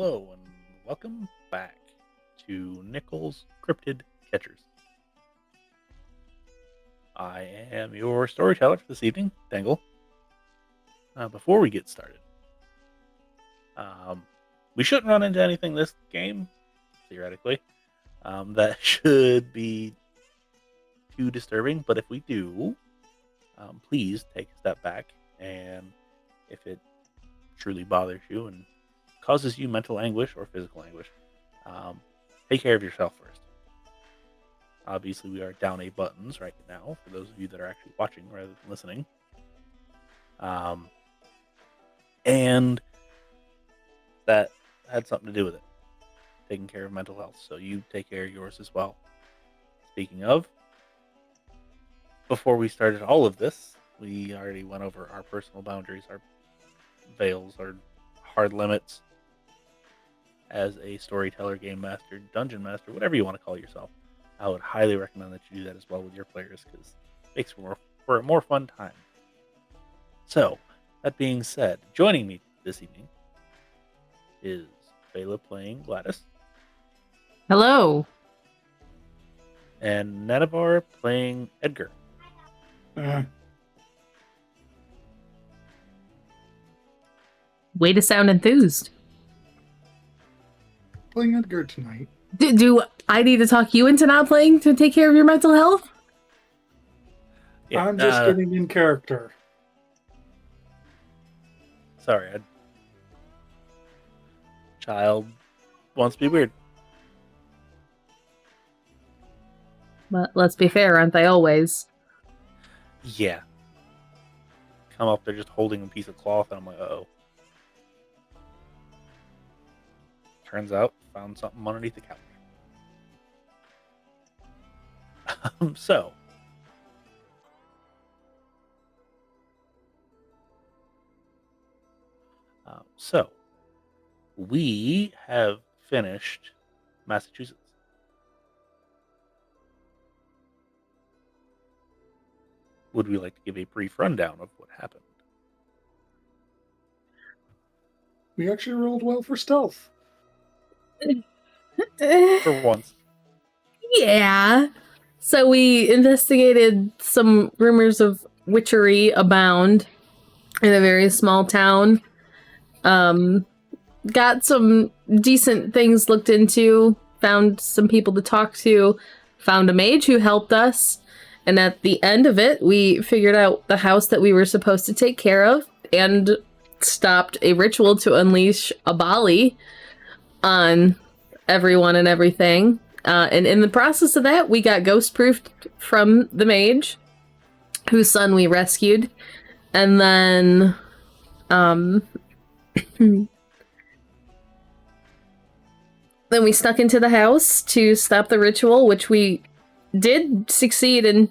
Hello and welcome back to Nichol's Cryptid Catchers. I am your storyteller for this evening, Dengle. Before we get started, we shouldn't run into anything this game, theoretically, that should be too disturbing, but if we do, please take a step back, and if it truly bothers you and causes you mental anguish or physical anguish, take care of yourself first. Obviously, we are down A buttons right now for those of you that are actually watching rather than listening. And that had something to do with it. Taking care of mental health. So you take care of yours as well. Speaking of, before we started all of this, we already went over our personal boundaries, our veils, our hard limits as a storyteller, game master, dungeon master, whatever you want to call yourself. I would highly recommend that you do that as well with your players because it makes for a more fun time. So, that being said, joining me this evening is Feyla playing Gladys. Hello. And Nenavar playing Edgar. Way to sound enthused. Playing Edgar tonight. Do I need to talk you into not playing to take care of your mental health? Yeah, I'm just getting in character. Sorry, child wants to be weird. But let's be fair, aren't they always? Yeah. Come up, they're just holding a piece of cloth, and I'm like, uh-oh. Turns out, found something underneath the couch. So, we have finished Massachusetts. Would we like to give a brief rundown of what happened? We actually rolled well for stealth. For once. Yeah. So we investigated some rumors of witchery abound in a very small town. Got some decent things looked into, found some people to talk to, found a mage who helped us, and at the end of it, we figured out the house that we were supposed to take care of and stopped a ritual to unleash a Bali on everyone and everything. And in the process of that, we got ghost-proofed from the mage, whose son we rescued. And then, then we snuck into the house to stop the ritual, which we did succeed in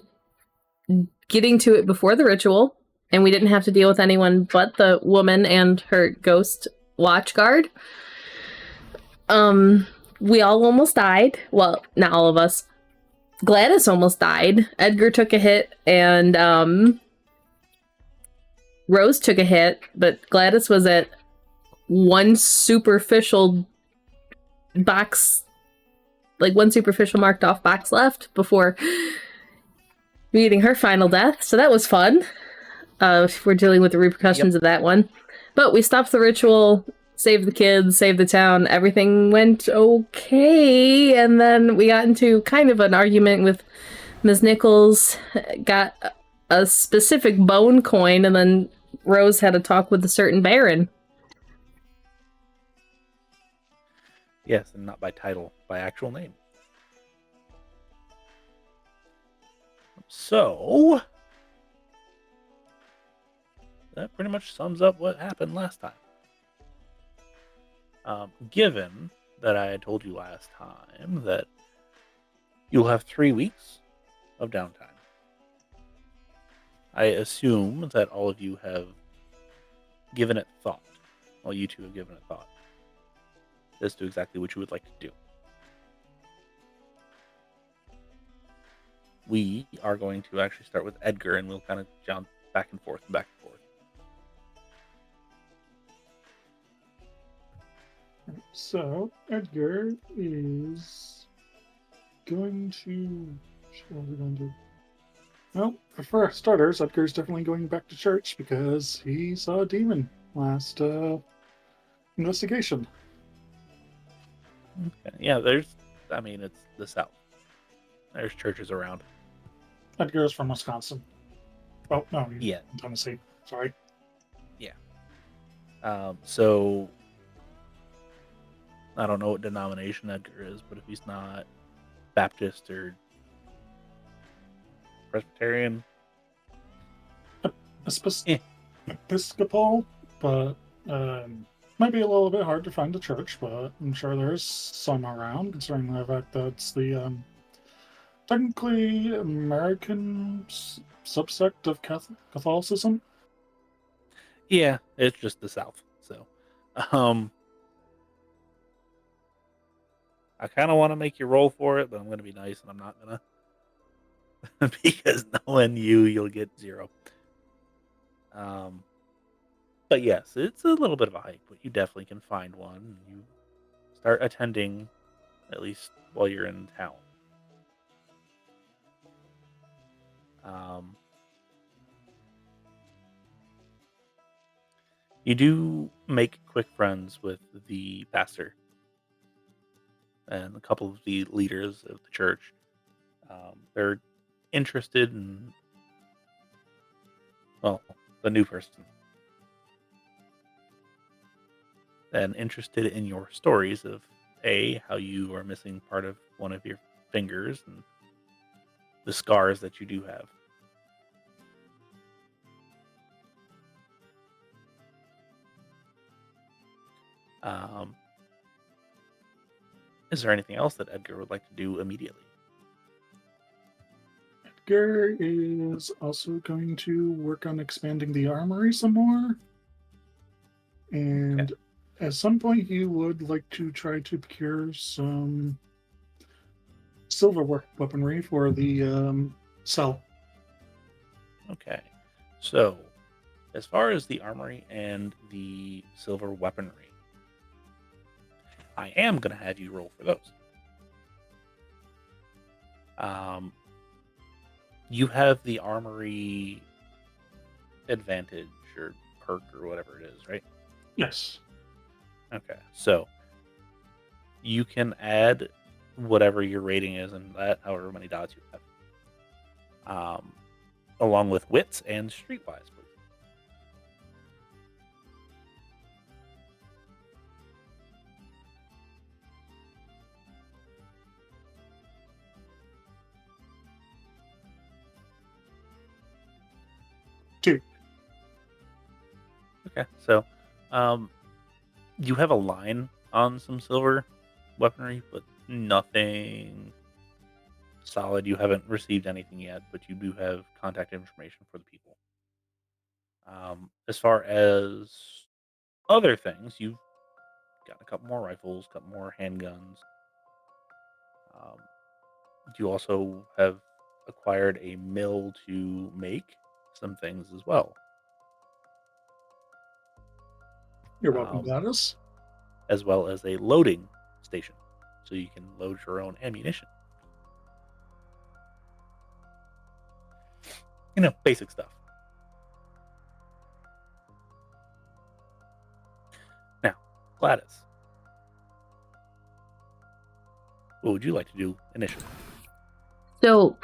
getting to it before the ritual. And we didn't have to deal with anyone but the woman and her ghost watch guard. We all almost died. Well, not all of us. Gladys almost died. Edgar took a hit, and Rose took a hit, but Gladys was at one superficial box, like one superficial marked off box left before meeting her final death. So that was fun. We're dealing with the repercussions of that one. But we stopped the ritual, saved the kids, saved the town. Everything went okay. And then we got into kind of an argument with Ms. Nichols, got a specific bone coin, and then Rose had a talk with a certain baron. Yes, and not by title, by actual name. So, that pretty much sums up what happened last time. Given that I had told you last time that you'll have 3 weeks of downtime, I assume that all of you have given it thought. Well, you two have given it thought as to exactly what you would like to do. We are going to actually start with Edgar, and we'll kind of jump back and forth and back and forth. So, Edgar is going to... What are we going to do? Well, for starters, Edgar's definitely going back to church because he saw a demon last investigation. Okay. Yeah, it's the South. There's churches around. Edgar is from Wisconsin. Oh, no, he's Yeah. from Tennessee. Sorry. So I don't know what denomination Edgar is, but if he's not Baptist or Presbyterian, Eh. Episcopal, but might be a little bit hard to find a church, but I'm sure there's some around, considering the fact that it's the technically American subsect of Catholicism. yeah, it's just the South. So, I kind of want to make you roll for it, but I'm going to be nice and I'm not going to. Because knowing you'll get 0. But yes, it's a little bit of a hike, but you definitely can find one. You start attending, at least while you're in town. You do make quick friends with the pastor and a couple of the leaders of the church. They're interested in, well, the new person, and interested in your stories of how you are missing part of one of your fingers and the scars that you do have. Is there anything else that Edgar would like to do immediately? Edgar is also going to work on expanding the armory some more. And at some point, he would like to try to procure some silver weaponry for the cell. Okay. So, as far as the armory and the silver weaponry, I am going to have you roll for those. You have the armory advantage or perk or whatever it is, right? Yes. Okay. So, you can add whatever your rating is and that, however many dots you have. Along with wits and streetwise, please. Two. Okay, so you have a line on some silver weaponry, but nothing solid. You haven't received anything yet, but you do have contact information for the people. As far as other things, you've got a couple more rifles, a couple more handguns. You also have acquired a mill to make some things as well. You're welcome, Gladys. As well as a loading station, so you can load your own ammunition. Basic stuff. Now, Gladys, what would you like to do initially? So,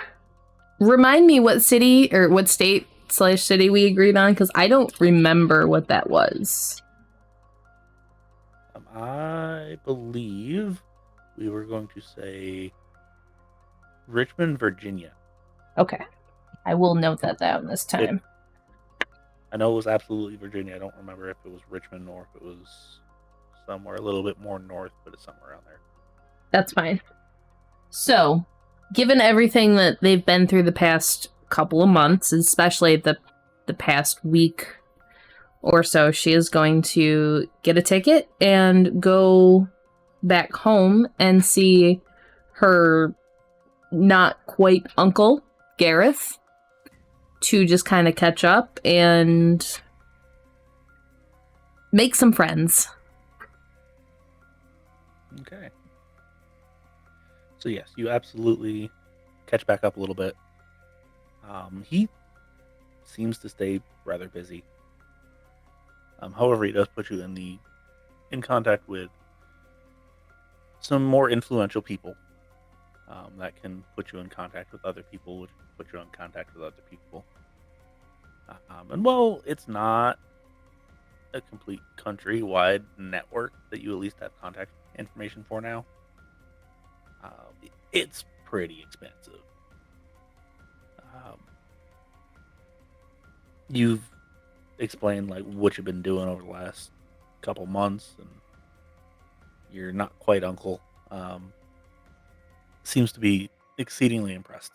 remind me what city or what state/city we agreed on, because I don't remember what that was. I believe we were going to say Richmond, Virginia. Okay. I will note that down this time. I know it was absolutely Virginia. I don't remember if it was Richmond or if it was somewhere a little bit more north, but it's somewhere around there. That's fine. So, given everything that they've been through the past couple of months, especially the past week or so, she is going to get a ticket and go back home and see her not quite uncle, Gareth, to just kind of catch up and make some friends. Okay. So yes, you absolutely catch back up a little bit. He seems to stay rather busy. However, he does put you in contact with some more influential people that can put you in contact with other people, which put you in contact with other people. And while it's not a complete countrywide network that you at least have contact information for now, it's pretty expensive. You've explained like what you've been doing over the last couple months, and you're not quite uncle. Seems to be exceedingly impressed.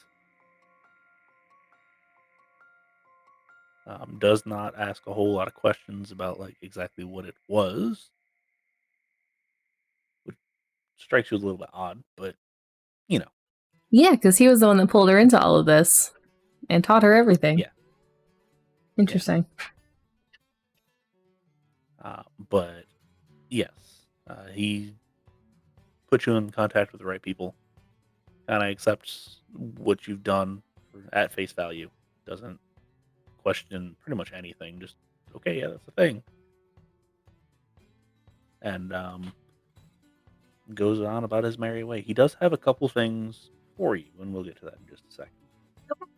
Does not ask a whole lot of questions about like exactly what it was, which strikes you as a little bit odd, but you know, Yeah, because he was the one that pulled her into all of this and taught her everything. Yeah. Interesting. But yes, he put you in contact with the right people. Kind of accepts what you've done at face value. Doesn't question pretty much anything. Just okay, yeah, that's the thing. And goes on about his merry way. He does have a couple things for you, and we'll get to that in just a second. Okay.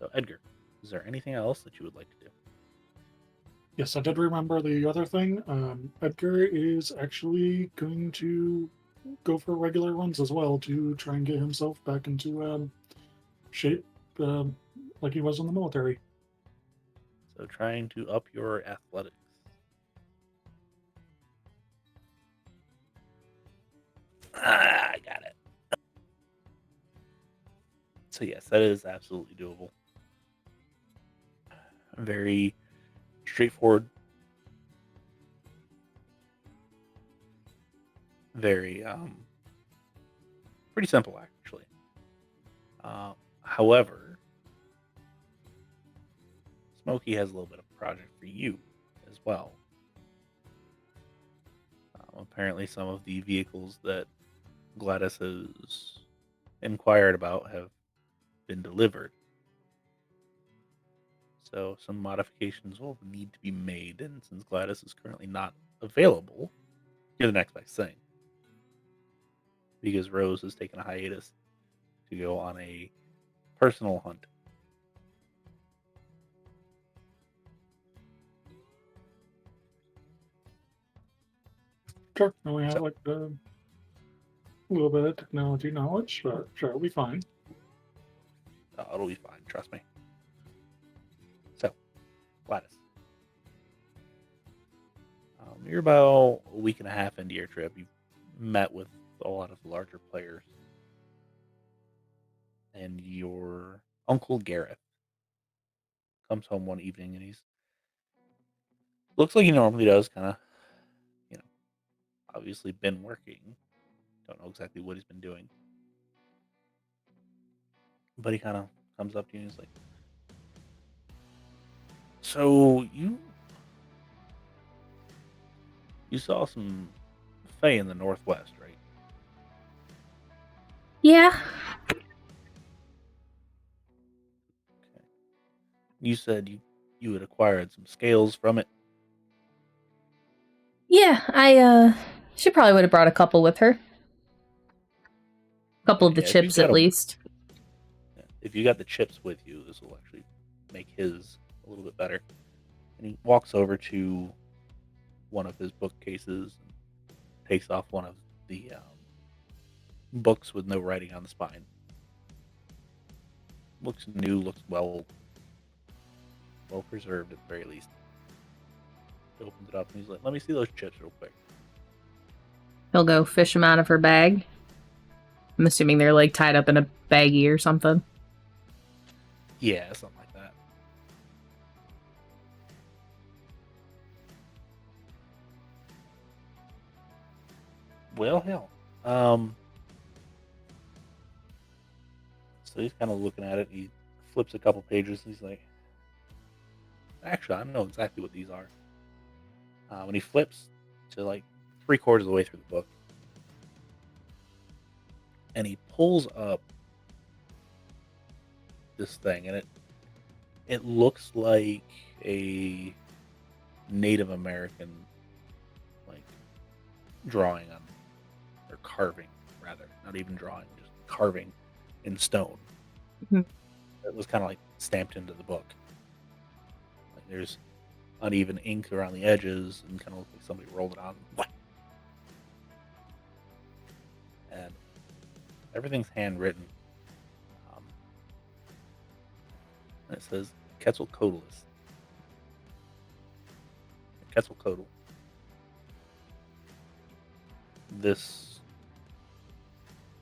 So, Edgar, is there anything else that you would like to do? Yes, I did remember the other thing. Edgar is actually going to go for regular runs as well to try and get himself back into shape like he was in the military. So, trying to up your athletics. I got it. So, yes, that is absolutely doable. Very straightforward. Very, pretty simple, actually. However, Smokey has a little bit of a project for you as well. Apparently, some of the vehicles that Gladys has inquired about have been delivered. So some modifications will need to be made, and since Gladys is currently not available, you're the next best thing. Because Rose has taken a hiatus to go on a personal hunt. Sure, and we have like a little bit of technology knowledge, but sure, it'll be fine. It'll be fine, trust me. So, Gladys. You're about a week and a half into your trip. You've met with a lot of larger players. And your Uncle Gareth comes home one evening and he's looks like he normally does, kind of, obviously been working. Don't know exactly what he's been doing. But he kind of comes up to you and he's like, so you saw some Fey in the Northwest, right? Yeah. Okay. You said you had acquired some scales from it. Yeah, I she probably would have brought a couple with her. A couple of the chips at least. If you got the chips with you, this will actually make his a little bit better. And he walks over to one of his bookcases and takes off one of the books with no writing on the spine. Looks new, looks well preserved at the very least. He opens it up and he's like, let me see those chips real quick. He'll go fish them out of her bag. I'm assuming they're like tied up in a baggie or something. Yeah, something like that. Well, hell. So he's kind of looking at it. He flips a couple pages. And he's like, actually, I know exactly what these are. When he flips to like 3/4 of the way through the book, and he pulls up this thing, and it looks like a Native American like drawing on, or carving rather, not even drawing, just carving in stone. Mhm. It was kind of like stamped into the book. Like there's uneven ink around the edges, and kind of looks like somebody rolled it on. And everything's handwritten. And it says Quetzalcoatlus. Quetzalcoatl. This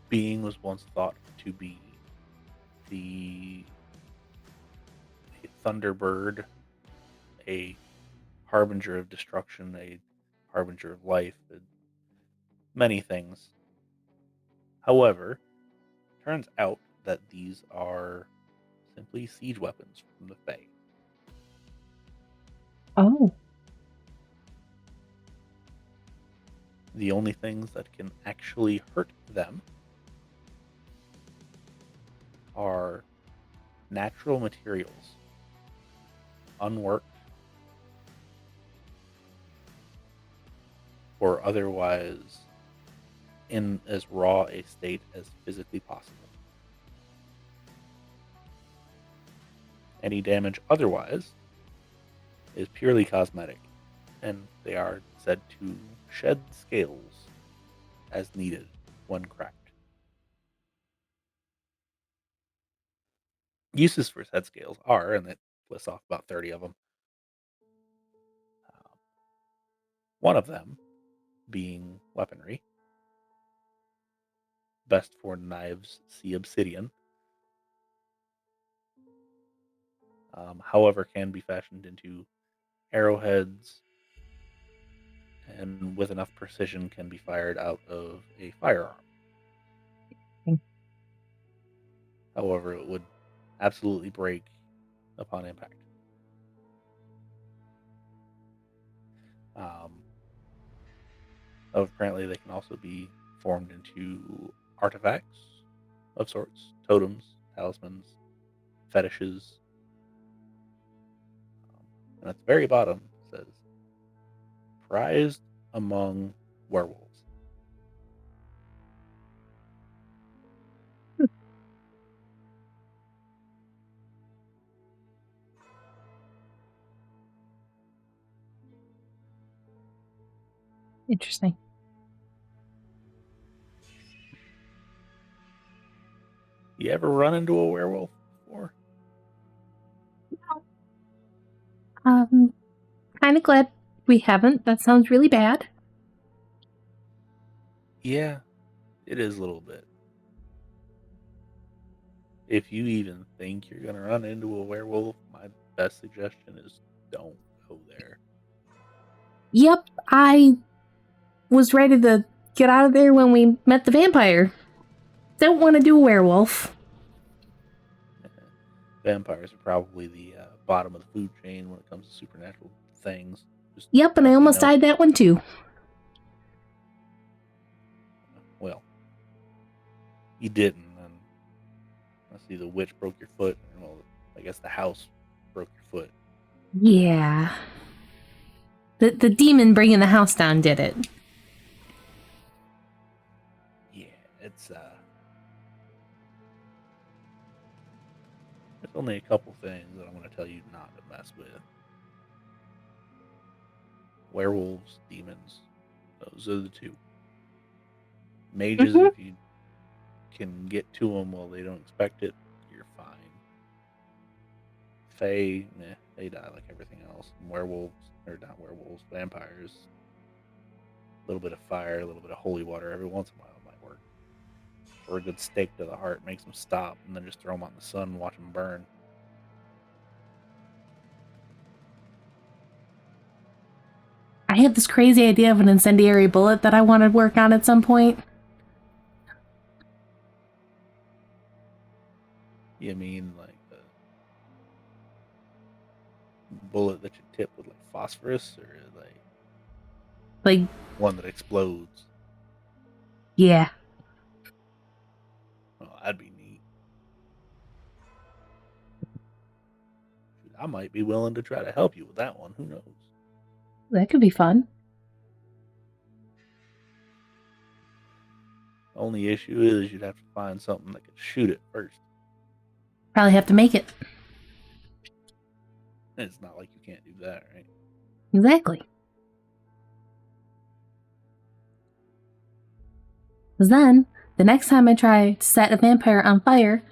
being was once thought to be a thunderbird, a harbinger of destruction, a harbinger of life, many things. However, turns out that these are simply siege weapons from the Fae. Oh. The only things that can actually hurt them are natural materials, unworked, or otherwise in as raw a state as physically possible. Any damage otherwise is purely cosmetic, and they are said to shed scales as needed when cracked. Uses for said scales are, and it lists off about 30 of them. One of them being weaponry, best for knives, see obsidian. However, can be fashioned into arrowheads, and with enough precision can be fired out of a firearm. However, it would absolutely break upon impact. Apparently, they can also be formed into artifacts of sorts, totems, talismans, fetishes. And at the very bottom it says, prized among werewolves. Interesting. You ever run into a werewolf before? Kind of glad we haven't. That sounds really bad. Yeah, it is a little bit. If you even think you're going to run into a werewolf, my best suggestion is don't go there. Yep, I was ready to get out of there when we met the vampire. Don't want to do a werewolf. Vampires are probably the bottom of the food chain when it comes to supernatural things. Yep, and I almost died that one too. Well, you didn't. And I see the witch broke your foot. Well, I guess the house broke your foot. Yeah. The demon bringing the house down did it. Yeah, it's there's only a couple things that I'm going to tell you not to mess with. Werewolves, demons, those are the two. Mages, if you can get to them while they don't expect it, you're fine. Fae, they die like everything else. And werewolves, or not werewolves, vampires. A little bit of fire, a little bit of holy water every once in a while might work. Or a good stake to the heart makes them stop, and then just throw them out in the sun and watch them burn. I had this crazy idea of an incendiary bullet that I wanted to work on at some point. You mean like a bullet that you tip with like phosphorus, or like? Like, One that explodes. yeah. Oh, that'd be neat. I might be willing to try to help you with that one. Who knows? That could be fun. Only issue is you'd have to find something that could shoot it first. Probably have to make it. And it's not like you can't do that, right? Exactly. Because then, the next time I try to set a vampire on fire,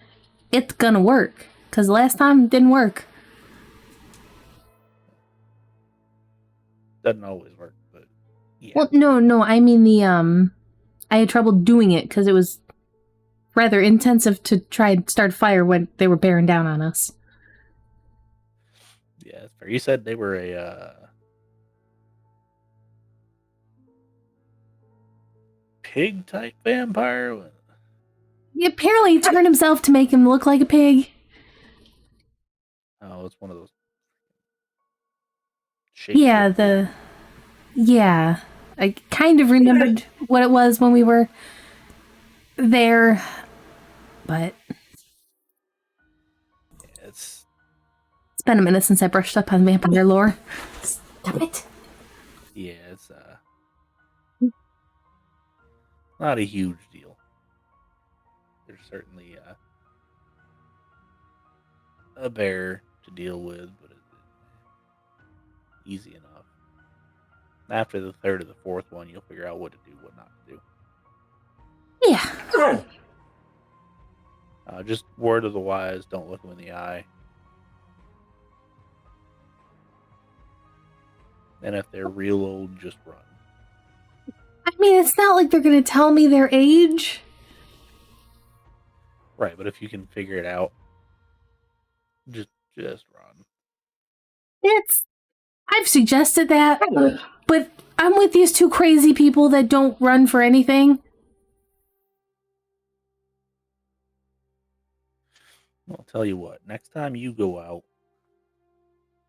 it's gonna work. Because last time it didn't work. Doesn't always work, but yeah. Well, no, I mean I had trouble doing it because it was rather intensive to try and start a fire when they were bearing down on us. Yeah, that's fair. You said they were a pig type vampire. He apparently turned himself to make him look like a pig. Oh, it's one of those. Yeah, I kind of remembered what it was when we were there, but It's been a minute since I brushed up on vampire lore. Stop it. Yeah, it's not a huge deal. There's certainly a bear to deal with, but it's easy enough. After the third or the fourth one, you'll figure out what to do, what not to do. Yeah. Just word of the wise, don't look them in the eye. And if they're real old, just run. I mean, it's not like they're going to tell me their age. Right, but if you can figure it out, just run. I've suggested that, but I'm with these two crazy people that don't run for anything. Well, I'll tell you what, next time you go out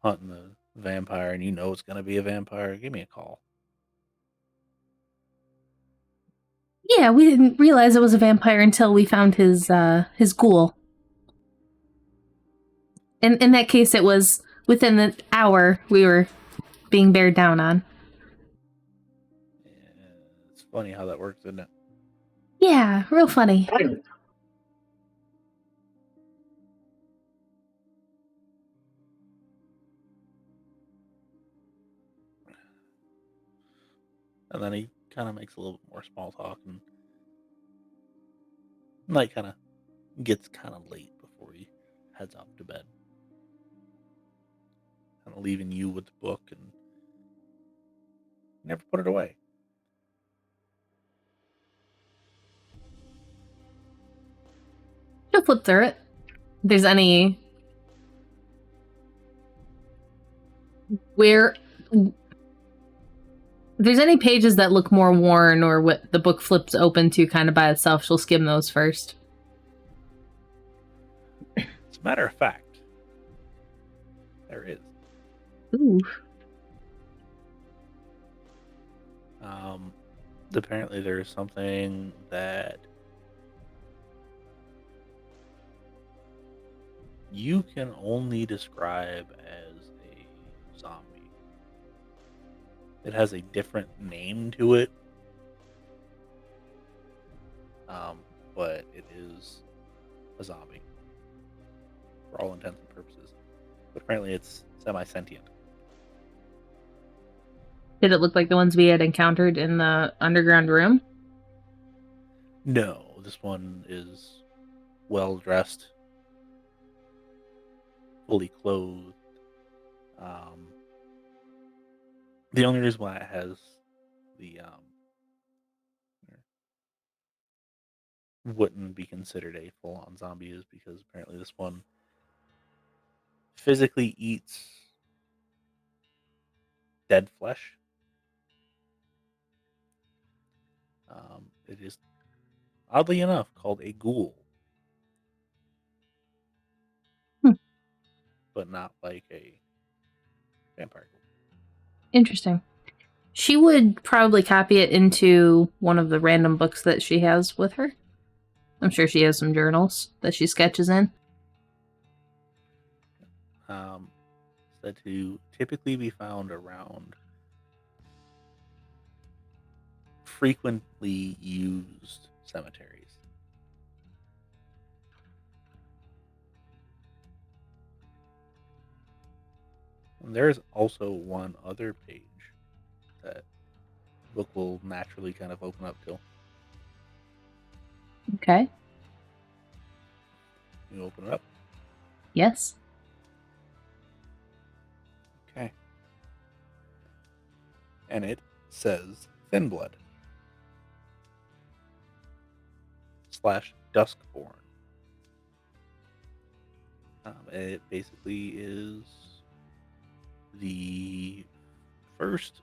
hunting the vampire and you know it's going to be a vampire, give me a call. Yeah, we didn't realize it was a vampire until we found his ghoul. In that case, it was within the hour we were being bared down on. Yeah, it's funny how that works, isn't it? Yeah, real funny. And then he kind of makes a little bit more small talk, and night kind of gets kind of late before he heads off to bed. Kind of leaving you with the book and never put it away. She'll flip through it. If there's any... If there's any pages that look more worn or what the book flips open to kind of by itself, she'll skim those first. As a matter of fact, there is. Ooh. Apparently there is something that you can only describe as a zombie. It has a different name to it, but it is a zombie for all intents and purposes. But apparently it's semi-sentient. Did it look like the ones we had encountered in the underground room? No, this one is well dressed, fully clothed. The only reason why it has the wouldn't be considered a full-on zombie is because apparently this one physically eats dead flesh. It is oddly enough called a ghoul, but not like a vampire ghoul. Interesting. She would probably copy it into one of the random books that she has with her. I'm sure she has some journals that she sketches in. Said to typically be found around frequently used cemeteries. And there's also one other page that the book will naturally kind of open up to. Okay. You open it up. Yes. Okay. And it says Thin Blood / Duskborn. It basically is the first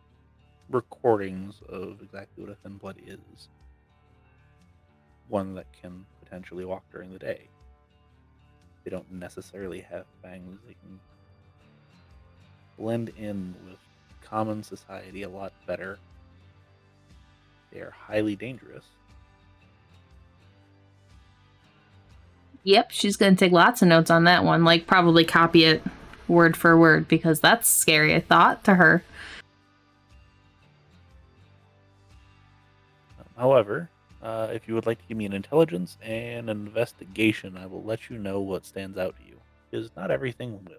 recordings of exactly what a Thin Blood is. One that can potentially walk during the day. They don't necessarily have fangs. They can blend in with common society a lot better. They are highly dangerous. Yep, she's going to take lots of notes on that one. Like, probably copy it word for word, because that's scary, I thought, to her. However, if you would like to give me an intelligence and an investigation, I will let you know what stands out to you. Because not everything will.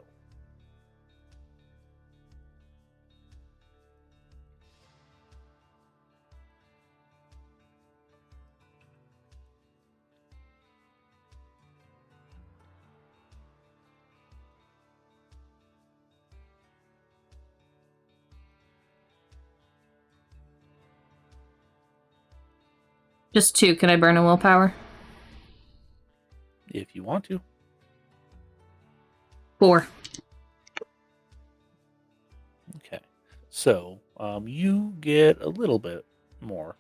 Just 2. Can I burn a willpower? If you want to. 4. Okay. So, you get a little bit more.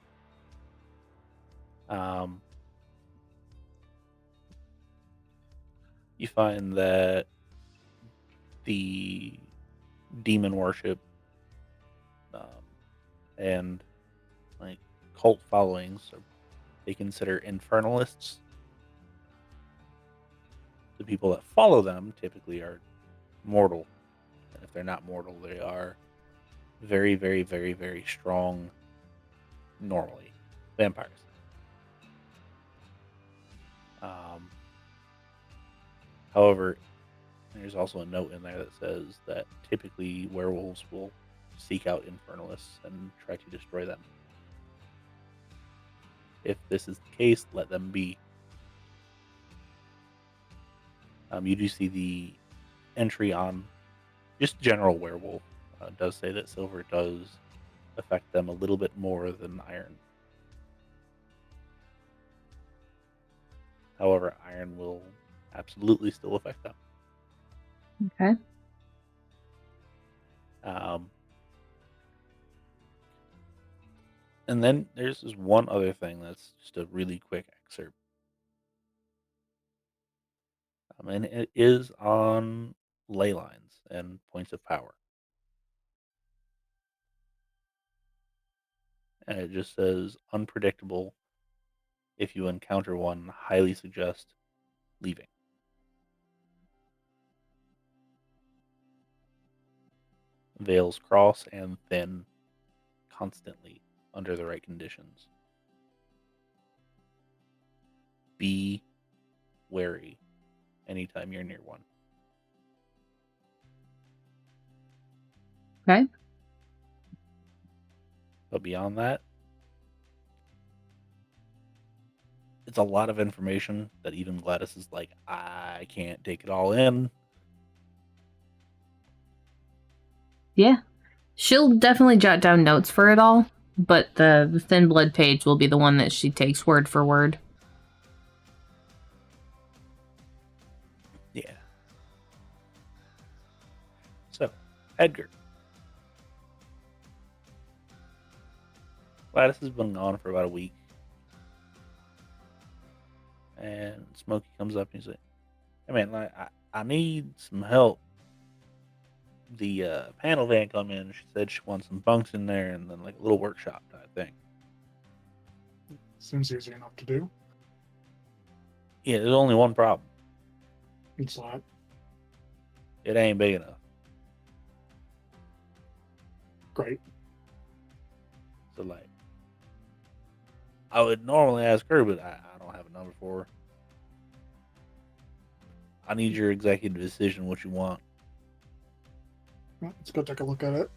You find that the demon worship and like cult followings, they consider infernalists. The people that follow them typically are mortal. And if they're not mortal, they are very, very, very, very strong normally. Vampires. However, there's also a note in there that says that typically werewolves will seek out infernalists and try to destroy them. If this is the case, let them be. You do see the entry on just general werewolf. Does say that silver does affect them a little bit more than iron. However, iron will absolutely still affect them. Okay. And then there's this one other thing that's just a really quick excerpt. And it is on ley lines and points of power. And it just says unpredictable. If you encounter one, highly suggest leaving. Veils cross and thin constantly under the right conditions. Be wary anytime you're near one. Okay. But beyond that, it's a lot of information that even Gladys is like, I can't take it all in. Yeah. She'll definitely jot down notes for it all, but the Thin Blood page will be the one that she takes word for word. Yeah. So, Edgar. Gladys has been gone for about a week. And Smokey comes up and he's like, hey man, I need some help the panel van come in. She said she wants some bunks in there and then like a little workshop type thing. Seems easy enough to do. Yeah, there's only one problem. It's not. It ain't big enough. Great. So like, I would normally ask her, but I don't have a number for her. I need your executive decision, what you want. Let's go take a look at it.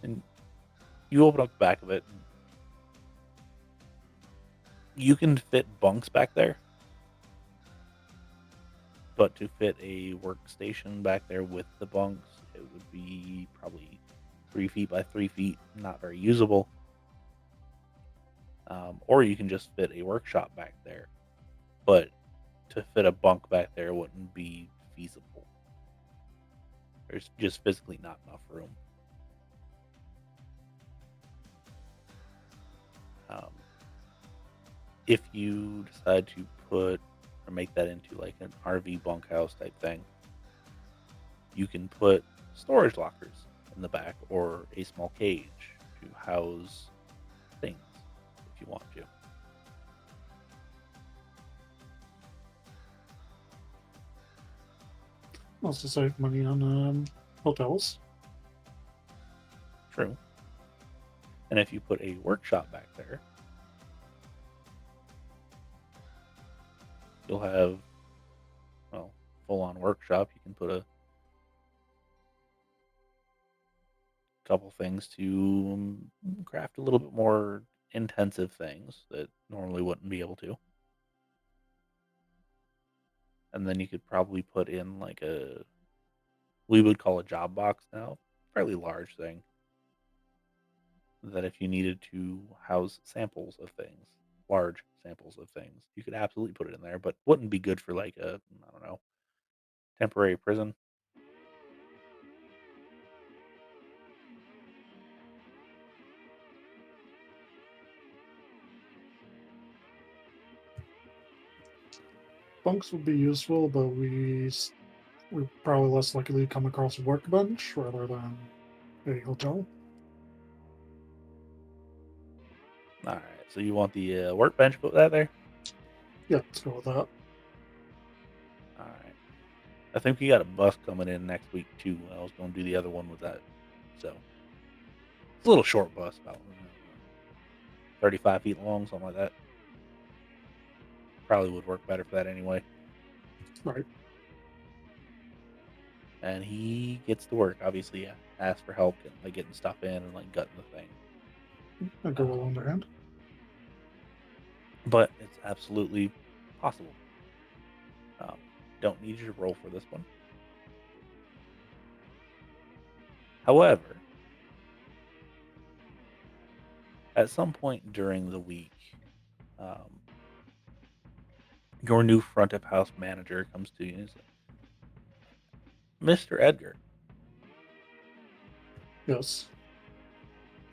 And you open up the back of it. You can fit bunks back there. But to fit a workstation back there with the bunks, it would be probably 3 feet by 3 feet, not very usable. Or you can just fit a workshop back there. But to fit a bunk back there wouldn't be feasible. There's just physically not enough room. If you decide to put or make that into like an RV bunkhouse type thing, you can put storage lockers in the back or a small cage to house things if you want to. Also save money on hotels. True. And if you put a workshop back there, you'll have, well, full-on workshop. You can put a couple things to craft a little bit more intensive things that normally wouldn't be able to. And then you could probably put in like we would call a job box now, fairly large thing, that if you needed to house samples of things, large samples of things, you could absolutely put it in there, but wouldn't be good for like a, I don't know, temporary prison. Bunks would be useful, but we're probably less likely to come across a workbench rather than a hotel. All right, so you want the workbench, put that there? Yeah, let's go with that. All right. I think we got a bus coming in next week too. I was going to do the other one with that. So it's a little short bus, about 35 feet long, something like that. Probably would work better for that anyway. Right. And he gets to work. Obviously, yeah, asks for help getting stuff in and like gutting the thing. I go well underhand. But it's absolutely possible. Don't need you to roll for this one. However, at some point during the week, your new front of house manager comes to you and says, Mr. Edgar, Yes.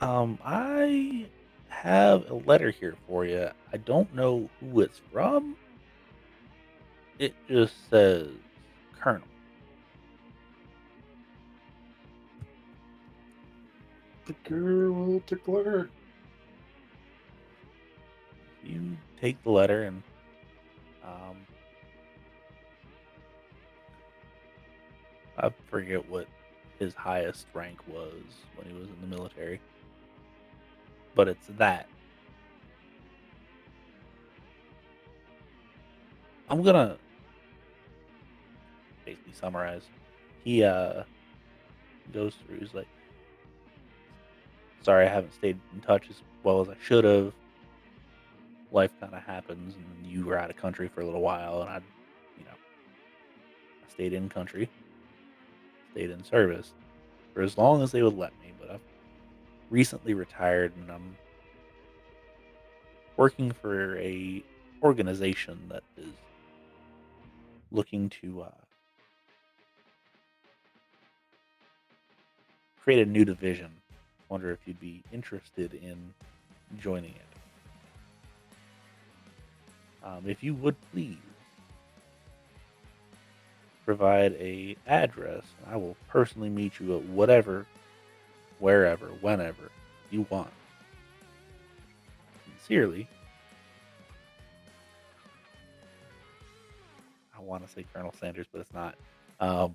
I have a letter here for you. I don't know who it's from. It just says Colonel. Edgar will take the letter. You take the letter and I forget what his highest rank was when he was in the military. But it's that. I'm gonna basically summarize. He goes through, he's like, sorry I haven't stayed in touch as well as I should have. Life kind of happens and you were out of country for a little while and I stayed in country, stayed in service for as long as they would let me, but I've recently retired and I'm working for a organization that is looking to create a new division. Wonder if you'd be interested in joining it. If you would please provide a address, and I will personally meet you at whatever, wherever, whenever you want. Sincerely, I want to say Colonel Sanders, but it's not. Um,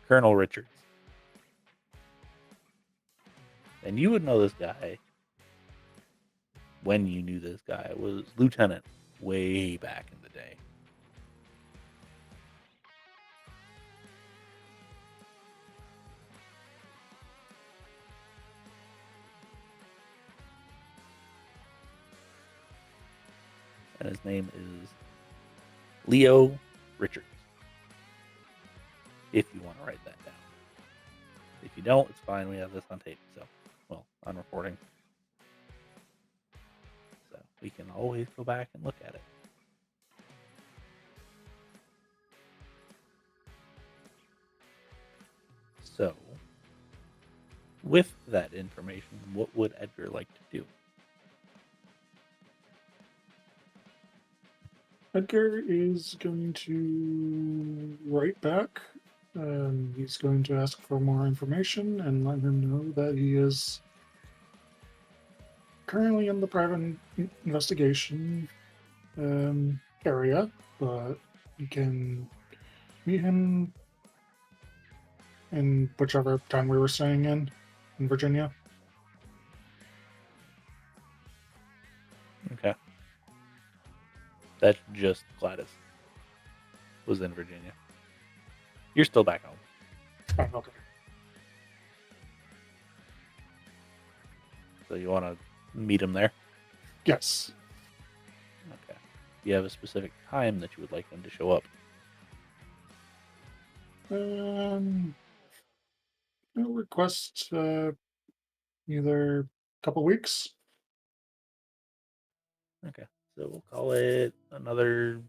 Colonel Richards. And you would know this guy when you knew this guy. It was Lieutenant way back in the day. And his name is Leo Richards. If you want to write that down. If you don't, it's fine. We have this on tape. So, well, on recording. So we can always go back and look at it. So, with that information, what would Edgar like to do? Edgar is going to write back. He's going to ask for more information and let him know that he is currently in the private investigation area, but you can meet him in whichever town we were staying in Virginia. Okay. That's just Gladys. Was in Virginia. You're still back home. Oh, okay. So you want to meet him there? Yes. Okay. Do you have a specific time that you would like him to show up? I'll request either a couple weeks. Okay. So we'll call it another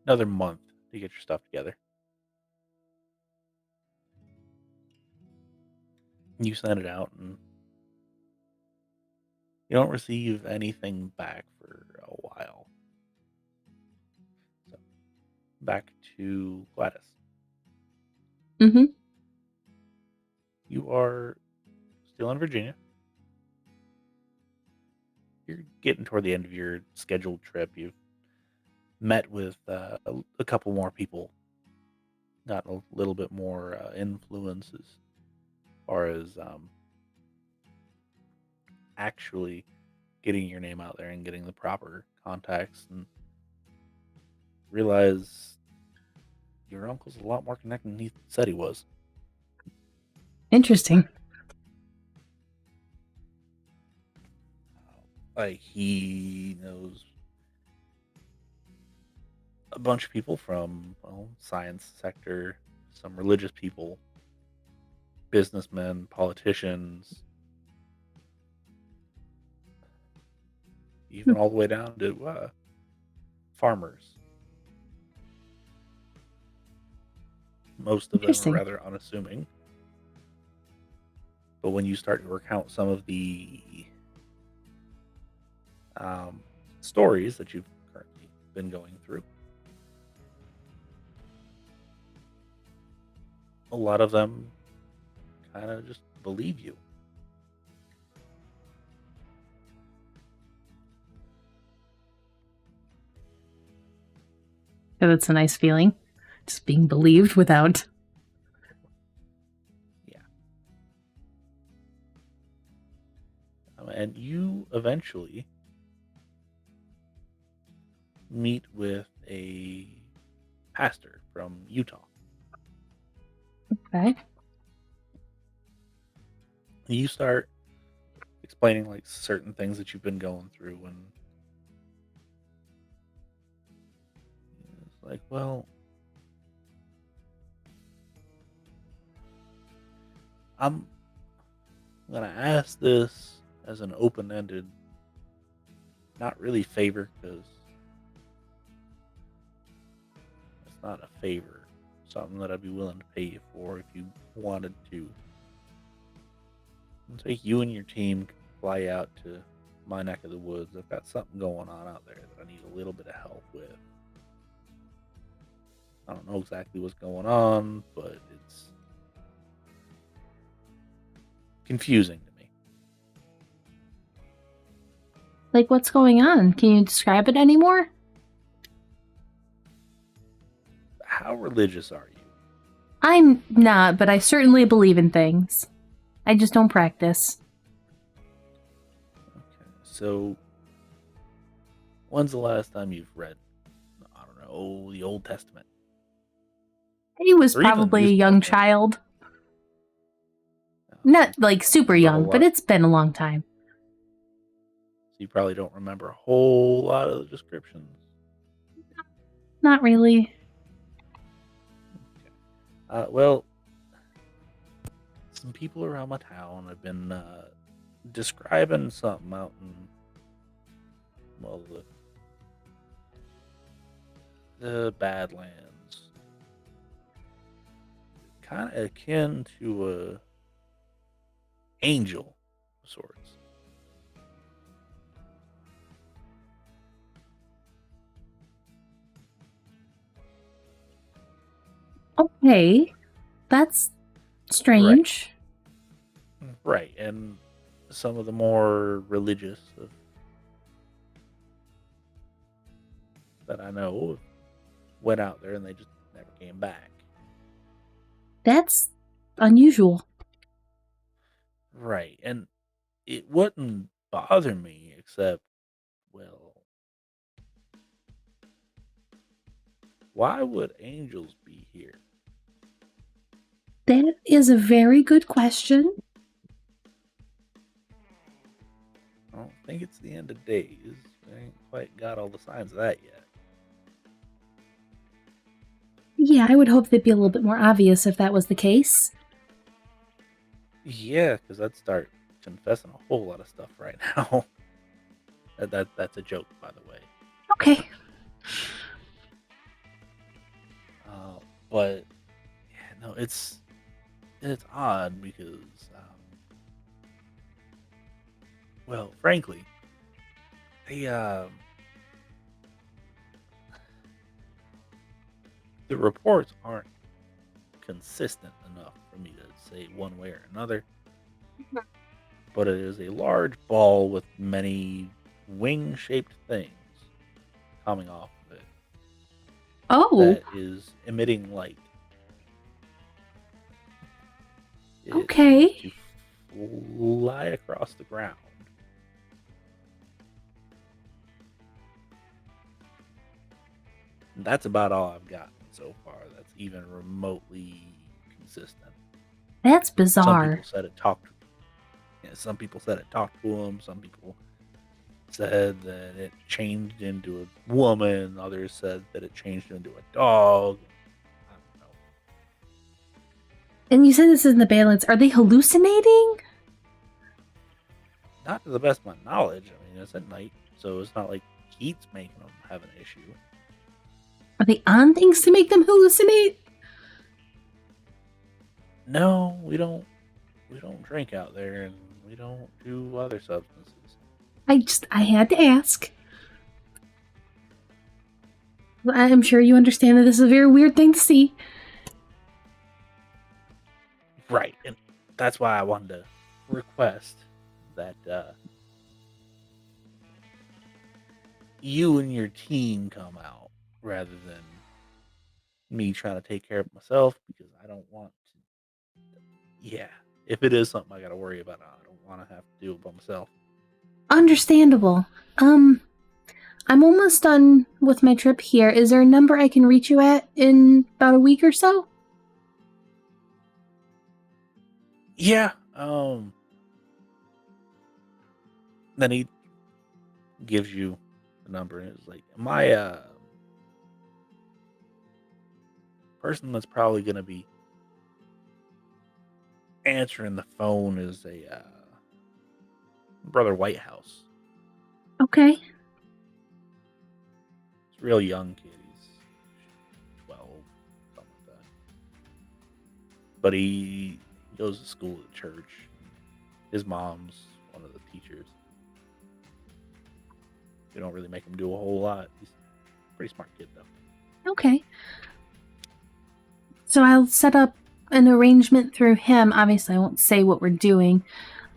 month to get your stuff together. You send it out and you don't receive anything back for a while. So back to Gladys. Mm-hmm. You are still in Virginia. You're getting toward the end of your scheduled trip. You've met with a couple more people, got a little bit more influence as far as actually getting your name out there and getting the proper contacts, and realize your uncle's a lot more connected than he said he was. Interesting. Like, he knows a bunch of people from, well, science sector, some religious people, businessmen, politicians, even all the way down to farmers. Most of them are Interesting. rather unassuming. But when you start to recount some of the stories that you've currently been going through, a lot of them kind of just believe you. Yeah, that's a nice feeling. Just being believed without. Yeah. And you eventually meet with a pastor from Utah. Okay. You start explaining like certain things that you've been going through, and it's like, well, I'm gonna ask this as an open-ended, not really favor, because it's not a favor, something that I'd be willing to pay you for if you wanted to. I'll take you and your team can fly out to my neck of the woods. I've got something going on out there that I need a little bit of help with. I don't know exactly what's going on, but it's confusing to me. Like, what's going on? Can you describe it anymore? How religious are you? I'm not, but I certainly believe in things. I just don't practice. Okay, so when's the last time you've read, I don't know, the Old Testament? He was Or even the probably New a young Testament? child. So Not you like super remember a whole young, but lot. it's been a long time. So you probably don't remember a whole lot of the descriptions. Not really. Well, some people around my town have been describing something out in, well, the Badlands, kind of akin to a angel of sorts. Okay, that's strange. Right, and some of the more religious that I know went out there and they just never came back. That's unusual. Right, and it wouldn't bother me except, well, why would angels be here? That is a very good question. I don't think it's the end of days. I ain't quite got all the signs of that yet. Yeah, I would hope they'd be a little bit more obvious if that was the case. Yeah, because I'd start confessing a whole lot of stuff right now. That's a joke, by the way. Okay. But yeah, no, it's odd because, well, frankly, the the reports aren't consistent enough for me to say one way or another. But it is a large ball with many wing-shaped things coming off of it Oh, that is emitting light. It okay. seems to fly across the ground. And that's about all I've gotten so far. That's even remotely consistent. That's Some bizarre. people said it talked. Yeah, some people said it talked to them. Some people said that it changed into a woman. Others said that it changed into a dog. I don't know. And you said this is in the balance. Are they hallucinating? Not to the best of my knowledge. I mean, it's at night, so it's not like heat's making them have an issue. Are they on things to make them hallucinate? No, we don't. We don't drink out there, and we don't do other substances. I had to ask. I'm sure you understand that this is a very weird thing to see. Right, and that's why I wanted to request that you and your team come out rather than me trying to take care of myself because I don't want to. Yeah, if it is something I got to worry about, I don't want to have to do it by myself. Understandable. I'm almost done with my trip here. Is there a number I can reach you at in about a week or so? Yeah. Then he gives you the number and it's like, my person that's probably gonna be answering the phone is a brother Whitehouse. Okay. He's a real young kid. He's 12, something like that. But he goes to school at church. His mom's one of the teachers. We don't really make him do a whole lot. He's a pretty smart kid, though. Okay. So I'll set up an arrangement through him. Obviously, I won't say what we're doing,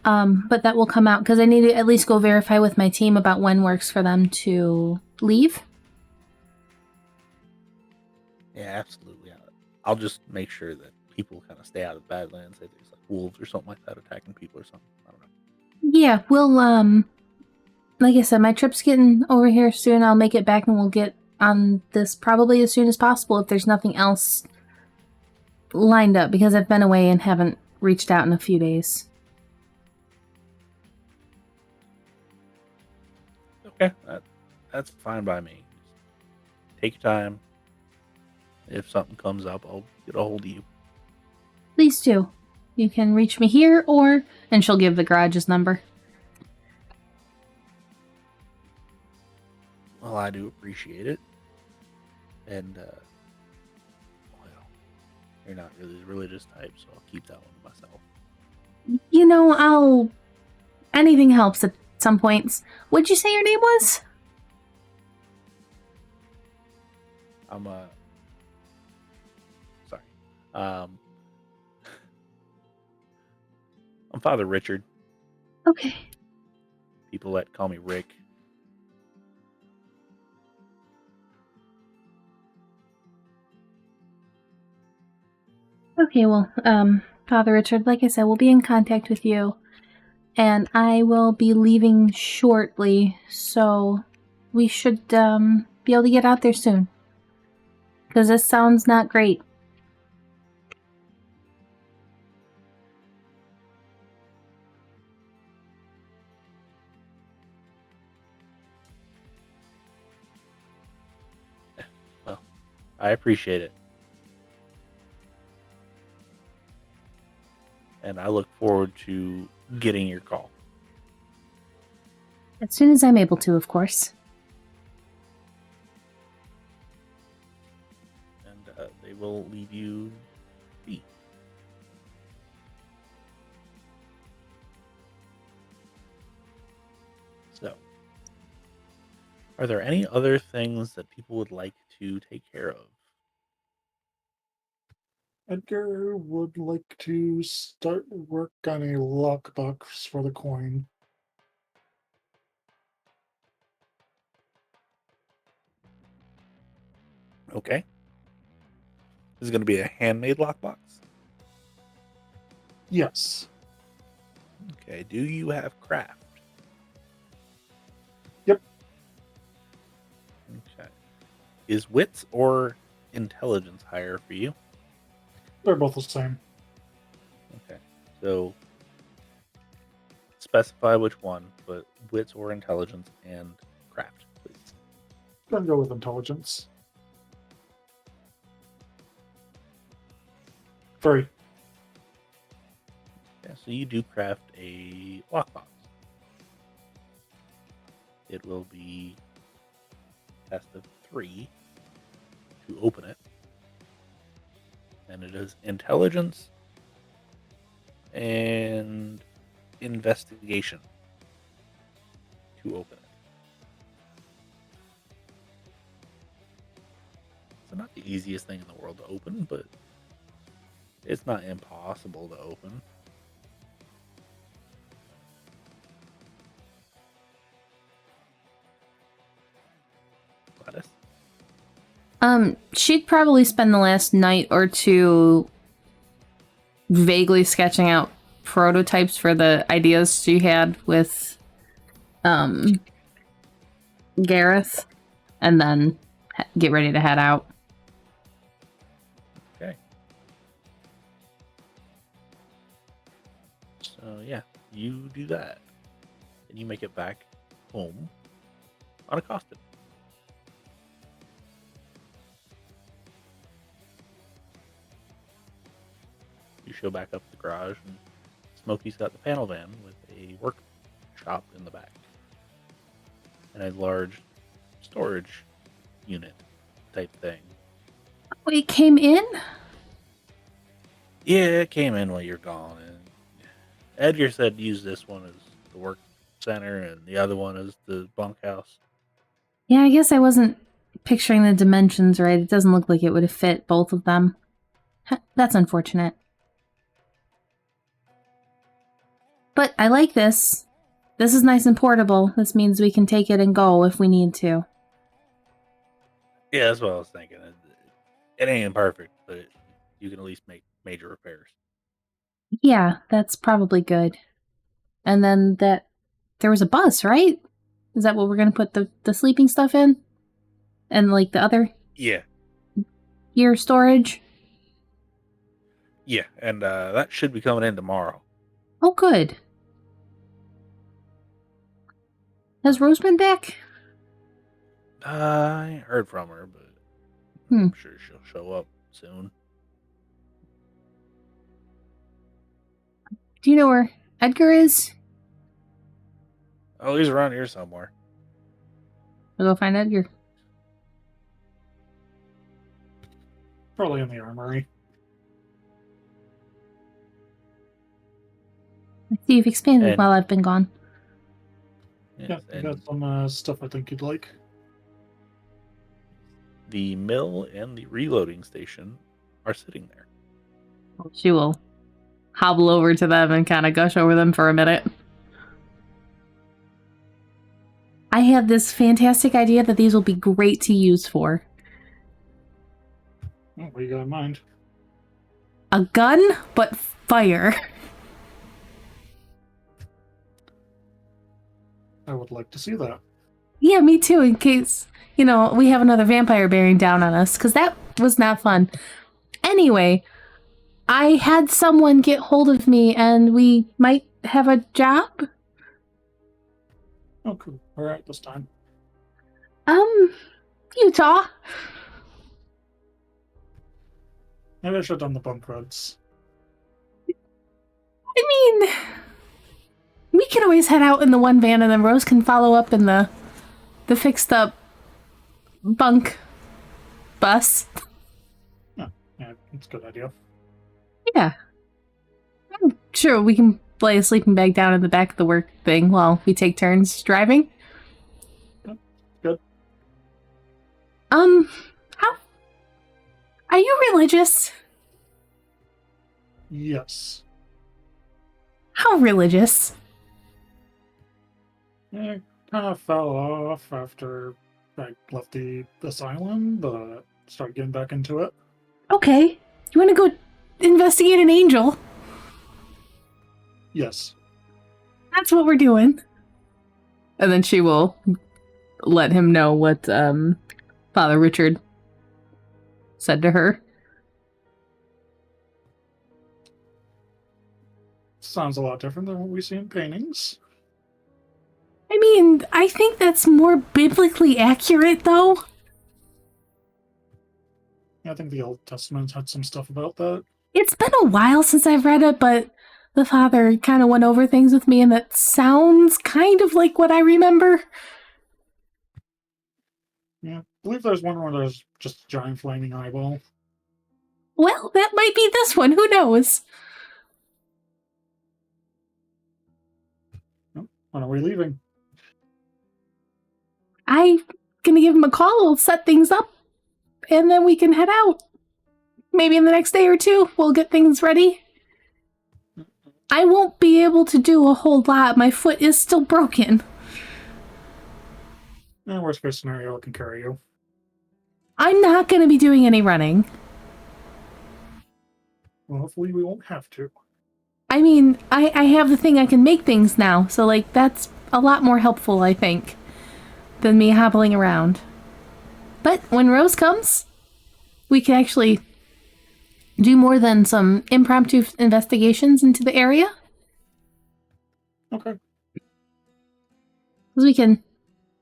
but that will come out because I need to at least go verify with my team about when works for them to leave. Yeah, absolutely. I'll just make sure that people kind of stay out of the Badlands. Say there's like wolves or something like that attacking people or something. I don't know. Yeah, we'll, like I said, my trip's getting over here soon. I'll make it back and we'll get on this probably as soon as possible if there's nothing else lined up because I've been away and haven't reached out in a few days. Okay, that's fine by me. Just take your time. If something comes up, I'll get a hold of you. Please do. You can reach me here and she'll give the garage's number. Well, I do appreciate it. And, well, you're not really the religious type, so I'll keep that one to myself. You know, anything helps at some points. What'd you say your name was? I'm, sorry. I'm Father Richard. Okay. People that call me Rick. Okay, well, Father Richard, like I said, we'll be in contact with you. And I will be leaving shortly, so we should, be able to get out there soon. Because this sounds not great. Well, I appreciate it. And I look forward to getting your call. As soon as I'm able to, of course. And they will leave you be. So, are there any other things that people would like to take care of? Edgar would like to start work on a lockbox for the coin. Okay. This is going to be a handmade lockbox? Yes. Okay. Do you have craft? Yep. Okay. Is wits or intelligence higher for you? They're both the same. Okay. So specify which one, but wits or intelligence and craft, please. Gonna go with intelligence. 3. Yeah, so you do craft a lockbox. It will be test of 3 to open it. And it is intelligence and investigation to open it. It's not the easiest thing in the world to open, but it's not impossible to open. Gladys? She'd probably spend the last night or two vaguely sketching out prototypes for the ideas she had with, Gareth, and then get ready to head out. Okay. So, yeah, you do that. And you make it back home unaccosted. You show back up the garage, and Smokey's got the panel van with a workshop in the back. And a large storage unit type thing. Oh, it came in? Yeah, it came in while you're gone. And Edgar said use this one as the work center and the other one as the bunkhouse. Yeah, I guess I wasn't picturing the dimensions right. It doesn't look like it would have fit both of them. That's unfortunate. But I like this. This is nice and portable. This means we can take it and go if we need to. Yeah, that's what I was thinking. It ain't perfect, but you can at least make major repairs. Yeah, that's probably good. And then there was a bus, right? Is that what we're gonna put the sleeping stuff in? And like the other Yeah. gear storage? Yeah, and that should be coming in tomorrow. Oh, good. Has Rose been back? I ain't heard from her, but I'm sure she'll show up soon. Do you know where Edgar is? Oh, he's around here somewhere. We'll go find Edgar. Probably in the armory. I see you've expanded And- while I've been gone. Yeah, I and got some stuff I think you'd like. the mill and the reloading station are sitting there. She will hobble over to them and kind of gush over them for a minute. I have this fantastic idea that these will be great to use for. Oh, what do you got in mind? A gun, but fire. I would like to see that. Yeah, me too, in case, we have another vampire bearing down on us, because that was not fun. Anyway, I had someone get hold of me, and we might have a job. Oh, cool. All right, this time. Utah. Maybe I should have done the bunk roads. I mean, we can always head out in the one van, and then Rose can follow up in the fixed up bunk bus. Yeah, it's a good idea. Yeah. I'm sure we can lay a sleeping bag down in the back of the work thing while we take turns driving. Good. How are you religious? Yes. How religious? Yeah, kind of fell off after I left the asylum, but started getting back into it. Okay. You want to go investigate an angel? Yes. That's what we're doing. And then she will let him know what Father Richard said to her. Sounds a lot different than what we see in paintings. I mean, I think that's more biblically accurate, though. Yeah, I think the Old Testament had some stuff about that. It's been a while since I've read it, but the father kind of went over things with me, and that sounds kind of like what I remember. Yeah, I believe there's one where there's just a giant flaming eyeball. Well, that might be this one. Who knows? When are we leaving? I'm gonna give him a call. We'll set things up, and then we can head out. Maybe in the next day or two, we'll get things ready. I won't be able to do a whole lot. My foot is still broken. Worst case scenario, I can carry you. I'm not gonna be doing any running. Well, hopefully we won't have to. I mean, I have the thing I can make things now, so, like, that's a lot more helpful, I think, than me hobbling around. But when Rose comes, we can actually do more than some impromptu investigations into the area. Okay. Because we can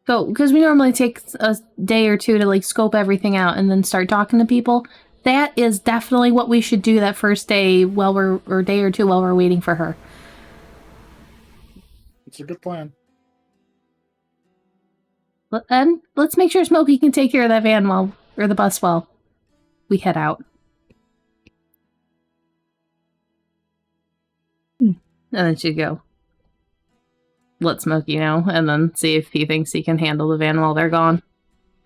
go, because we normally take a day or two to, like, scope everything out and then start talking to people. That is definitely what we should do that first day or day or two while we're waiting for her. It's a good plan. And let's make sure Smokey can take care of that van or the bus while we head out. And then she'd go. Let Smokey know, and then see if he thinks he can handle the van while they're gone.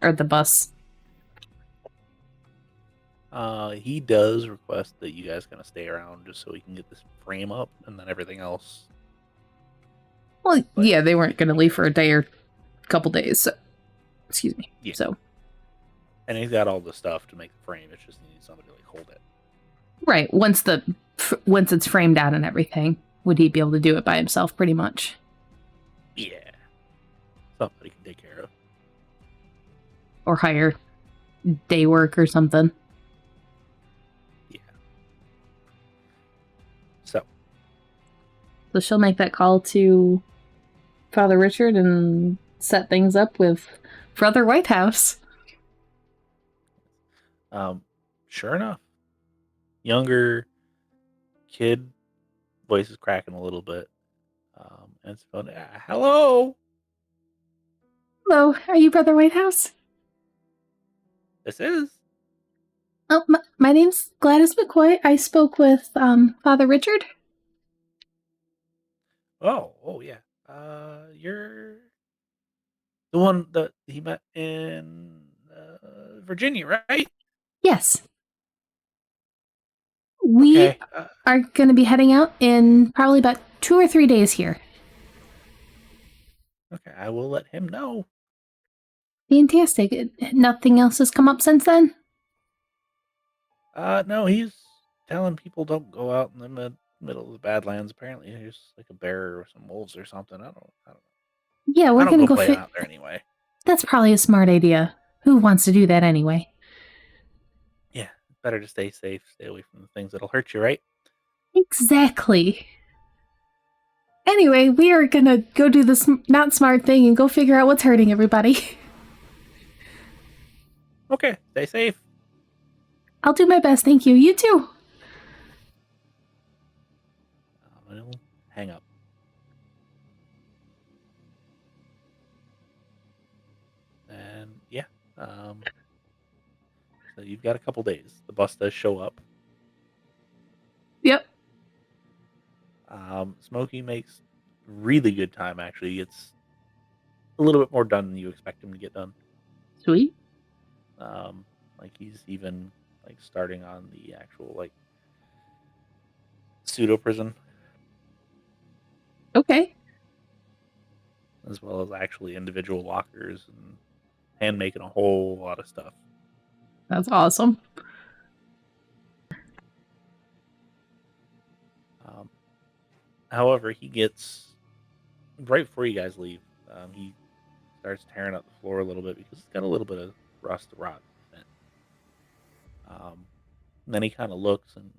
Or the bus. He does request that you guys kind of stay around just so he can get this frame up, and then everything else. Well, But- yeah, they weren't going to leave for a day or a couple days. So, excuse me. Yeah. So, And he's got all the stuff to make the frame. It's just he needs somebody to like hold it. right, once it's framed out and everything, would he be able to do it by himself pretty much? Yeah. Somebody can take care of. Or hire day work or something? Yeah. So she'll make that call to Father Richard and set things up with Brother Whitehouse. Sure enough, younger kid voice is cracking a little bit. And it's going, hello. Hello, are you Brother Whitehouse? This is. Oh, my name's Gladys McCoy. I spoke with Father Richard. Oh yeah. You're the one that he met in Virginia, right? Yes. We Okay. are going to be heading out in probably about 2 or 3 days here. Okay, I will let him know. Fantastic. Nothing else has come up since then? No, he's telling people don't go out in the middle of the Badlands. Apparently, there's like a bear or some wolves or something. I don't know. Yeah, we're I don't going to go go play out there anyway. That's probably a smart idea. Who wants to do that anyway? Yeah, better to stay safe, stay away from the things that'll hurt you, right? Exactly. Anyway, we are going to go do this not smart thing and go figure out what's hurting everybody. Okay, stay safe. I'll do my best, thank you. You too. I'll hang up. And yeah, so you've got a couple days. The bus does show up. Yep. Smokey makes really good time. Actually, he gets a little bit more done than you expect him to get done. Sweet. Like he's even like starting on the actual like pseudo prison, Okay. as well as actually individual lockers and hand making a whole lot of stuff. That's awesome. However, he gets right before you guys leave. He starts tearing up the floor a little bit because it's got a little bit of rust rot in it. And then he kind of looks and,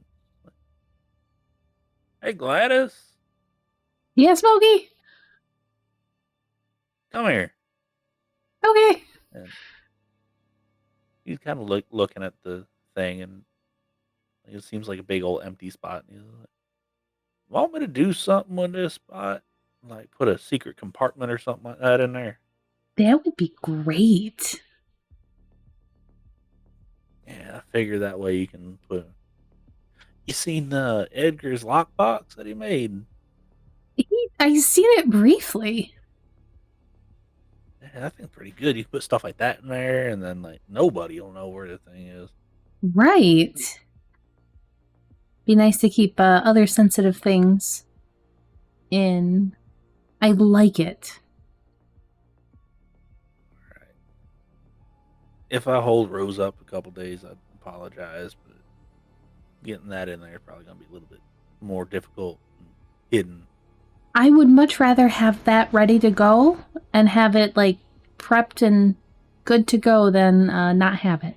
hey Gladys, Yeah, Smokey? come here. Okay. And he's kind of looking at the thing, and it seems like a big old empty spot. And he's like, want me to do something with this spot? Like put a secret compartment or something like that in there? That would be great. Yeah, I figure that way you can put. You seen Edgar's lockbox that he made? I seen it briefly. Yeah, I think pretty good. You put stuff like that in there, and then like nobody will know where the thing is. Right. Be nice to keep other sensitive things in. I like it. All right. If I hold Rose up a couple days, I apologize, but getting that in there is probably gonna be a little bit more difficult and hidden. I would much rather have that ready to go and have it like prepped and good to go than not have it.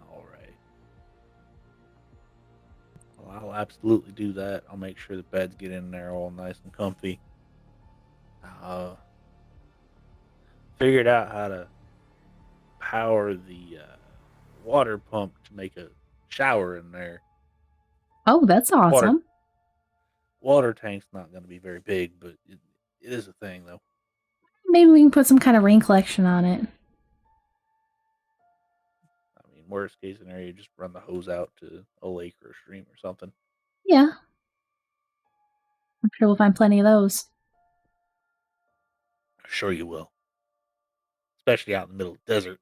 All right. Well, I'll absolutely do that. I'll make sure the beds get in there all nice and comfy. Figured out how to power the water pump to make a shower in there. Oh, that's awesome. Water tank's not going to be very big, but it is a thing, though. Maybe we can put some kind of rain collection on it. I mean, worst case scenario, just run the hose out to a lake or a stream or something. Yeah. I'm sure we'll find plenty of those. Sure you will. Especially out in the middle of the desert.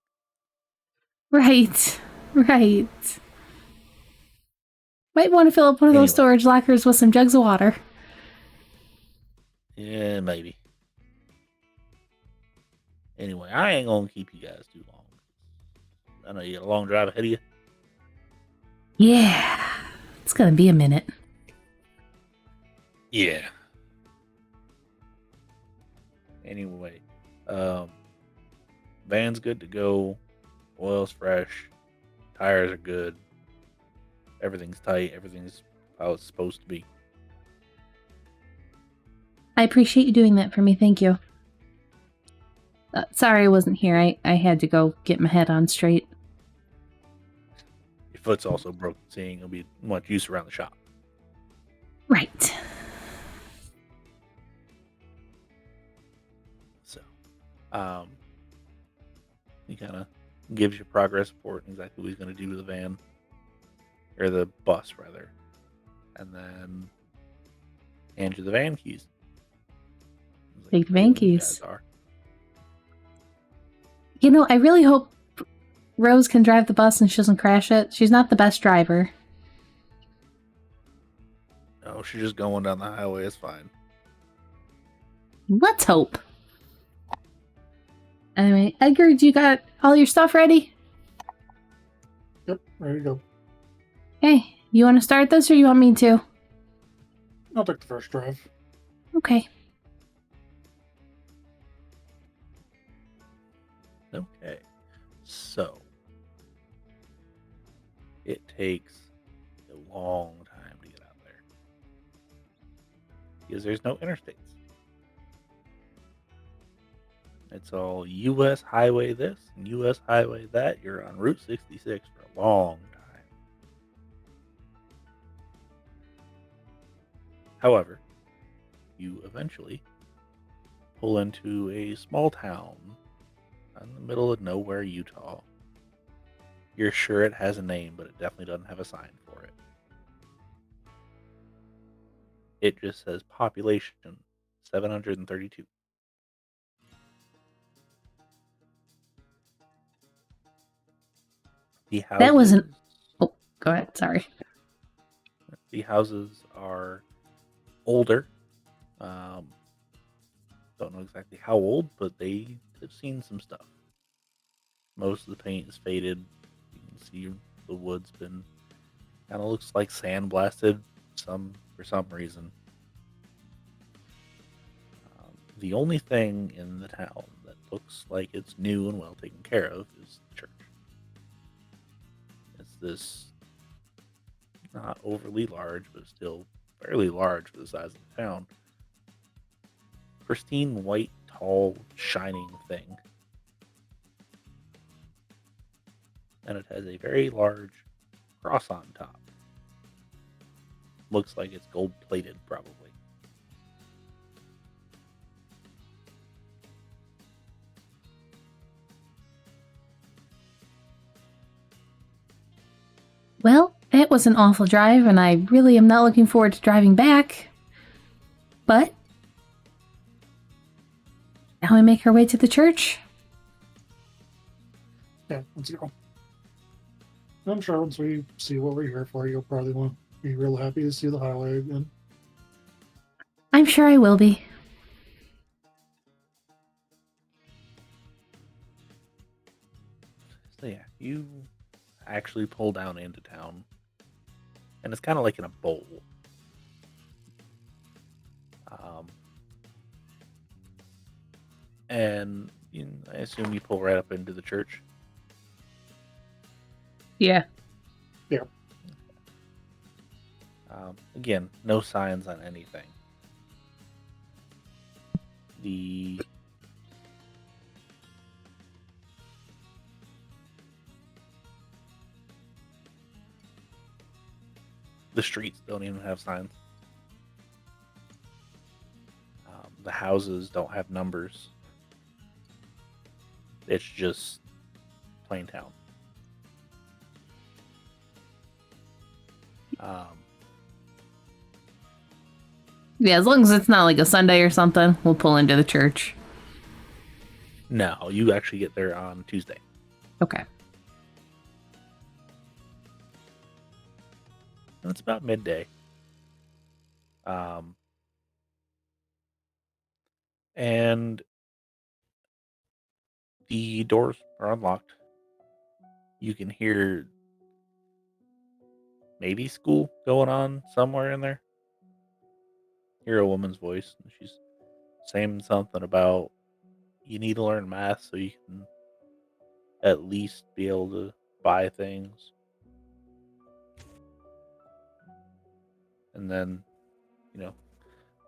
Right. Right. Might want to fill up one of those Anyway. storage lockers with some jugs of water. Yeah, maybe. Anyway, I ain't gonna keep you guys too long. I know you got a long drive ahead of you. Yeah. It's gonna be a minute. Yeah. Anyway, van's good to go. Oil's fresh. Tires are good. Everything's tight. Everything's how it's supposed to be. I appreciate you doing that for me. Thank you. Sorry I wasn't here. I had to go get my head on straight. Your foot's also broken, seeing it'll be much use around the shop. Right. So, he kind of gives you progress report and exactly what he's going to do with the van. Or the bus, rather. And then hand you the van keys. Take the van "You keys. guys are." You know, I really hope Rose can drive the bus and she doesn't crash it. She's not the best driver. No, she's just going down the highway. It's fine. Let's hope. Anyway, Edgar, do you got all your stuff ready? Yep, ready to go. Hey, you want to start this or you want me to? I'll take the first drive. Okay. Okay. So, it takes a long time to get out there. Because there's no interstates. It's all U.S. highway this and U.S. highway that. You're on Route 66 for a long time. However, you eventually pull into a small town in the middle of nowhere, Utah. You're sure it has a name, but it definitely doesn't have a sign for it. It just says population 732. The houses, That wasn't... Oh, go ahead. Sorry. The houses are older. Don't know exactly how old, but they have seen some stuff. Most of the paint is faded. You can see the wood's been kind of looks like sandblasted for some reason. The only thing in the town that looks like it's new and well taken care of is the church. It's this not overly large, but still fairly large for the size of the town. Pristine, white, tall, shining thing. And it has a very large cross on top. Looks like it's gold plated, probably. Well, it was an awful drive, and I really am not looking forward to driving back. But now we make our way to the church. Yeah, let's go. I'm sure once we see what we're here for, you'll probably want to be real happy to see the highway again. I'm sure I will be. So yeah, you actually pull down into town. And it's kind of like in a bowl. And I assume you pull right up into the church. Yeah. Yeah. Again, no signs on anything. The streets don't even have signs. The houses don't have numbers. It's just plain town. Yeah, as long as it's not like a Sunday or something, we'll pull into the church. No, you actually get there on Tuesday. Okay. and it's about midday. And the doors are unlocked. You can hear maybe school going on somewhere in there. Hear a woman's voice, and she's saying something about you need to learn math so you can at least be able to buy things. And then,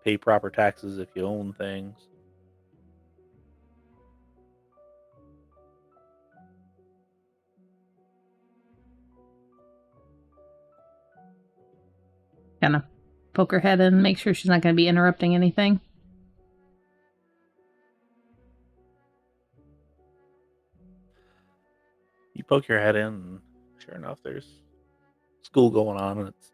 pay proper taxes if you own things. Kind of poke her head in, make sure she's not going to be interrupting anything. You poke your head in, and sure enough, there's school going on, and it's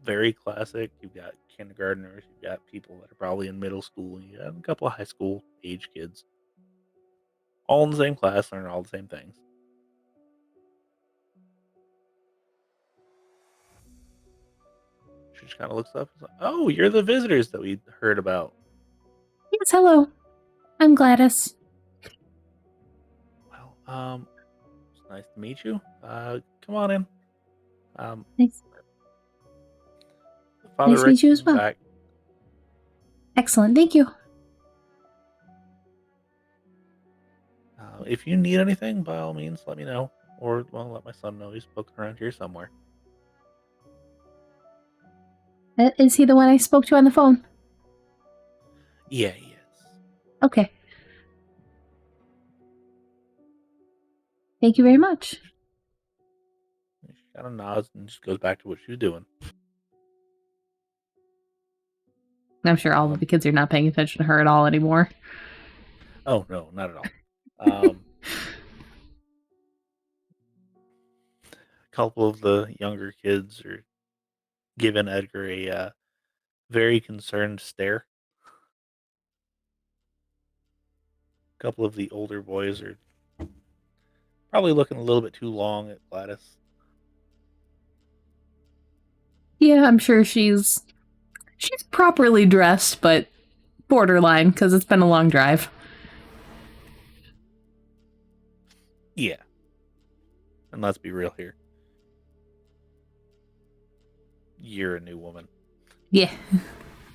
very classic. You've got kindergartners, you've got people that are probably in middle school, and you have a couple of high school age kids, all in the same class, learning all the same things. She just kind of looks up and says, "Oh, you're the visitors that we heard about." Yes, hello. I'm Gladys. Well, it's nice to meet you. Come on in. Thanks. Father Nice to Rick meet you as is well. back. Excellent, thank you. If you need anything, by all means, let me know. Or, well, let my son know. He's poking around here somewhere. Is he the one I spoke to on the phone? Yeah, he is. Okay. Thank you very much. She kind of nods and just goes back to what she was doing. I'm sure all of the kids are not paying attention to her at all anymore. Oh, no, not at all. A couple of the younger kids are giving Edgar a very concerned stare. A couple of the older boys are probably looking a little bit too long at Gladys. Yeah, I'm sure she's properly dressed, but borderline, because it's been a long drive. Yeah. And let's be real here. You're a new woman. Yeah.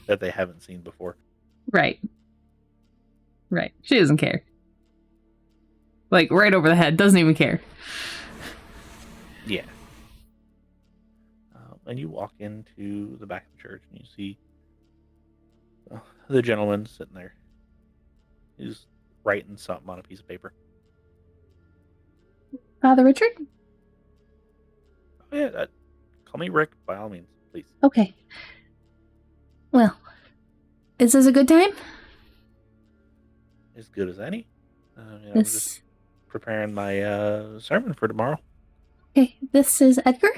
That they haven't seen before. Right. Right. She doesn't care. Like, right over the head. Doesn't even care. Yeah. And you walk into the back of the church and you see the gentleman sitting there. He's writing something on a piece of paper. Father Richard? Oh, yeah. Call me Rick, by all means, please. Okay. Well, is this a good time? As good as any. I'm just preparing my sermon for tomorrow. Okay, this is Edgar.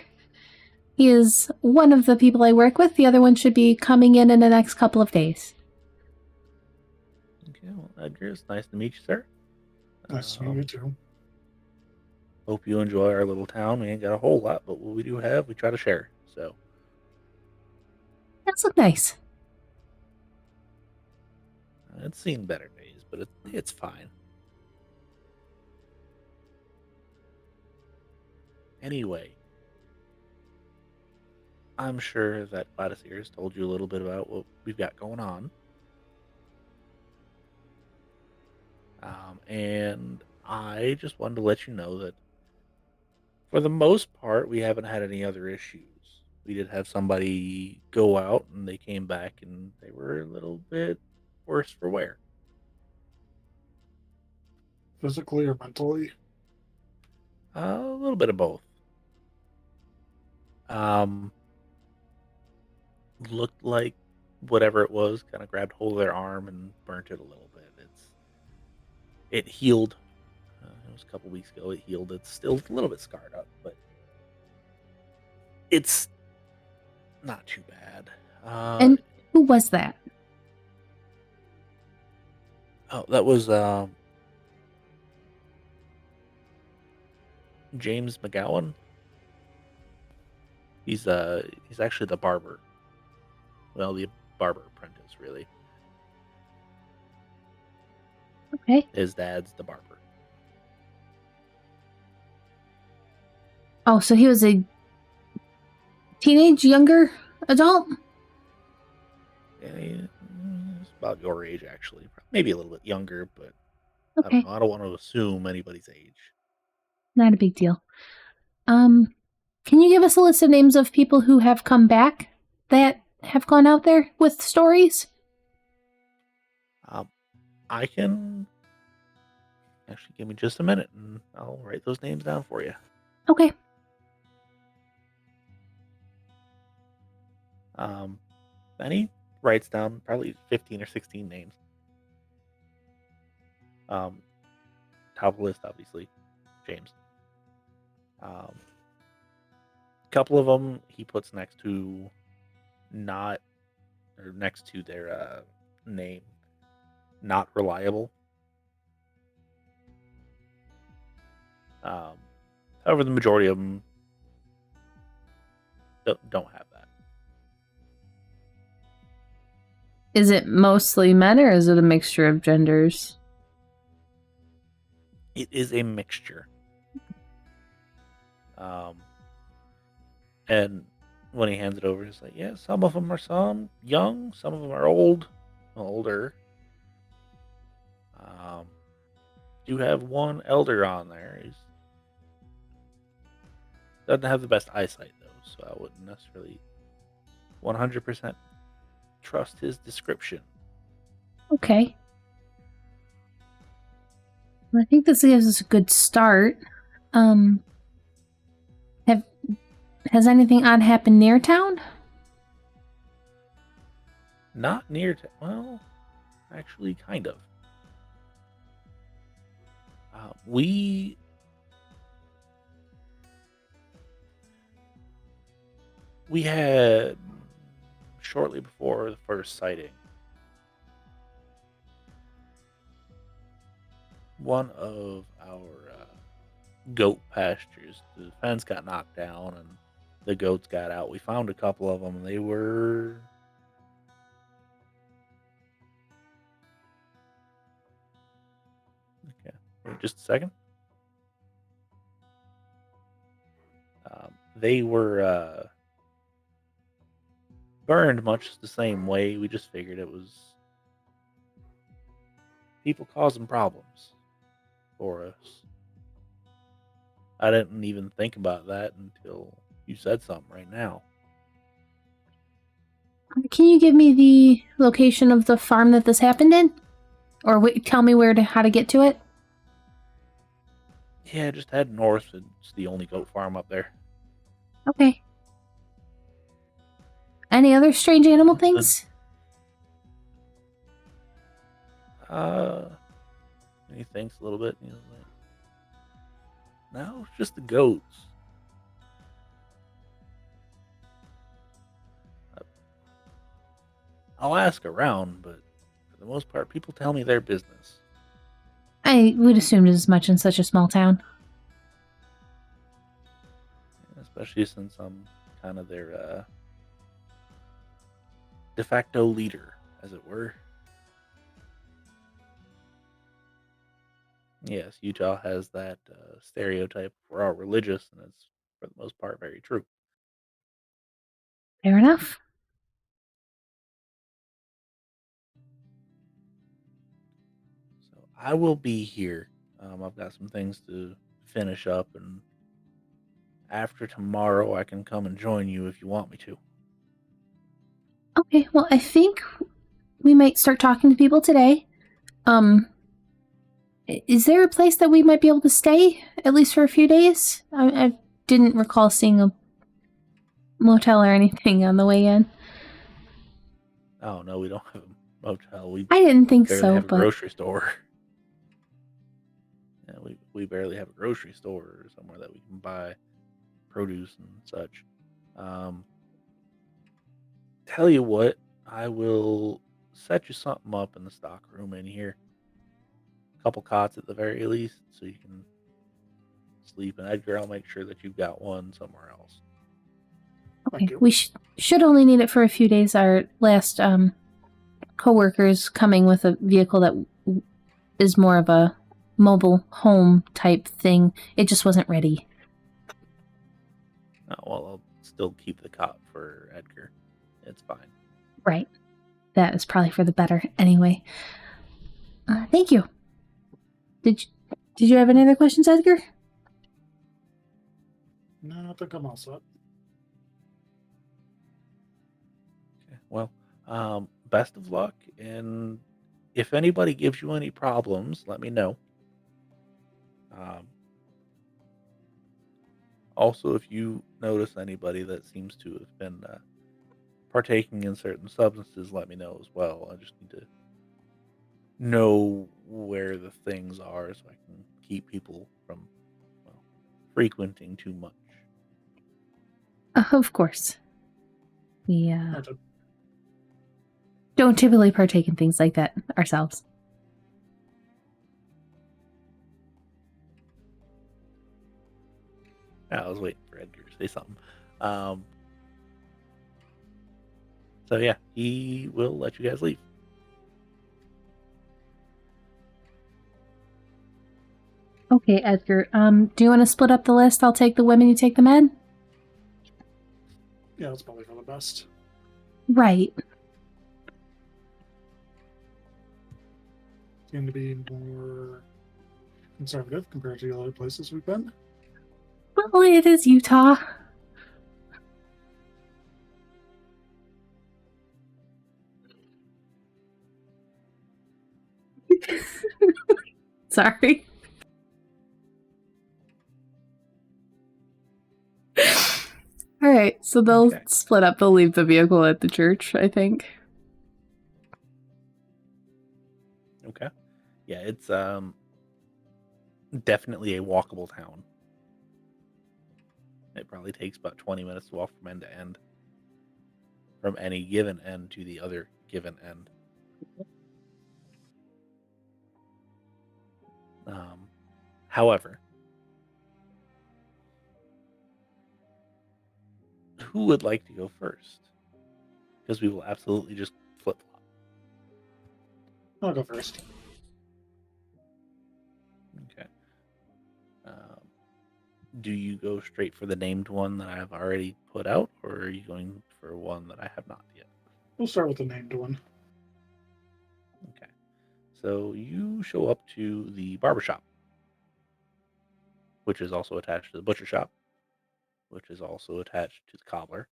He is one of the people I work with. The other one should be coming in the next couple of days. Okay, well, Edgar, it's nice to meet you, sir. Nice to meet you too. Hope you enjoy our little town. We ain't got a whole lot, but what we do have, we try to share. So That's look nice. it's seen better days, but it's fine. Anyway, I'm sure that Gladys here has told you a little bit about what we've got going on. And I just wanted to let you know that for the most part, we haven't had any other issues. We did have somebody go out and they came back and they were a little bit worse for wear. Physically or mentally? A little bit of both. Looked like whatever it was kind of grabbed hold of their arm and burnt it a little bit. It healed. It was a couple weeks ago. It healed. It's still a little bit scarred up, but it's not too bad. And who was that? Oh, that was James McGowan. He's actually the barber. Well, the barber apprentice, really. Okay. His dad's the barber. Oh, so he was a teenage, younger adult? Yeah, he's about your age, actually. Maybe a little bit younger, but I don't Okay, know. I don't want to assume anybody's age. not a big deal. Can you give us a list of names of people who have come back that have gone out there with stories? I can actually give me just a minute, and I'll write those names down for you. Okay. Then he writes down probably 15 or 16 names. Top of the list, obviously, James. Couple of them he puts next to their name, not reliable. However, the majority of them don't have that. Is it mostly men or is it a mixture of genders? It is a mixture. And when he hands it over, he's like, yeah, some of them are young, some of them are older. Do have one elder on there. He doesn't have the best eyesight, though, so I wouldn't necessarily 100% trust his description. Okay. Well, I think this gives us a good start. Has anything odd happened near town? Not near to, well, actually, kind of. We had, shortly before the first sighting, one of our goat pastures, the fence got knocked down and the goats got out. We found a couple of them. They were okay. Wait just a second. They were burned much the same way. We just figured it was people causing problems for us. I didn't even think about that until you said something right now. Can you give me the location of the farm that this happened in? Or tell me how to get to it? Yeah, just head north. It's the only goat farm up there. Okay. Any other strange animal things? He thinks a little bit. And he's like, no, it's just the goats. I'll ask around, but for the most part, people tell me their business. I would assume as much in such a small town. Especially since I'm kind of their de facto leader, as it were. Yes, Utah has that stereotype. We're all religious, and it's, for the most part, very true. Fair enough. So I will be here. I've got some things to finish up, and after tomorrow, I can come and join you if you want me to. Okay, well, I think we might start talking to people today. Is there a place that we might be able to stay, at least for a few days? I didn't recall seeing a motel or anything on the way in. Oh, no, we don't have a motel. I didn't think barely so, have a but grocery store. Yeah, we barely have a grocery store or somewhere that we can buy produce and such. Tell you what, I will set you something up in the stock room in here. A couple cots at the very least, so you can sleep. And Edgar, I'll make sure that you've got one somewhere else. Okay, Thank you. we should only need it for a few days. Our last co-worker's coming with a vehicle that is more of a mobile home type thing. It just wasn't ready. Oh, well, I'll still keep the cop for Edgar. It's fine. Right. That is probably for the better anyway. Thank you. Did you have any other questions, Edgar? No, I think I'm all set. Okay, well, best of luck, and if anybody gives you any problems, let me know. Also, if you notice anybody that seems to have been partaking in certain substances, let me know as well. I just need to know where the things are so I can keep people from frequenting too much. Of course. We Noted. don't typically partake in things like that ourselves. I was waiting for Edgar to say something. So yeah, he will let you guys leave. Okay, Edgar. Do you want to split up the list? I'll take the women, you take the men? Yeah, that's probably for the best. Right. Seem to be more conservative compared to the other places we've been. Well, it is Utah. Sorry. All right, so they'll Okay. split up. They'll leave the vehicle at the church, I think. Okay. Yeah, it's definitely a walkable town. It probably takes about 20 minutes to walk from end to end. From any given end to the other given end. However, who would like to go first? Because we will absolutely just flip flop. I'll go first. Okay. Do you go straight for the named one that I have already put out, or are you going for one that I have not yet? We'll start with the named one. Okay. So you show up to the barbershop, which is also attached to the butcher shop, which is also attached to the cobbler,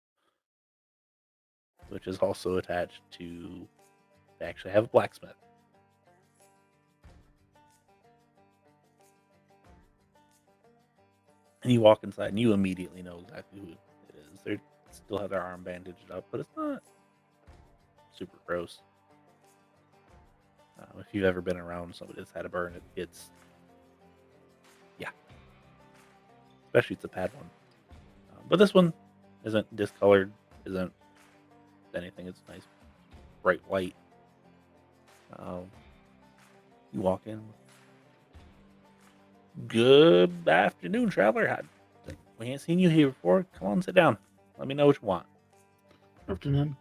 which is also attached to... They actually have a blacksmith. And you walk inside, and you immediately know exactly who it is. They still have their arm bandaged up, but it's not super gross. If you've ever been around somebody that's had a burn, it's yeah. Especially it's a bad one. But this one isn't discolored, isn't anything. It's nice, bright white. You walk in. Good afternoon, traveler. We ain't seen you here before. Come on, sit down. Let me know what you want. Afternoon.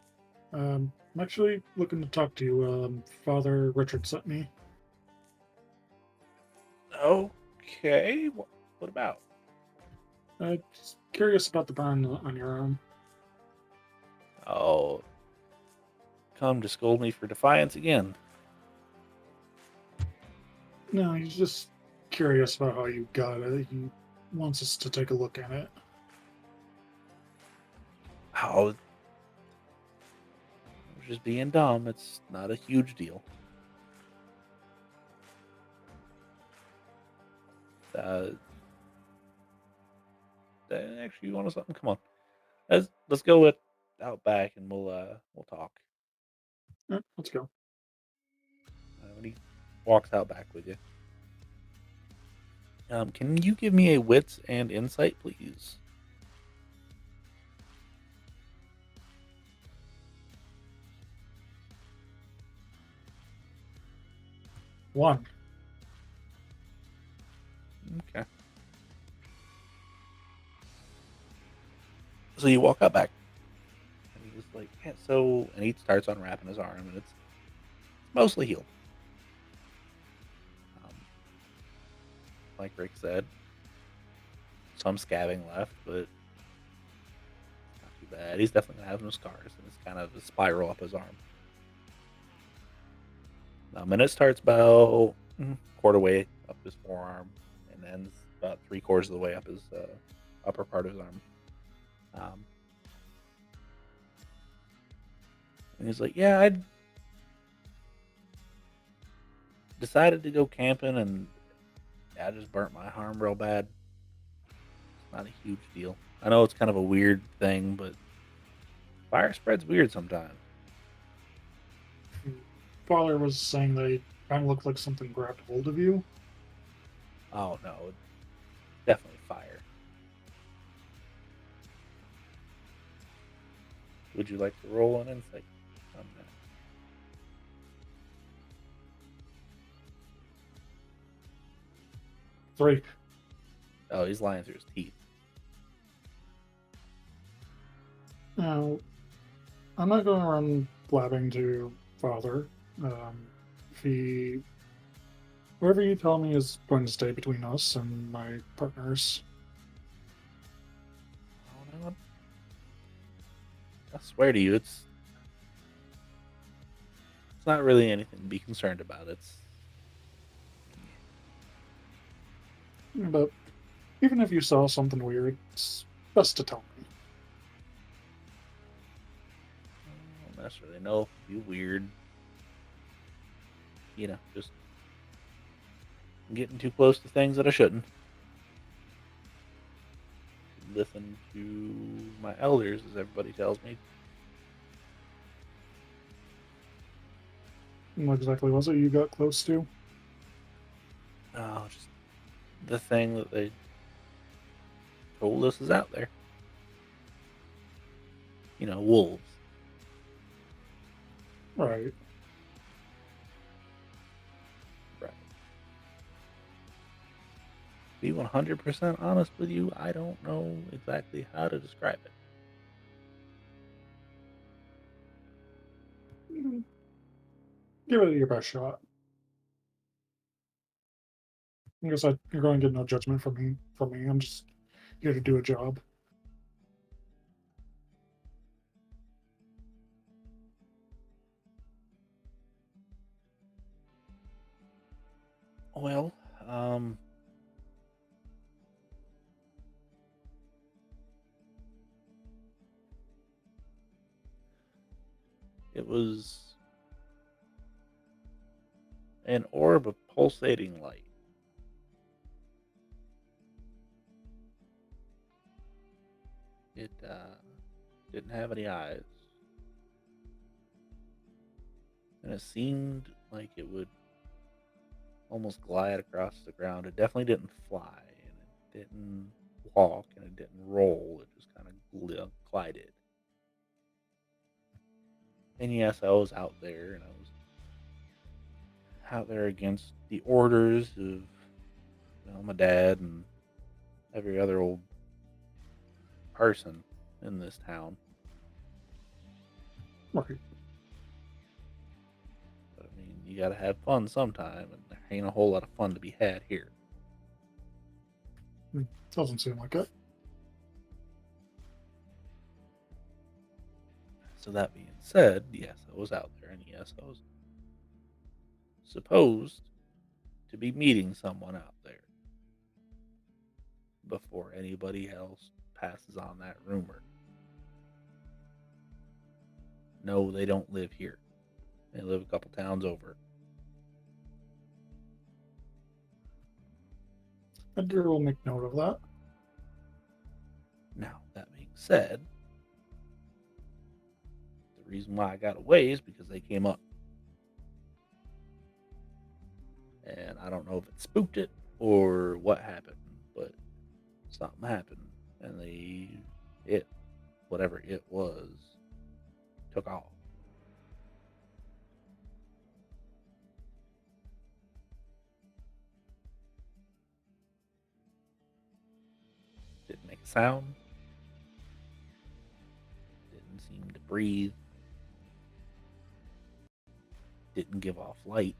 I'm actually looking to talk to you. Father Richard sent me. Okay. What about? Just curious about the burn on your arm. Oh, come to scold me for defiance again. No, he's just curious about how you got it. He wants us to take a look at it. Oh, just being dumb. It's not a huge deal. Actually, you want something? Come on. Let's go with out back, and we'll talk. All right, let's go. When he walks out back with you, can you give me a wits and insight, please? One. Okay. So you walk out back. like, yeah, so, and he starts unwrapping his arm, and it's mostly healed. Like Rick said, some scabbing left, but not too bad. He's definitely gonna have some scars, and it's kind of a spiral up his arm. And it starts about quarter way up his forearm, and ends about 3/4 of the way up his upper part of his arm. And he's like, "Yeah, I decided to go camping, and I just burnt my arm real bad. It's not a huge deal. I know it's kind of a weird thing, but fire spreads weird sometimes." Father was saying they kind of looked like something grabbed hold of you. Oh no, it's definitely fire. Would you like to roll an insight on that? 3. Oh, he's lying through his teeth. Now, I'm not going around blabbing to Father. Whatever you tell me is going to stay between us and my partners. Oh no, I swear to you, it's not really anything to be concerned about. But even if you saw something weird, it's best to tell me. I don't necessarily know if it'd be weird. Just getting too close to things that I shouldn't. Listen to my elders, as everybody tells me. What exactly was it you got close to? Oh, just the thing that they told us is out there. Wolves. Right. Right. To be 100% honest with you, I don't know exactly how to describe it. Give it your best shot. I guess you're going to get no judgment from me. I'm just here to do a job. Well, it was an orb of pulsating light. It didn't have any eyes. And it seemed like it would almost glide across the ground. It definitely didn't fly, and it didn't walk, and it didn't roll. It just kind of glided. And yes, I was out there, and I was out there against the orders of my dad and every other old person in this town. Right. But I mean, you gotta have fun sometime, and there ain't a whole lot of fun to be had here. Doesn't seem like it. So that being said, yes, I was out there, and yes, I was supposed to be meeting someone out there before anybody else passes on that rumor. No, they don't live here. They live a couple towns over. Edgar will make note of that. Now, that being said, the reason why I got away is because they came up. And I don't know if it spooked it or what happened, but something happened. And whatever it was, took off. Didn't make a sound. Didn't didn't seem to breathe, didn't give off light.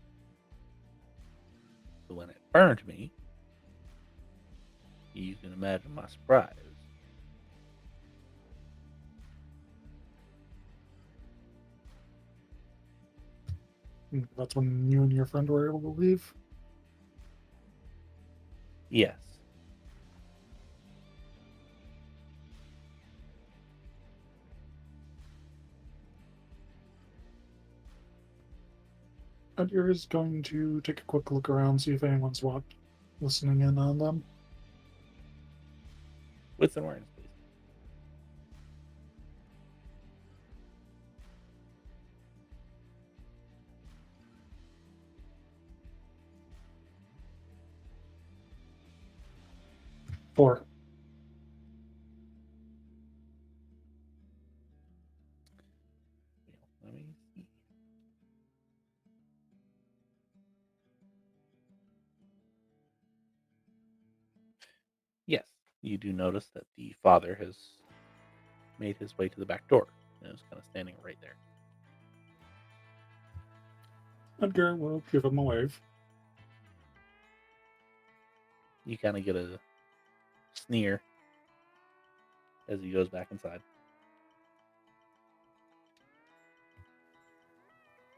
So when it burned me, you can imagine my surprise. That's when you and your friend were able to leave? Yes. Edgar is going to take a quick look around, see if anyone's listening in on them. With an awareness, please. Four. Let me see. Yes, you do notice that the father has made his way to the back door and is kind of standing right there. Edgar will give him a wave. You kind of get a sneer as he goes back inside.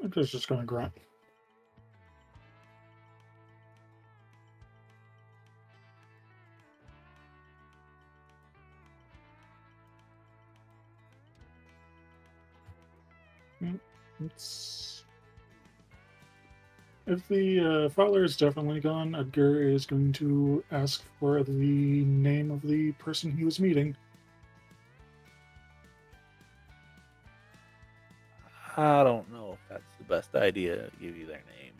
Edgar's just going to grunt. If the father is definitely gone, Edgar is going to ask for the name of the person he was meeting. I don't know if that's the best idea to give you their name.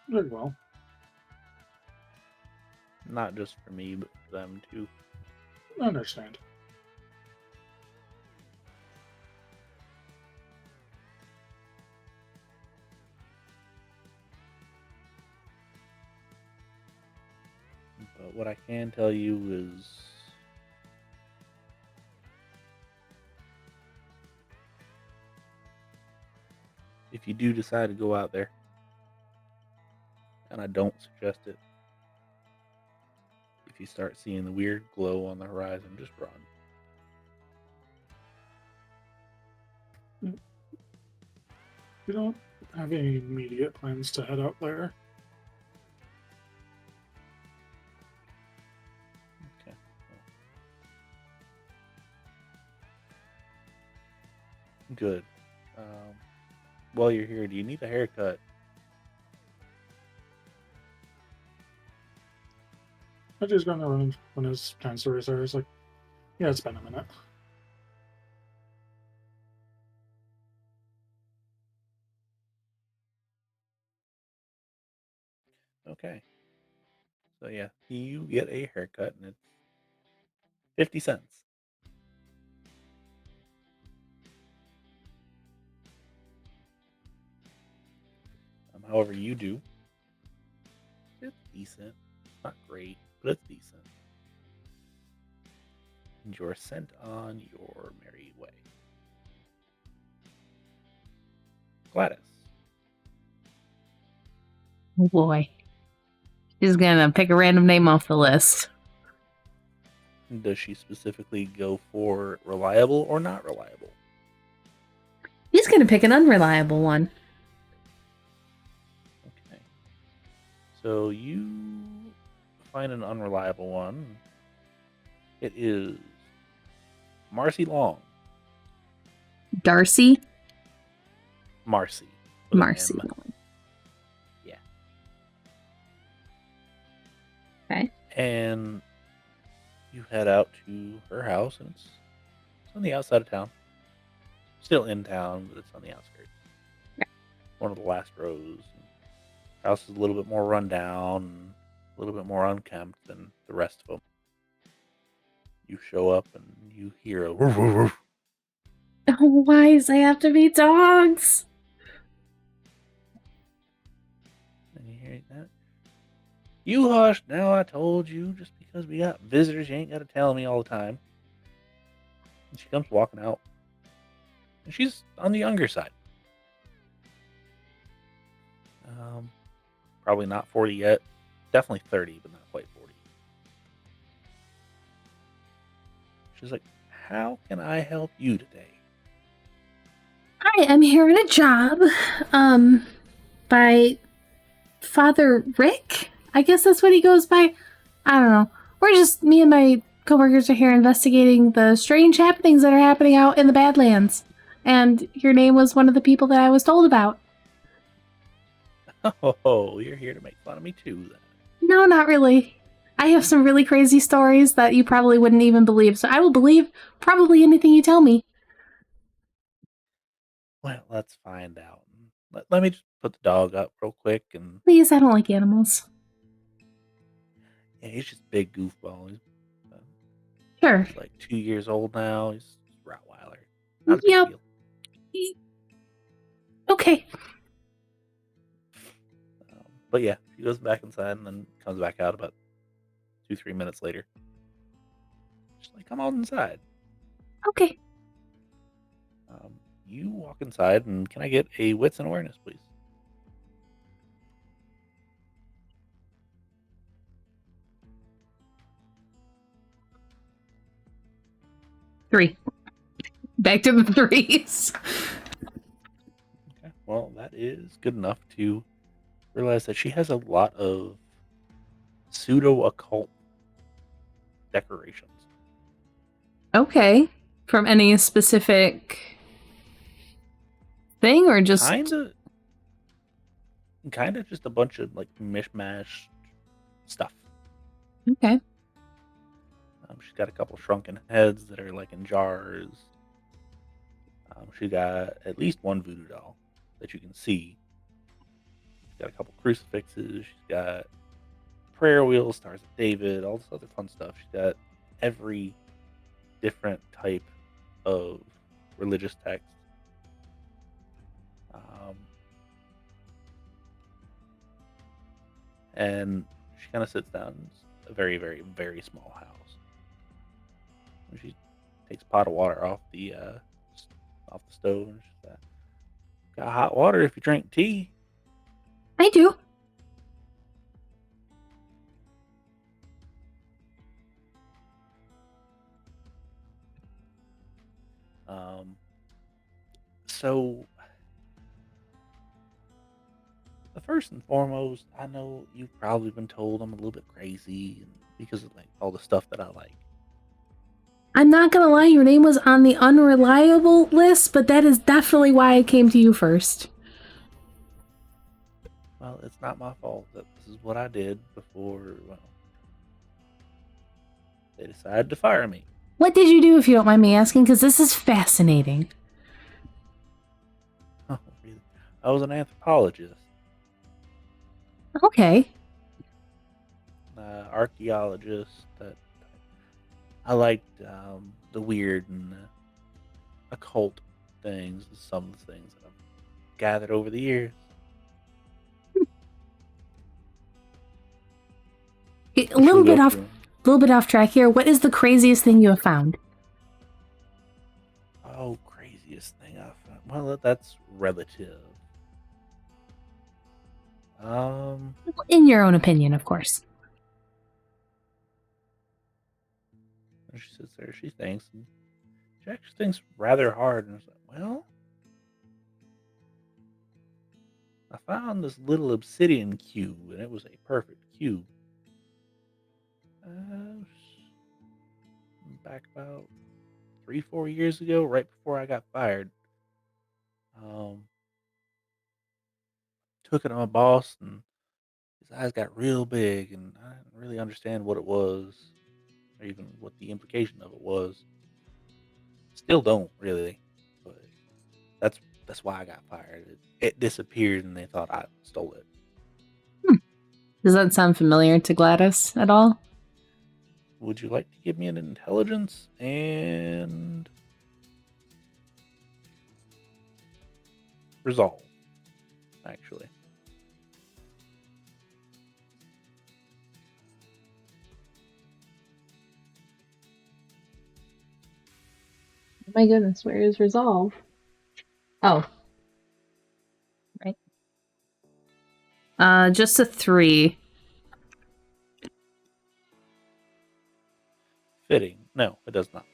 Very well. Not just for me, but for them too. I understand. But what I can tell you is if you do decide to go out there, and I don't suggest it, if you start seeing the weird glow on the horizon, just run. We don't have any immediate plans to head out there. Okay. Good. While you're here, do you need a haircut? Edgar's going to run when his time stories are. He's like, yeah, it's been a minute. Okay. So yeah, you get a haircut and it's 50 cents. However you do, it's decent. Not great, but it's decent. And you're sent on your merry way. Gladys. Oh boy. She's gonna pick a random name off the list. Does she specifically go for reliable or not reliable? She's gonna pick an unreliable one. Okay. So you find an unreliable one. It is Marcy Long. Darcy? Marcy. with an Marcy. M. Yeah. Okay. And you head out to her house, and it's on the outside of town. Still in town, but it's on the outskirts. Yeah. One of the last rows. House is a little bit more run down, and a little bit more unkempt than the rest of them. You show up and you hear a woof, woof, woof. Oh, why does they have to be dogs? And you hear that. You hush. Now I told you. Just because we got visitors, you ain't got to tell me all the time. And she comes walking out. And she's on the younger side. Probably not 40 yet. Definitely 30, but not quite 40. She's like, how can I help you today? I am here on a job, by Father Rick. I guess that's what he goes by. I don't know. Me and my coworkers are here investigating the strange happenings that are happening out in the Badlands. And your name was one of the people that I was told about. Oh, you're here to make fun of me too, then. No, not really. I have some really crazy stories that you probably wouldn't even believe, so I will believe probably anything you tell me. Well, let's find out. Let me just put the dog up real quick. And Please, I don't like animals. yeah, he's just a big goofball. Sure. He's like 2 years old now. He's a Rottweiler. Not a big Yep. deal. Okay. But yeah, she goes back inside and then comes back out about 2-3 minutes later. She's like, come on inside. Okay. You walk inside, and can I get a wits and awareness, please? 3. Back to the 3s. Okay, well, that is good enough to realize that she has a lot of pseudo-occult decorations. Okay. From any specific thing, or just Kind of just a bunch of like mishmash stuff. okay? She's got a couple shrunken heads that are like in jars. She got at least one voodoo doll that you can see. She's got a couple crucifixes. She's got prayer wheels, stars of David, all this other fun stuff. She's got every different type of religious text. And she kind of sits down. It's a very, very, very small house. And she takes a pot of water off the stove, and she's like, got hot water if you drink tea. I do. So the first and foremost, I know you've probably been told I'm a little bit crazy, and because of like all the stuff that I like. I'm not gonna lie, your name was on the unreliable list, but that is definitely why I came to you first. Well, it's not my fault that this is what I did before, they decided to fire me. What did you do, if you don't mind me asking? Because this is fascinating. Oh, really? I was an anthropologist. Okay. Archaeologist. That I liked the weird and occult things. Some of the things that I've gathered over the years. A little bit off track here. What is the craziest thing you have found? Oh, craziest thing I've found. Well, that's relative. In your own opinion, of course. She sits there, she thinks, and she actually thinks rather hard, and it's like, well, I found this little obsidian cube, and it was a perfect cube. Back about 3-4 years ago, right before I got fired. Took it to my boss, and his eyes got real big, and I didn't really understand what it was, or even what the implication of it was. Still don't really, but that's why I got fired. It disappeared, and they thought I stole it. Does that sound familiar to Gladys at all? Would you like to give me an intelligence and resolve, actually? My goodness, where is resolve? Oh. Right. Just a 3. Fitting. No, it does not.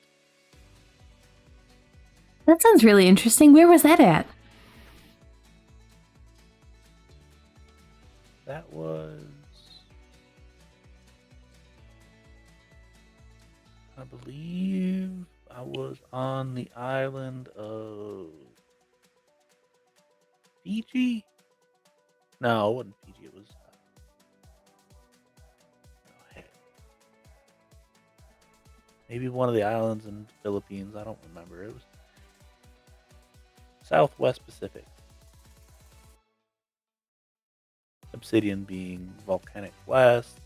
That sounds really interesting. Where was that at? That was, I believe, I was on the island of Fiji. No, it wasn't Fiji. It was. Maybe one of the islands in the Philippines. I don't remember. It was Southwest Pacific. Obsidian being volcanic blast.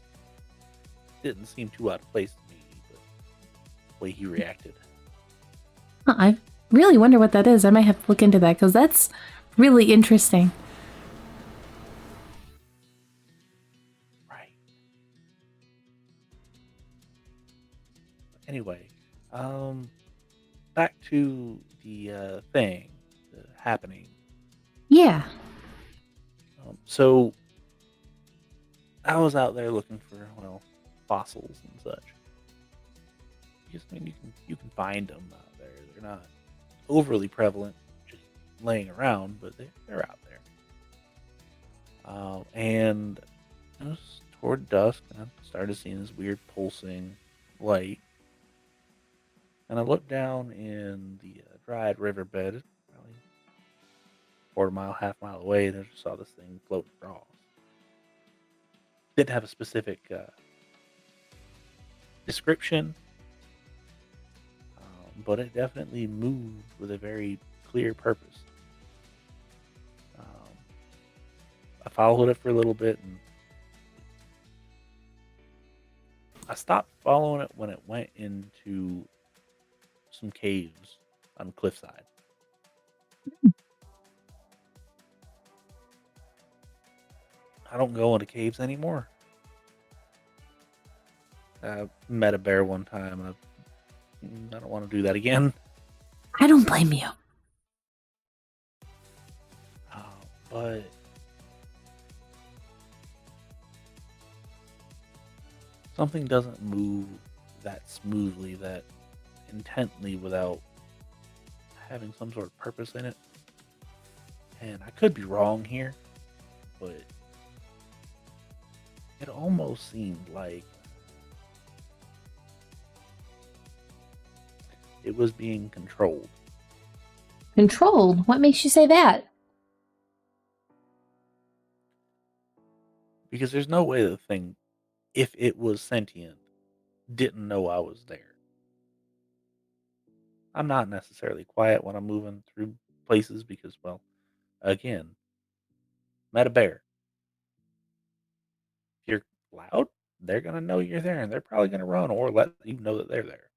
Didn't seem too out of place to me, but the way he reacted. I really wonder what that is. I might have to look into that because that's really interesting. Right. Anyway, back to the thing, the happening. Yeah. So I was out there looking for, fossils and such. Because, I mean, you can find them out there. They're not overly prevalent, just laying around, but they're out there. And it was toward dusk, and I started seeing this weird pulsing light. And I looked down in the dried riverbed, probably quarter mile, half mile away, and I just saw this thing float across. Didn't have a specific description, but it definitely moved with a very clear purpose. I followed it for a little bit, and I stopped following it when it went into some caves on the cliffside. I don't go into caves anymore. I met a bear one time, and I don't want to do that again. I don't blame you. But something doesn't move that smoothly, that intently, without having some sort of purpose in it. And I could be wrong here, but it almost seemed like it was being controlled. Controlled? What makes you say that? Because there's no way the thing, if it was sentient, didn't know I was there. I'm not necessarily quiet when I'm moving through places because, well, again, met a bear. If you're loud, they're going to know you're there, and they're probably going to run or let you know that they're there.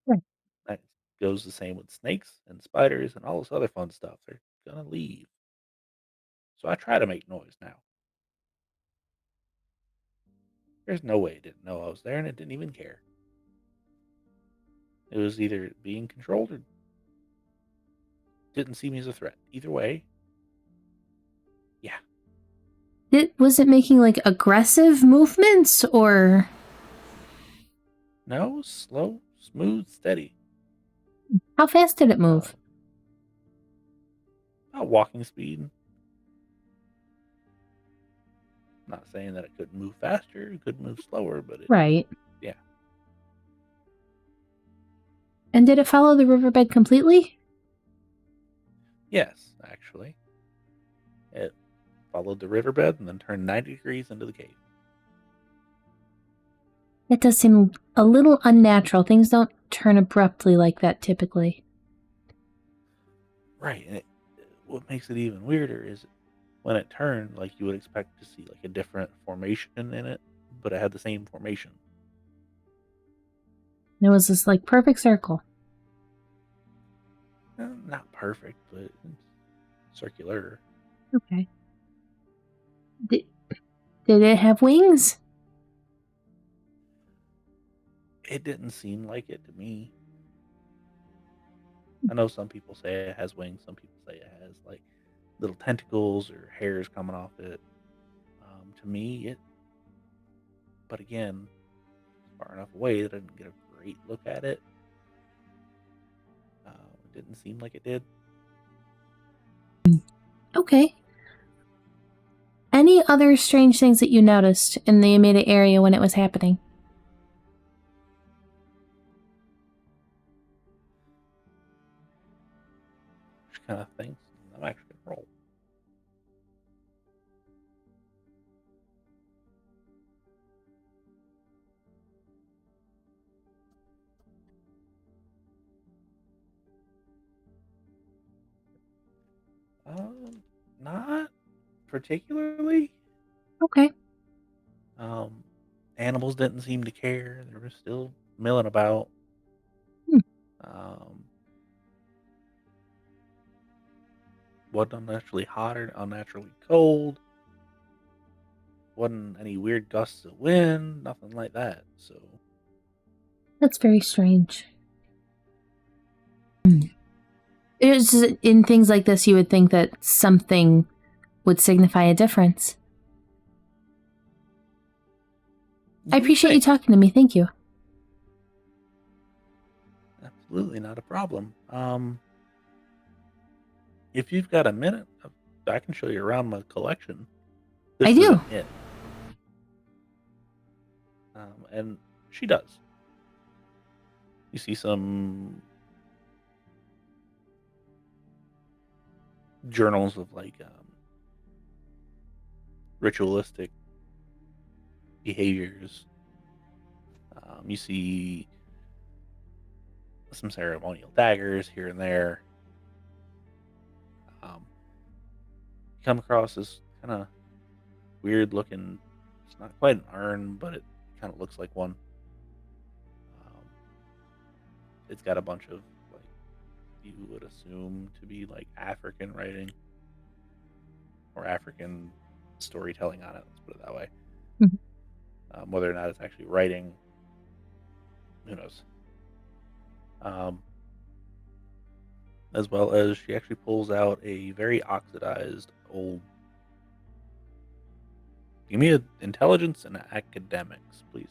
Right. That goes the same with snakes and spiders and all this other fun stuff. They're going to leave. So I try to make noise now. There's no way it didn't know I was there, and it didn't even care. It was either being controlled or didn't see me as a threat. Either way, yeah. Was it making like aggressive movements or? No, slow, smooth, steady. How fast did it move? About walking speed. Not saying that it couldn't move faster, it could move slower, but it, Right. Yeah. And did it follow the riverbed completely? Yes, actually. It followed the riverbed and then turned 90 degrees into the cave. That does seem a little unnatural. Things don't turn abruptly like that typically. Right, and what makes it even weirder is when it turned, like you would expect to see like a different formation in it, but it had the same formation. It was this like perfect circle. Not perfect, but it's circular. Okay. Did it have wings? It didn't seem like it to me. I know some people say it has wings. Some people say it has like little tentacles or hairs coming off it. To me, it. But again, far enough away that I didn't get a great look at it. It didn't seem like it did. Okay. Any other strange things that you noticed in the immediate area when it was happening? Which kind of things I'm actually gonna roll. Not particularly. Okay. Animals didn't seem to care. They were still milling about. Wasn't unnaturally hot or unnaturally cold. Wasn't any weird gusts of wind. Nothing like that. So That's very strange. It's just, in things like this, you would think that something would signify a difference. I appreciate you talking to me. Thank you. Absolutely not a problem. If you've got a minute, I can show you around my collection. I do. Isn't it. And she does. You see some journals of like ritualistic behaviors. You see some ceremonial daggers here and there. You come across this kind of weird looking, it's not quite an urn, but it kind of looks like one. It's got a bunch of like you would assume to be like African writing or African storytelling on it. Let's put it that way. Mm-hmm. Whether or not it's actually writing, who knows? As well as she actually pulls out a very oxidized old. Give me an intelligence and academics, please.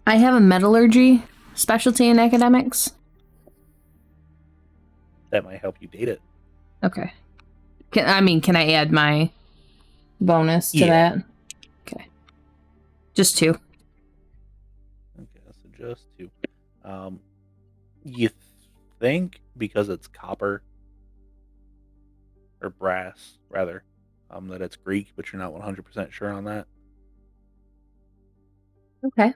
I have a metallurgy specialty in academics. That might help you date it. Okay. Can I add my bonus to that? Okay. Just 2. Okay, so just 2. You think because it's copper or brass, rather, that it's Greek, but you're not 100% sure on that. Okay.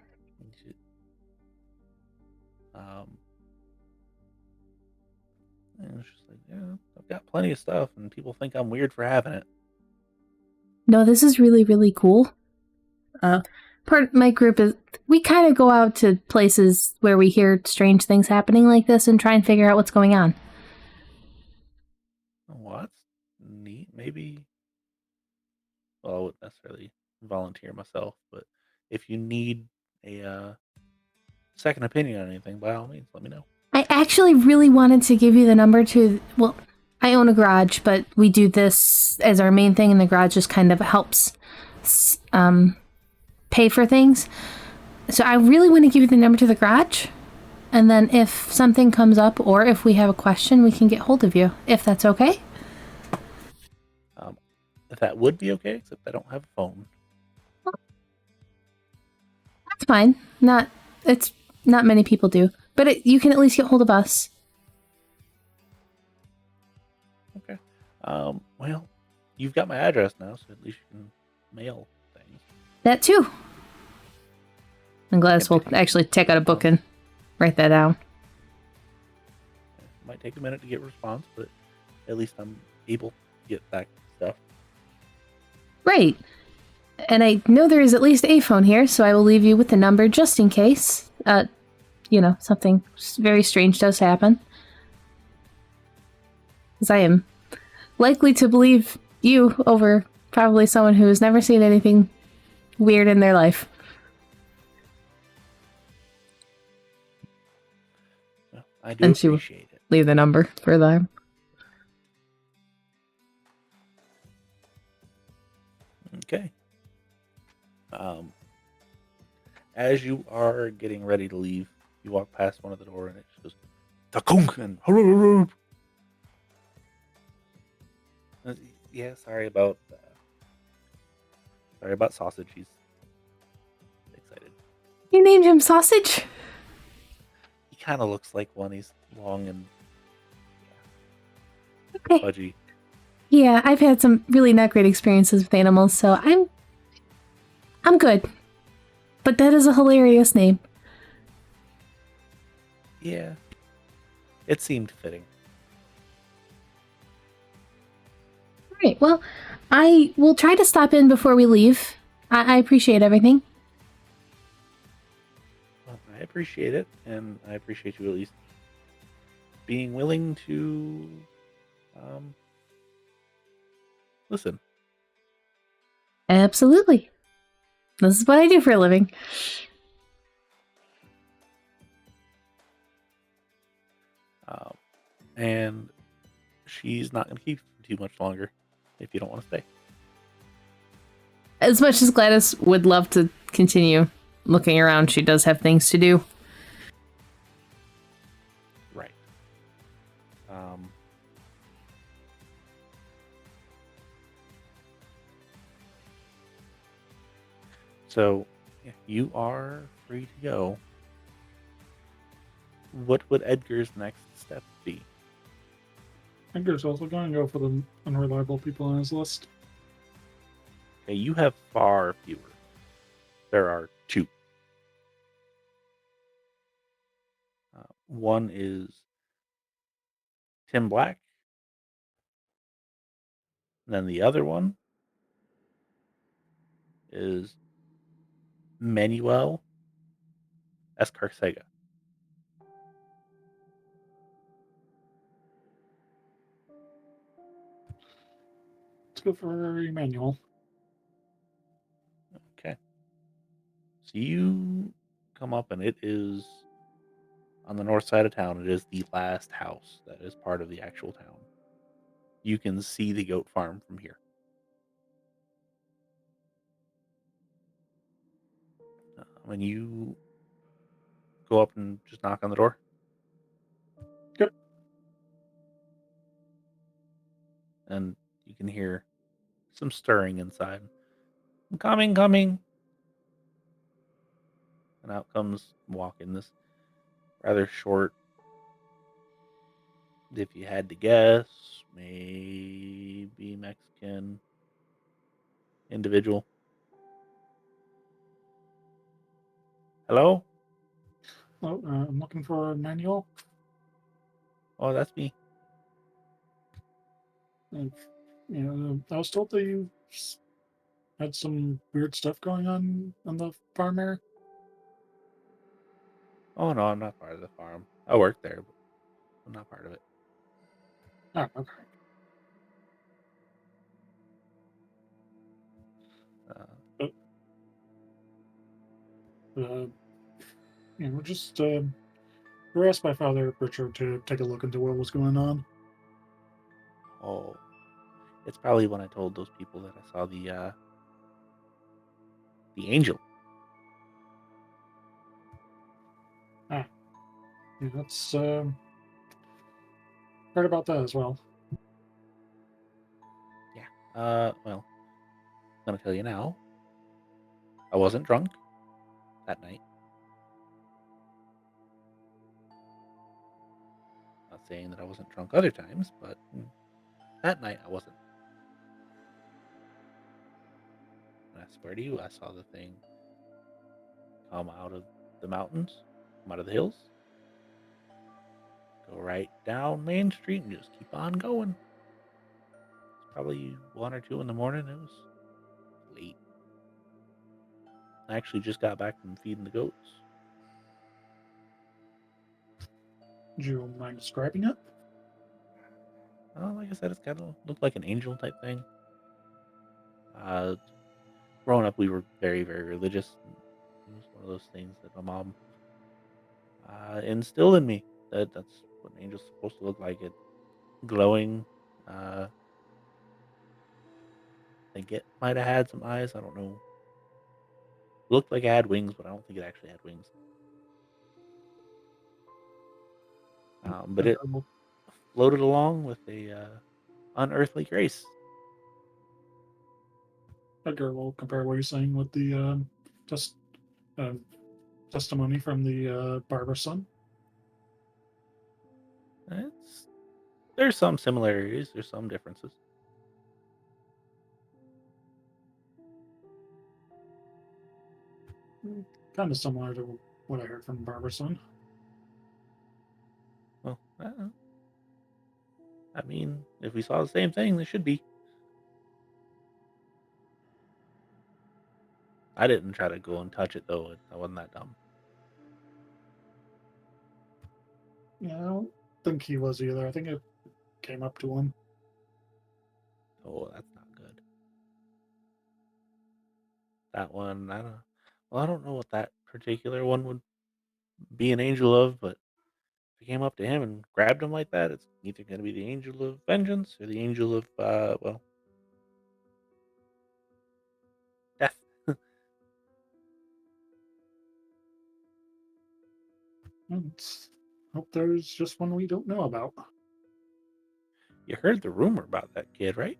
And it's just like, yeah, I've got plenty of stuff, and people think I'm weird for having it. No, this is really, really cool. Part of my group is, we kind of go out to places where we hear strange things happening like this and try and figure out what's going on. Well, that's neat. Maybe, well, I wouldn't necessarily volunteer myself, but if you need a second opinion on anything, by all means, let me know. I actually really wanted to give you the number to, well, I own a garage, but we do this as our main thing, and the garage just kind of helps pay for things. So I really want to give you the number to the garage, and then if something comes up or if we have a question, we can get hold of you, if that's okay. If that would be okay, except I don't have a phone. That's fine. Not many people do, but you can at least get hold of us. Okay. Well, you've got my address now, so at least you can mail things. That too. And Gladys will actually take out a book and write that down. It might take a minute to get a response, but at least I'm able to get back stuff. Right. And I know there is at least a phone here, so I will leave you with the number just in case, something very strange does happen. Because I am likely to believe you over probably someone who has never seen anything weird in their life. Well, I do appreciate it. leave the number for them. Okay. As you are getting ready to leave, you walk past one of the door and it just goes, "Takunk," and yeah, sorry about sausage. He's excited. You named him Sausage? He kind of looks like one. He's long and Okay. pudgy. Yeah, I've had some really not great experiences with animals, so I'm good. But that is a hilarious name. Yeah, it seemed fitting. Alright, well, I will try to stop in before we leave. I appreciate everything. Well, I appreciate it, and I appreciate you at least being willing to listen. Absolutely. This is what I do for a living. And she's not going to keep you too much longer if you don't want to stay. As much as Gladys would love to continue looking around, she does have things to do. Right. So, yeah, you are free to go. What would Edgar's next step be? Edgar's also going to go for the unreliable people on his list. Okay, you have far fewer. There are 2. One is Tim Black. And then the other one is Manuel Escarcega. Let's go for Emmanuel. Okay. So you come up and it is on the north side of town. It is the last house that is part of the actual town. You can see the goat farm from here. When you go up and just knock on the door. Yep. And you can hear some stirring inside. I'm coming. And out comes walking this rather short, if you had to guess, maybe Mexican individual. Hello? Oh, I'm looking for Emmanuel. Oh, that's me. I was told that you had some weird stuff going on the farm there. Oh, no, I'm not part of the farm. I work there, but I'm not part of it. Oh, okay. We're just we're asked by Father Richard to take a look into what was going on. Oh, it's probably when I told those people that I saw the angel. That's heard about that as well. Yeah. Well, I'm gonna tell you now. I wasn't drunk that night. Not saying that I wasn't drunk other times, but that night I wasn't. And I swear to you, I saw the thing come out of the mountains, come out of the hills, go right down Main Street, and just keep on going. It's probably 1 or 2 in the morning. It was late. I actually just got back from feeding the goats. Do you mind describing it? Like I said, it's kind of looked like an angel type thing. Growing up, we were very, very religious. It was one of those things that my mom instilled in me. That's what an angel's supposed to look like. It glowing. I think it might have had some eyes. I don't know. Looked like it had wings, but I don't think it actually had wings. But it Edgar will, floated along with a unearthly grace. Edgar will compare what he's saying with the just uh, testimony from the barber's son. There's some similarities. There's some differences. Kind of similar to what I heard from the barber's son. Well, I mean, if we saw the same thing, they should be. I didn't try to go and touch it though. I wasn't that dumb. Yeah, I don't think he was either. I think it came up to him. Oh, that's not good. That one, I don't. Well, I don't know what that particular one would be an angel of, but if he came up to him and grabbed him like that, it's either going to be the angel of vengeance or the angel of, well, death. Let's hope there's just one we don't know about. You heard the rumor about that kid, right?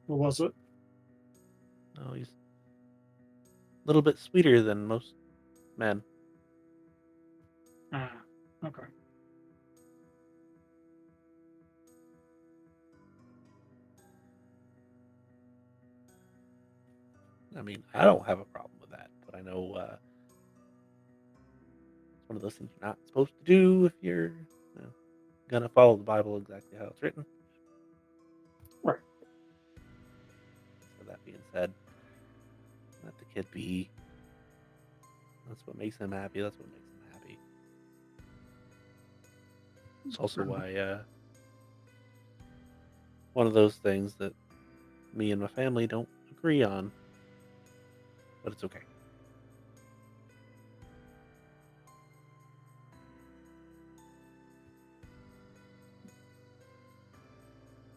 What was it? Oh, he's a little bit sweeter than most men. Ah, okay. I mean, I don't have a problem with that, but I know it's one of those things you're not supposed to do if you're gonna follow the Bible exactly how it's written. Right. So that being said, let the kid be. That's what makes him happy. That's what makes him happy. It's also why one of those things that me and my family don't agree on, but it's okay.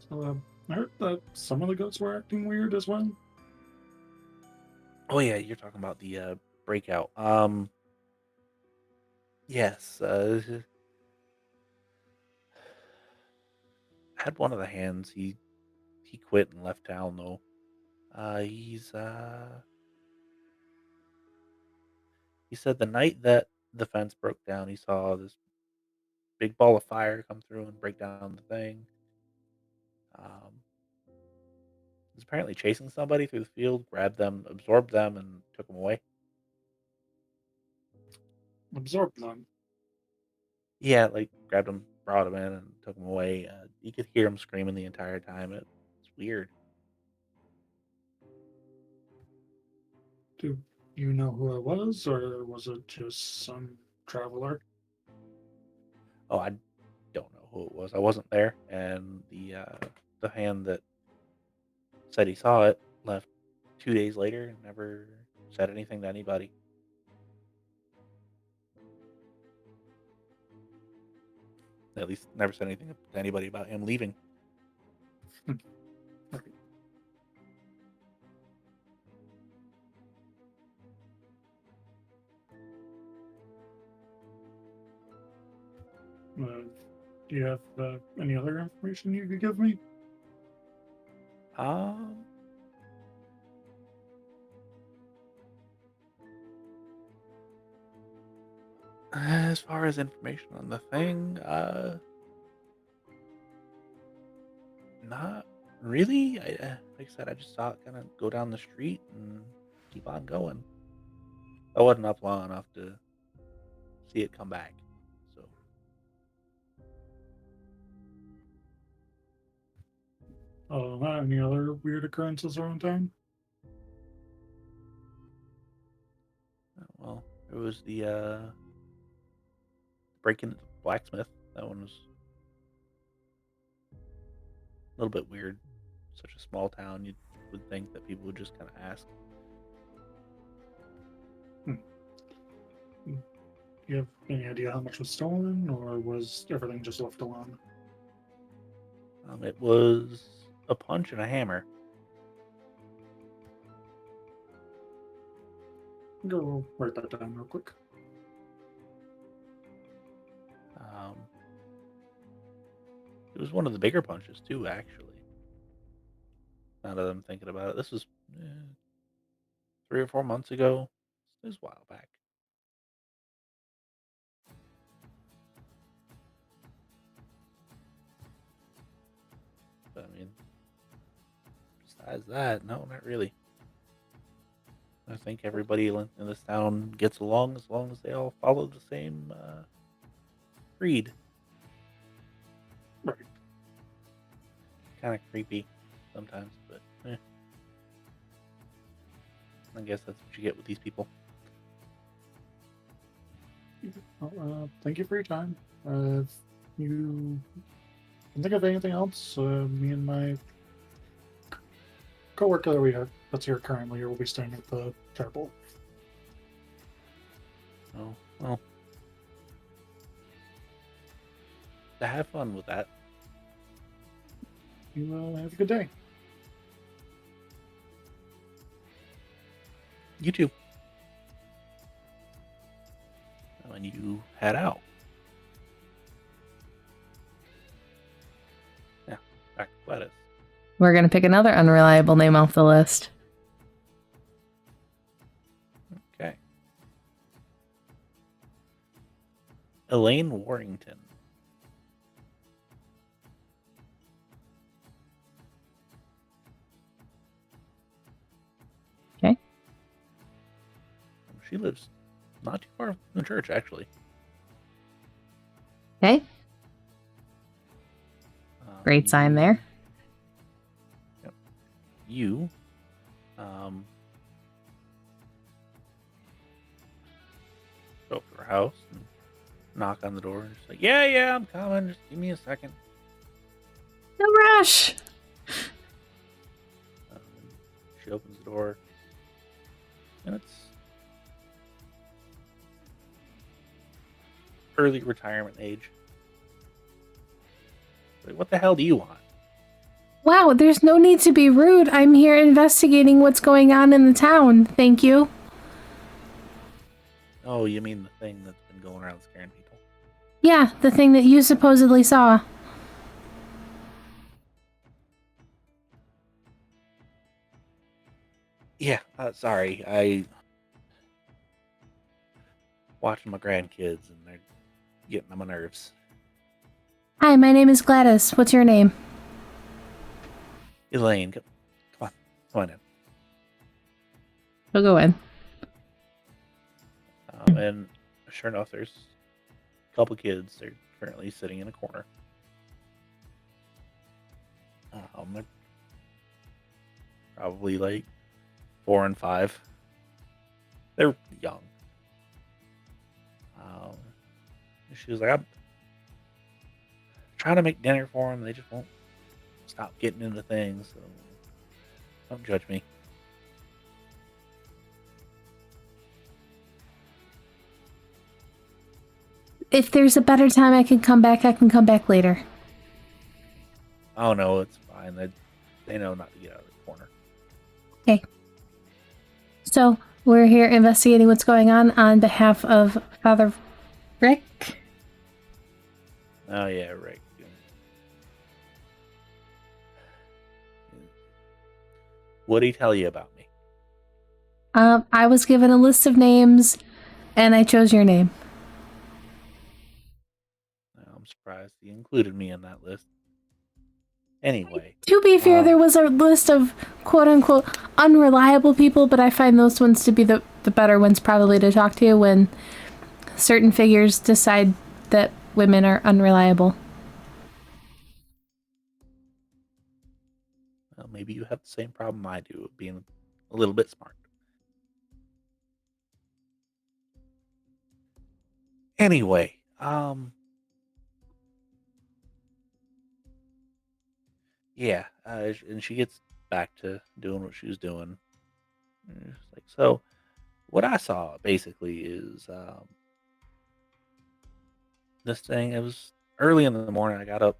So I heard that some of the goats were acting weird as well. Oh yeah, you're talking about the breakout. Yes, had one of the hands. He quit and left town though. He's he said the night that the fence broke down, he saw this big ball of fire come through and break down the thing. Was apparently chasing somebody through the field, grabbed them, absorbed them, and took them away. Absorbed them. Yeah, like grabbed them, brought them in, and took them away. You could hear him screaming the entire time. It's weird. Do you know who it was, or was it just some traveler? Oh, I don't know who it was. I wasn't there, and the hand that said he saw it left 2 days later and never said anything to anybody. At least never said anything to anybody about him leaving. Do you have any other information you could give me? Um, as far as information on the thing, not really. Like I said, I just saw it kind of go down the street and keep on going. I wasn't up long enough to see it come back. So, Any other weird occurrences around town? well, there was the break into the blacksmith. That one was a little bit weird. Such a small town, you would think that people would just kind of ask. Hmm. you have any idea how much was stolen, or was everything just left alone? It was a punch and a hammer. Go write that down real quick. It was one of the bigger punches too, actually. Now that I'm thinking about it, this was 3 or 4 months ago. It was a while back. But I mean, besides that, no, not really. I think everybody in this town gets along as long as they all follow the same creed. Right. Kind of creepy sometimes, but I guess that's what you get with these people. Well, thank you for your time. If you can think of anything else, me and my coworker that we have that's here currently will be staying at the chapel. Oh, well. To have fun with that. You have a good day. You too. When you head out. Yeah, back to Gladys. We're going to pick another unreliable name off the list. Okay. Elaine Warrington. Okay. She lives not too far from the church, actually. Okay. Great sign there. Yep. You go up to her house and knock on the door and she's like, yeah, I'm coming. Just give me a second. No rush. She opens the door and it's early retirement age. Like, what the hell do you want? Wow, there's no need to be rude. I'm here investigating what's going on in the town. Thank you. Oh, you mean the thing that's been going around scaring people? Yeah, the thing that you supposedly saw. Yeah, sorry. I watching my grandkids and they're getting on my nerves. Hi, my name is Gladys. What's your name? Elaine, come on in. We'll go in. And sure enough, there's a couple kids. They're currently sitting in a corner. They're probably like 4 and 5. They're young. She was like, I'm trying to make dinner for them. They just won't stop getting into things. So don't judge me. If there's a better time I can come back later. Oh no, it's fine. They know not to get out of the corner. Okay. So, we're here investigating what's going on behalf of Father Rick. Oh yeah, Rick. What did he tell you about me? I was given a list of names, and I chose your name. I'm surprised he included me in that list. Anyway. To be fair, there was a list of quote-unquote unreliable people, but I find those ones to be the better ones probably to talk to when certain figures decide that women are unreliable. Well, maybe you have the same problem I do of being a little bit smart. Anyway, yeah, and she gets back to doing what she was doing. And it's like, so what I saw basically is this thing, it was early in the morning. I got up.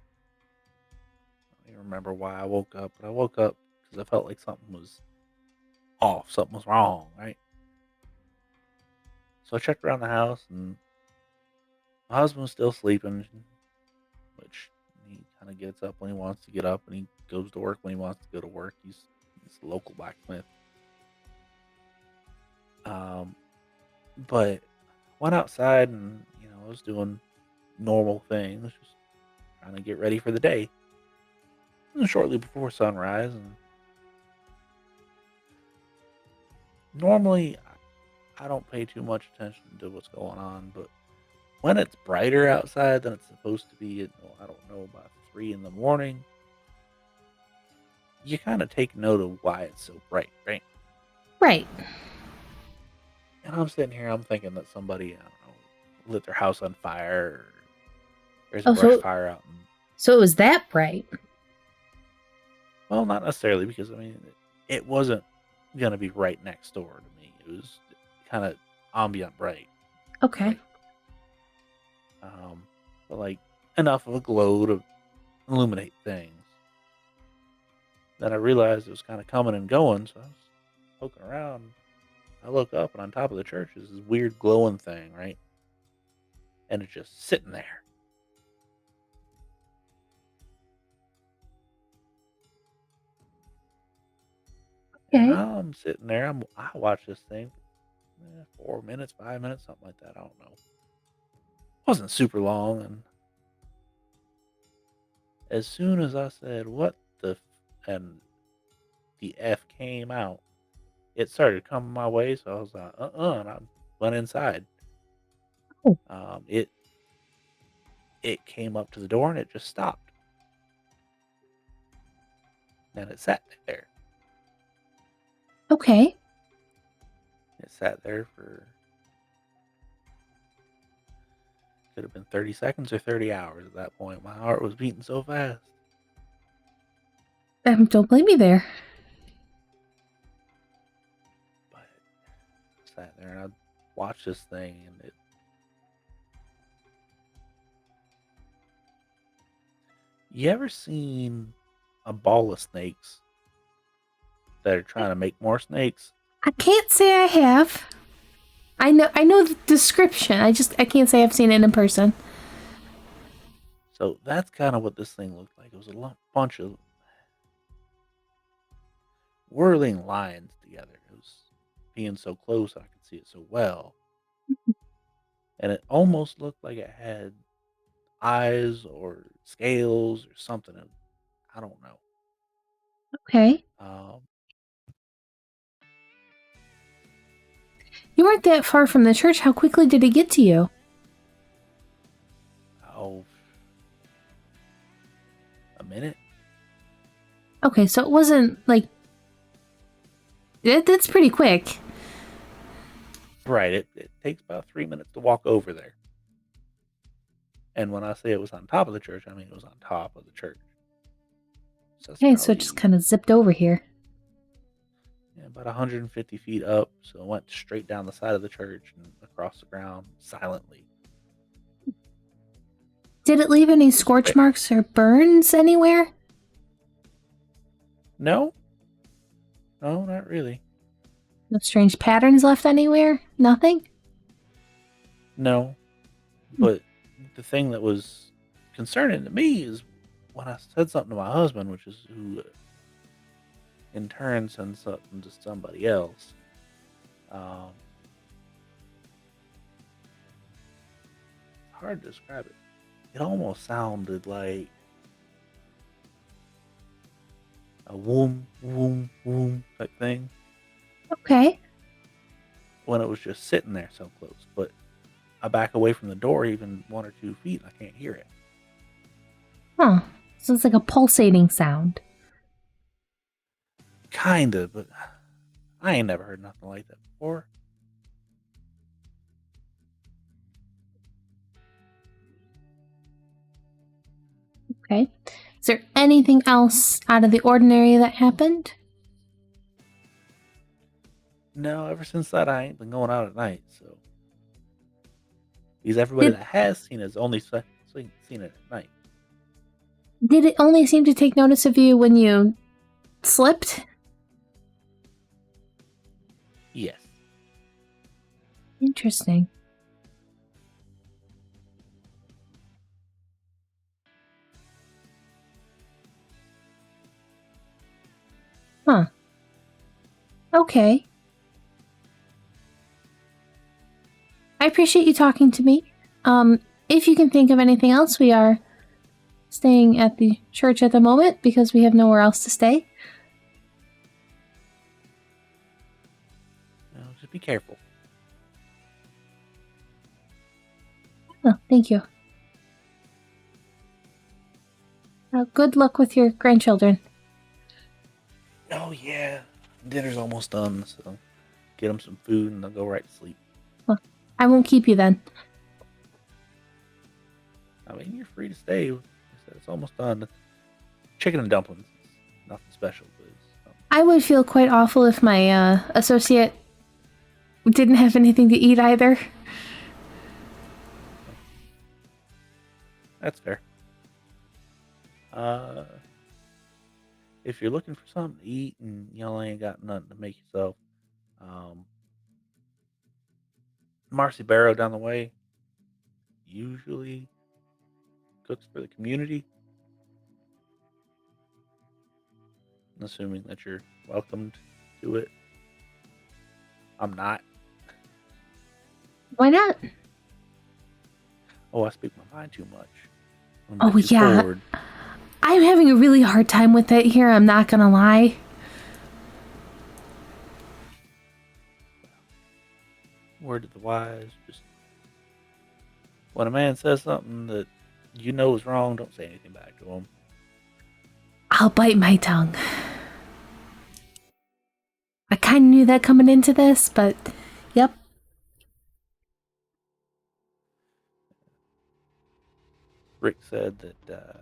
I don't even remember why I woke up, but I woke up because I felt like something was off, something was wrong, right? So I checked around the house, and my husband was still sleeping, which he kind of gets up when he wants to get up, and he goes to work when he wants to go to work. He's a local blacksmith. But went outside, and I was doing normal things, just trying to get ready for the day. It was shortly before sunrise, and normally I don't pay too much attention to what's going on, but when it's brighter outside than it's supposed to be, I don't know, about 3 in the morning, you kind of take note of why it's so bright, right? Right. And I'm sitting here, I'm thinking that somebody, I don't know, lit their house on fire, or there's a brush fire out. So it was that bright? Well, not necessarily, because, I mean, it wasn't going to be right next door to me. It was kind of ambient bright. Okay. But like enough of a glow to illuminate things. Then I realized it was kind of coming and going, so I was poking around. I look up, and on top of the church is this weird glowing thing, right? And it's just sitting there. Okay. And I'm sitting there. I watch this thing 4 minutes, 5 minutes, something like that. I don't know. It wasn't super long, and as soon as I said, "What the," and the F came out, it started coming my way, so I was like, and I went inside. Oh. It came up to the door, and it just stopped. And it sat there. Okay. It sat there for, could have been 30 seconds or 30 hours at that point. My heart was beating so fast. Don't blame me there. But I sat there, and I watched this thing, and it. You ever seen a ball of snakes that are trying to make more snakes? I can't say I have. I know the description. I can't say I've seen it in person. So that's kind of what this thing looked like. It was a bunch of whirling lines together. It was being so close, I could see it so well. And it almost looked like it had eyes or scales or something. I don't know. Okay. You weren't that far from the church. How quickly did it get to you? Oh, a minute. Okay, so it wasn't like... That's pretty quick. Right, it takes about 3 minutes to walk over there. And when I say it was on top of the church, I mean it was on top of the church. So so it just kind of zipped over here. Yeah, about 150 feet up, so it went straight down the side of the church and across the ground silently. Did it leave any scorch marks or burns anywhere? No, not really. No strange patterns left anywhere? Nothing? No, but the thing that was concerning to me is when I said something to my husband, which is who in turn sends something to somebody else. It's hard to describe it. It almost sounded like a woom, woom, woom type thing. Okay. When it was just sitting there so close. But I back away from the door even 1 or 2 feet and I can't hear it. Huh. So it's like a pulsating sound. Kinda, but I ain't never heard nothing like that before. Okay. Is there anything else out of the ordinary that happened? No, ever since that I ain't been going out at night, so. Because everybody Did- that has seen it has only seen it at night. Did it only seem to take notice of you when you slipped? Yes. Interesting. Huh. Okay. I appreciate you talking to me. If you can think of anything else, we are staying at the church at the moment because we have nowhere else to stay. No, just be careful. Oh, thank you. Good luck with your grandchildren. Oh yeah, dinner's almost done, so get them some food and they'll go right to sleep. Well, I won't keep you then. I mean, you're free to stay. It's almost done. Chicken and dumplings. It's nothing special, but it's, I would feel quite awful if my associate didn't have anything to eat either. that's fair. If you're looking for something to eat and y'all ain't got nothing to make yourself, Marcy Barrow down the way usually cooks for the community. Assuming that you're welcomed to it. I'm not. Why not? Oh, I speak my mind too much. I'm Oh, too yeah. forward. I'm having a really hard time with it here, I'm not gonna lie. Word to the wise. Just when a man says something that you know is wrong, don't say anything back to him. I'll bite my tongue. I kind of knew that coming into this, but yep. Rick said that,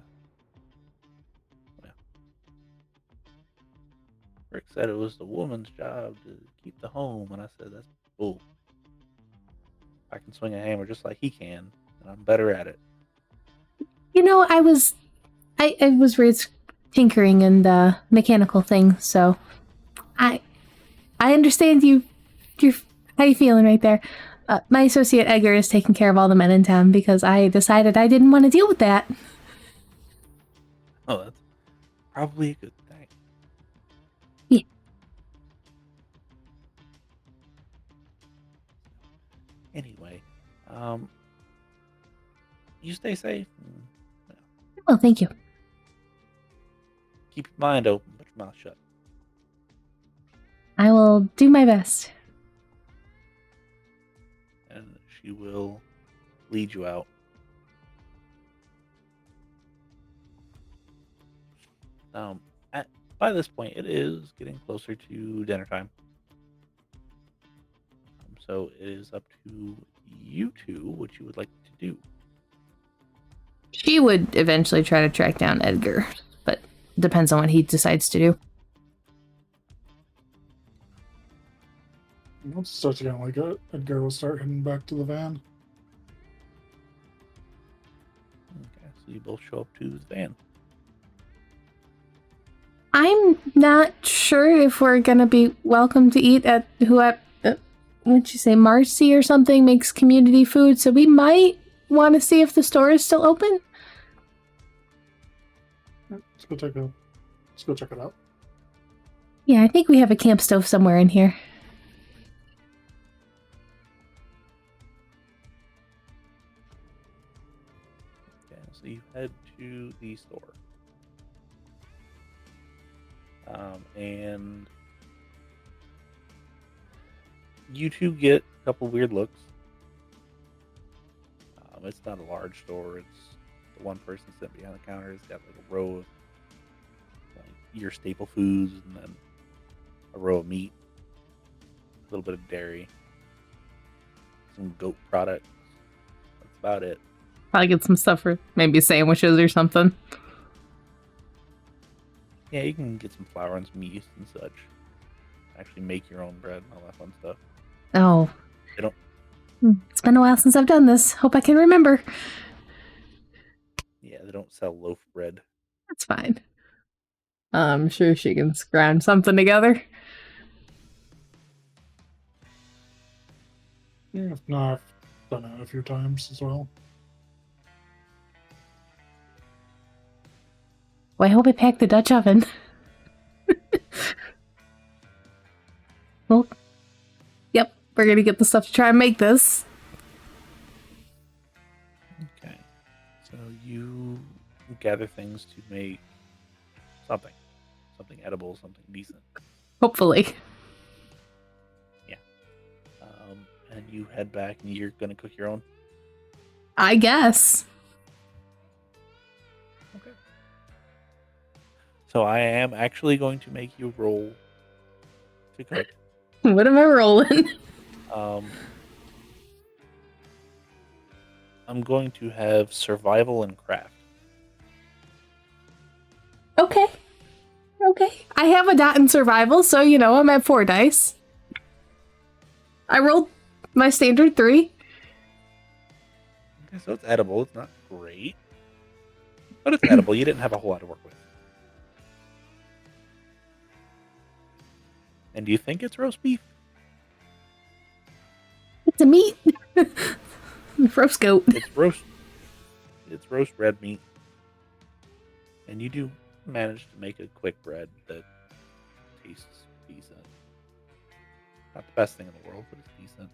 Rick said it was the woman's job to keep the home, and I said, that's bull. I can swing a hammer just like he can, and I'm better at it. You know, I was raised tinkering and mechanical things, so I understand you. How you feeling right there? My associate Edgar is taking care of all the men in town because I decided I didn't want to deal with that. Oh, that's probably a good thing. Yeah. Anyway, you stay safe. Well, thank you. Keep your mind open, but your mouth shut. I will do my best. And she will lead you out. By this point, it is getting closer to dinner time. So it is up to you two what you would like to do. She would eventually try to track down Edgar, but depends on what he decides to do. Once it starts getting like it, Edgar will start heading back to the van. Okay, so you both show up to the van. I'm not sure if we're gonna be welcome to eat at what'd you say, Marcy or something makes community food, so we might want to see if the store is still open. Let's go check it out. Yeah, I think we have a camp stove somewhere in here. Okay, so you head to the store. And you two get a couple weird looks. It's not a large store. It's the one person sitting behind the counter has got like a row of like, your staple foods and then a row of meat, a little bit of dairy, some goat products. That's about it. Probably get some stuff for maybe sandwiches or something. Yeah, you can get some flour and some yeast and such. Actually make your own bread and all that fun stuff. Oh. They don't. It's been a while since I've done this. Hope I can remember. Yeah, they don't sell loaf bread. That's fine. I'm sure she can scrounge something together. If not, I've done it a few times as well. Well, I hope I packed the Dutch oven. Well, yep, we're gonna get the stuff to try and make this. Okay. So you gather things to make something edible, something decent. Hopefully. And you head back and you're going to cook your own? I guess. Okay. So I am actually going to make you roll to cook. What am I rolling? I'm going to have survival and craft. Okay. I have a dot in survival, so I'm at 4 dice. I rolled my standard 3. Okay, so it's edible. It's not great, but it's edible. You didn't have a whole lot to work with. And do you think it's roast beef? It's a meat. Roast goat. It's roast red meat. And you do manage to make a quick bread that tastes decent. Not the best thing in the world, but it's decent.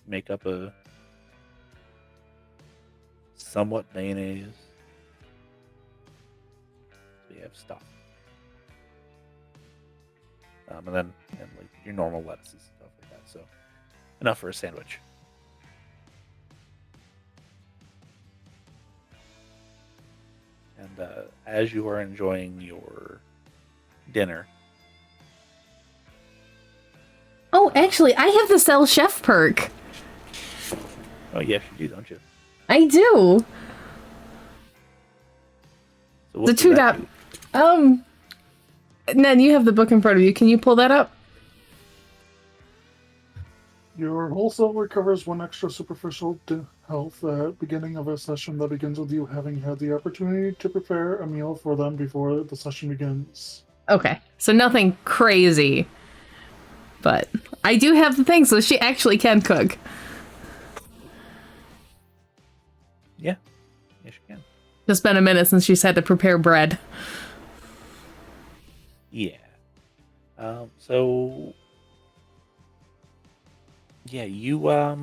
Make up a somewhat mayonnaise. So you have stuff. And then like your normal lettuces and stuff like that. So enough for a sandwich. And as you are enjoying your dinner. Oh, actually, I have the Cell Chef perk. Oh, yes, you do, don't you? I do. So what The does 2 that dot. do? Nen, you have the book in front of you. Can you pull that up? Your whole cell recovers 1 extra superficial health at beginning of a session that begins with you having had the opportunity to prepare a meal for them before the session begins. Okay, so nothing crazy. But I do have the thing, so she actually can cook. Yeah. Yes, you can. Just been a minute since she's had to prepare bread. Yeah. So yeah, you are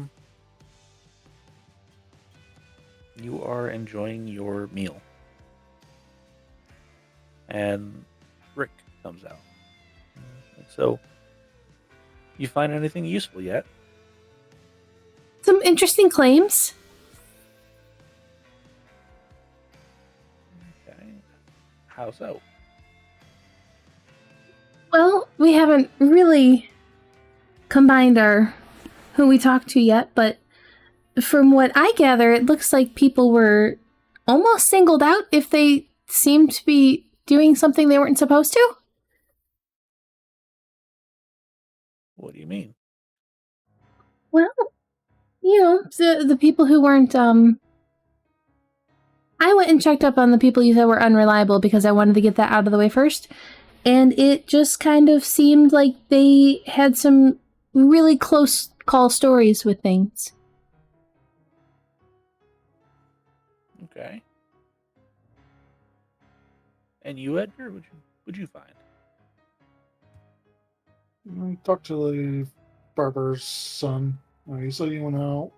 enjoying your meal. And Rick comes out. So you find anything useful yet? Some interesting claims. Okay. How so? Well, we haven't really combined our who we talked to yet, but from what I gather, it looks like people were almost singled out if they seemed to be doing something they weren't supposed to. What do you mean? Well, the people who weren't, I went and checked up on the people you said were unreliable because I wanted to get that out of the way first. And it just kind of seemed like they had some really close call stories with things. Okay. And you, Edgar, would you find? Talk to the barber's son. He said he went out.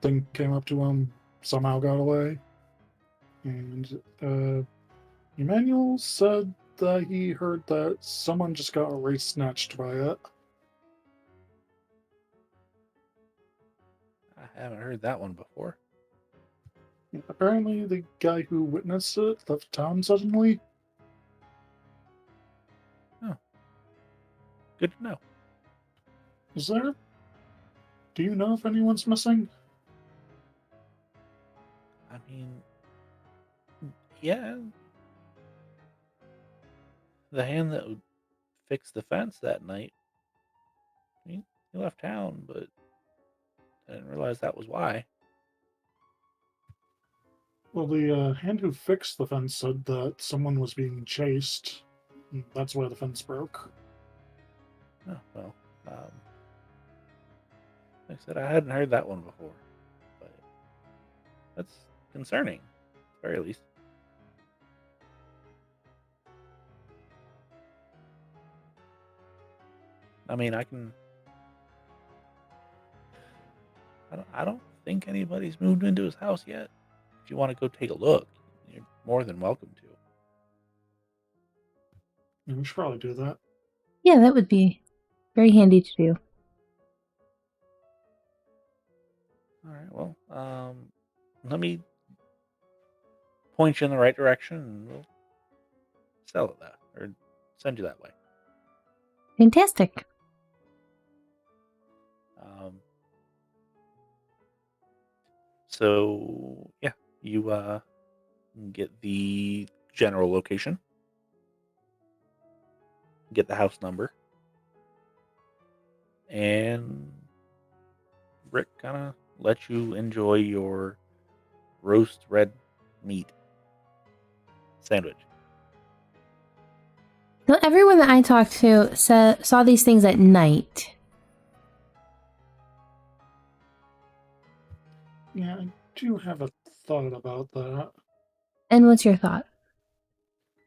Thing came up to him, somehow got away. And Emmanuel said that he heard that someone just got race snatched by it. I haven't heard that one before. Apparently, the guy who witnessed it left town suddenly. Oh. Good to know. Do you know if anyone's missing? I mean, yeah. The hand that would fix the fence that night. I mean, he left town, but didn't realize that was why. Well, the hand who fixed the fence said that someone was being chased. That's why the fence broke. Oh, well. Like I said, I hadn't heard that one before. But that's concerning, at the very least. I mean, I don't think anybody's moved into his house yet. If you want to go take a look, you're more than welcome to. Yeah, we should probably do that. Yeah, that would be very handy to do. All right. Well, let me point you in the right direction, and we'll sell it that or send you that way. Fantastic. So yeah, you get the general location, get the house number, and Rick kind of lets you enjoy your roast red meat sandwich. So everyone that I talked to saw these things at night. Yeah, I do have a thought about that. And what's your thought?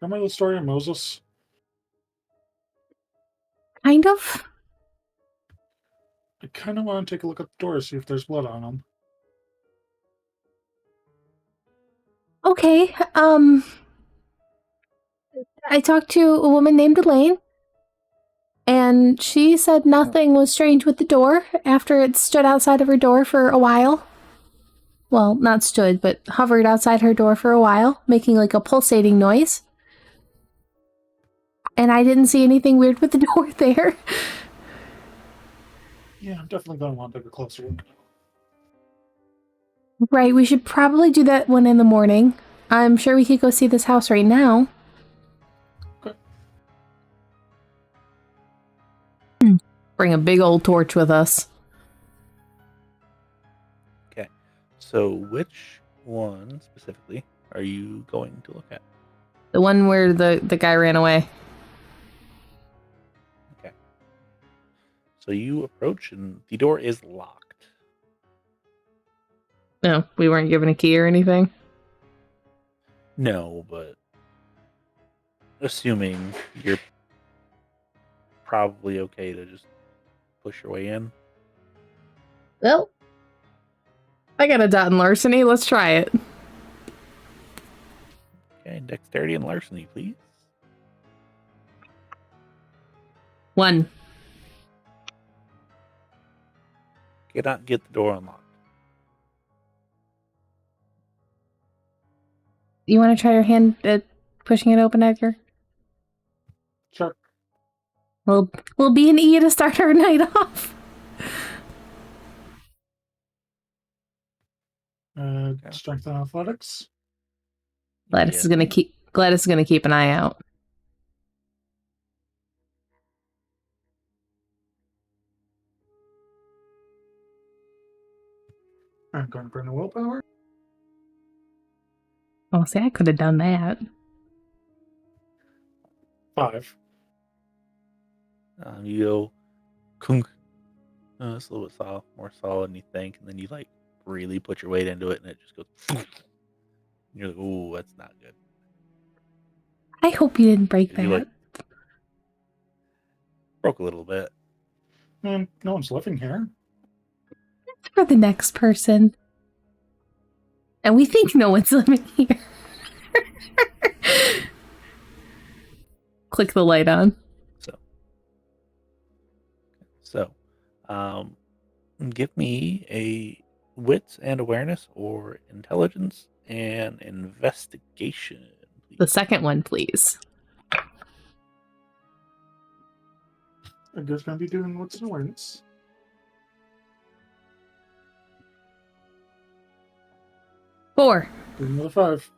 Remember the story of Moses? Kind of. I kind of want to take a look at the door, see if there's blood on them. Okay. I talked to a woman named Elaine, and she said nothing was strange with the door after it stood outside of her door for a while. Well, not stood, but hovered outside her door for a while, making like a pulsating noise. And I didn't see anything weird with the door there. Yeah, I'm definitely going to want to take a closer look. Right, we should probably do that one in the morning. I'm sure we could go see this house right now. Okay. Bring a big old torch with us. Okay. So which one specifically are you going to look at? The one where the guy ran away. Okay. So you approach and the door is locked. No, we weren't given a key or anything. No, but assuming you're probably okay to just push your way in. Well, I got a dot in larceny. Let's try it. Okay, dexterity and larceny, please. 1. Cannot get the door unlocked. You want to try your hand at pushing it open, Edgar? Sure. We'll be an E to start our night off. Strength and athletics. Gladys Yeah. is gonna keep an eye out. I'm going to burn a willpower. Oh, see, I could have done that. 5. You go, kunk. It's a little bit more solid than you think, and then you like really put your weight into it, and it just goes. And you're like, "Ooh, that's not good." I hope you didn't break that. You like broke a little bit. And no one's living here. For the next person. And we think no one's living here. Click the light on. So, give me a wits and awareness or intelligence and investigation, please. The second one, please. Edgar's going to be doing what's in awareness. Four. Do another 5.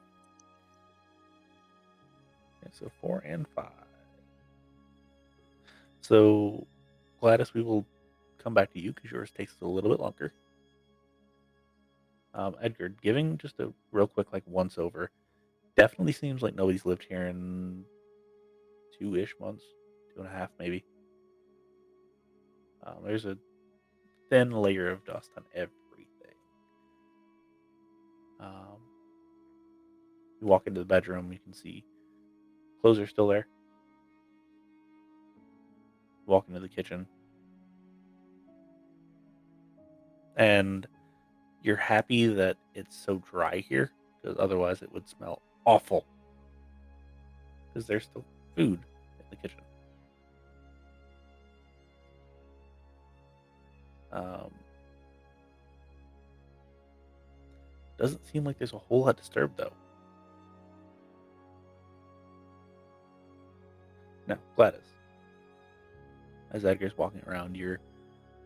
Okay, so 4 and 5. So, Gladys, we will come back to you because yours takes a little bit longer. Edgar, giving just a real quick once over. Definitely seems like nobody's lived here in 2-ish months, 2.5 maybe. There's a thin layer of dust on everything. You walk into the bedroom, you can see clothes are still there. You walk into the kitchen, and you're happy that it's so dry here, because otherwise it would smell awful. Because there's still food in the kitchen. Doesn't seem like there's a whole lot disturbed though. Now, Gladys, as Edgar's walking around, you're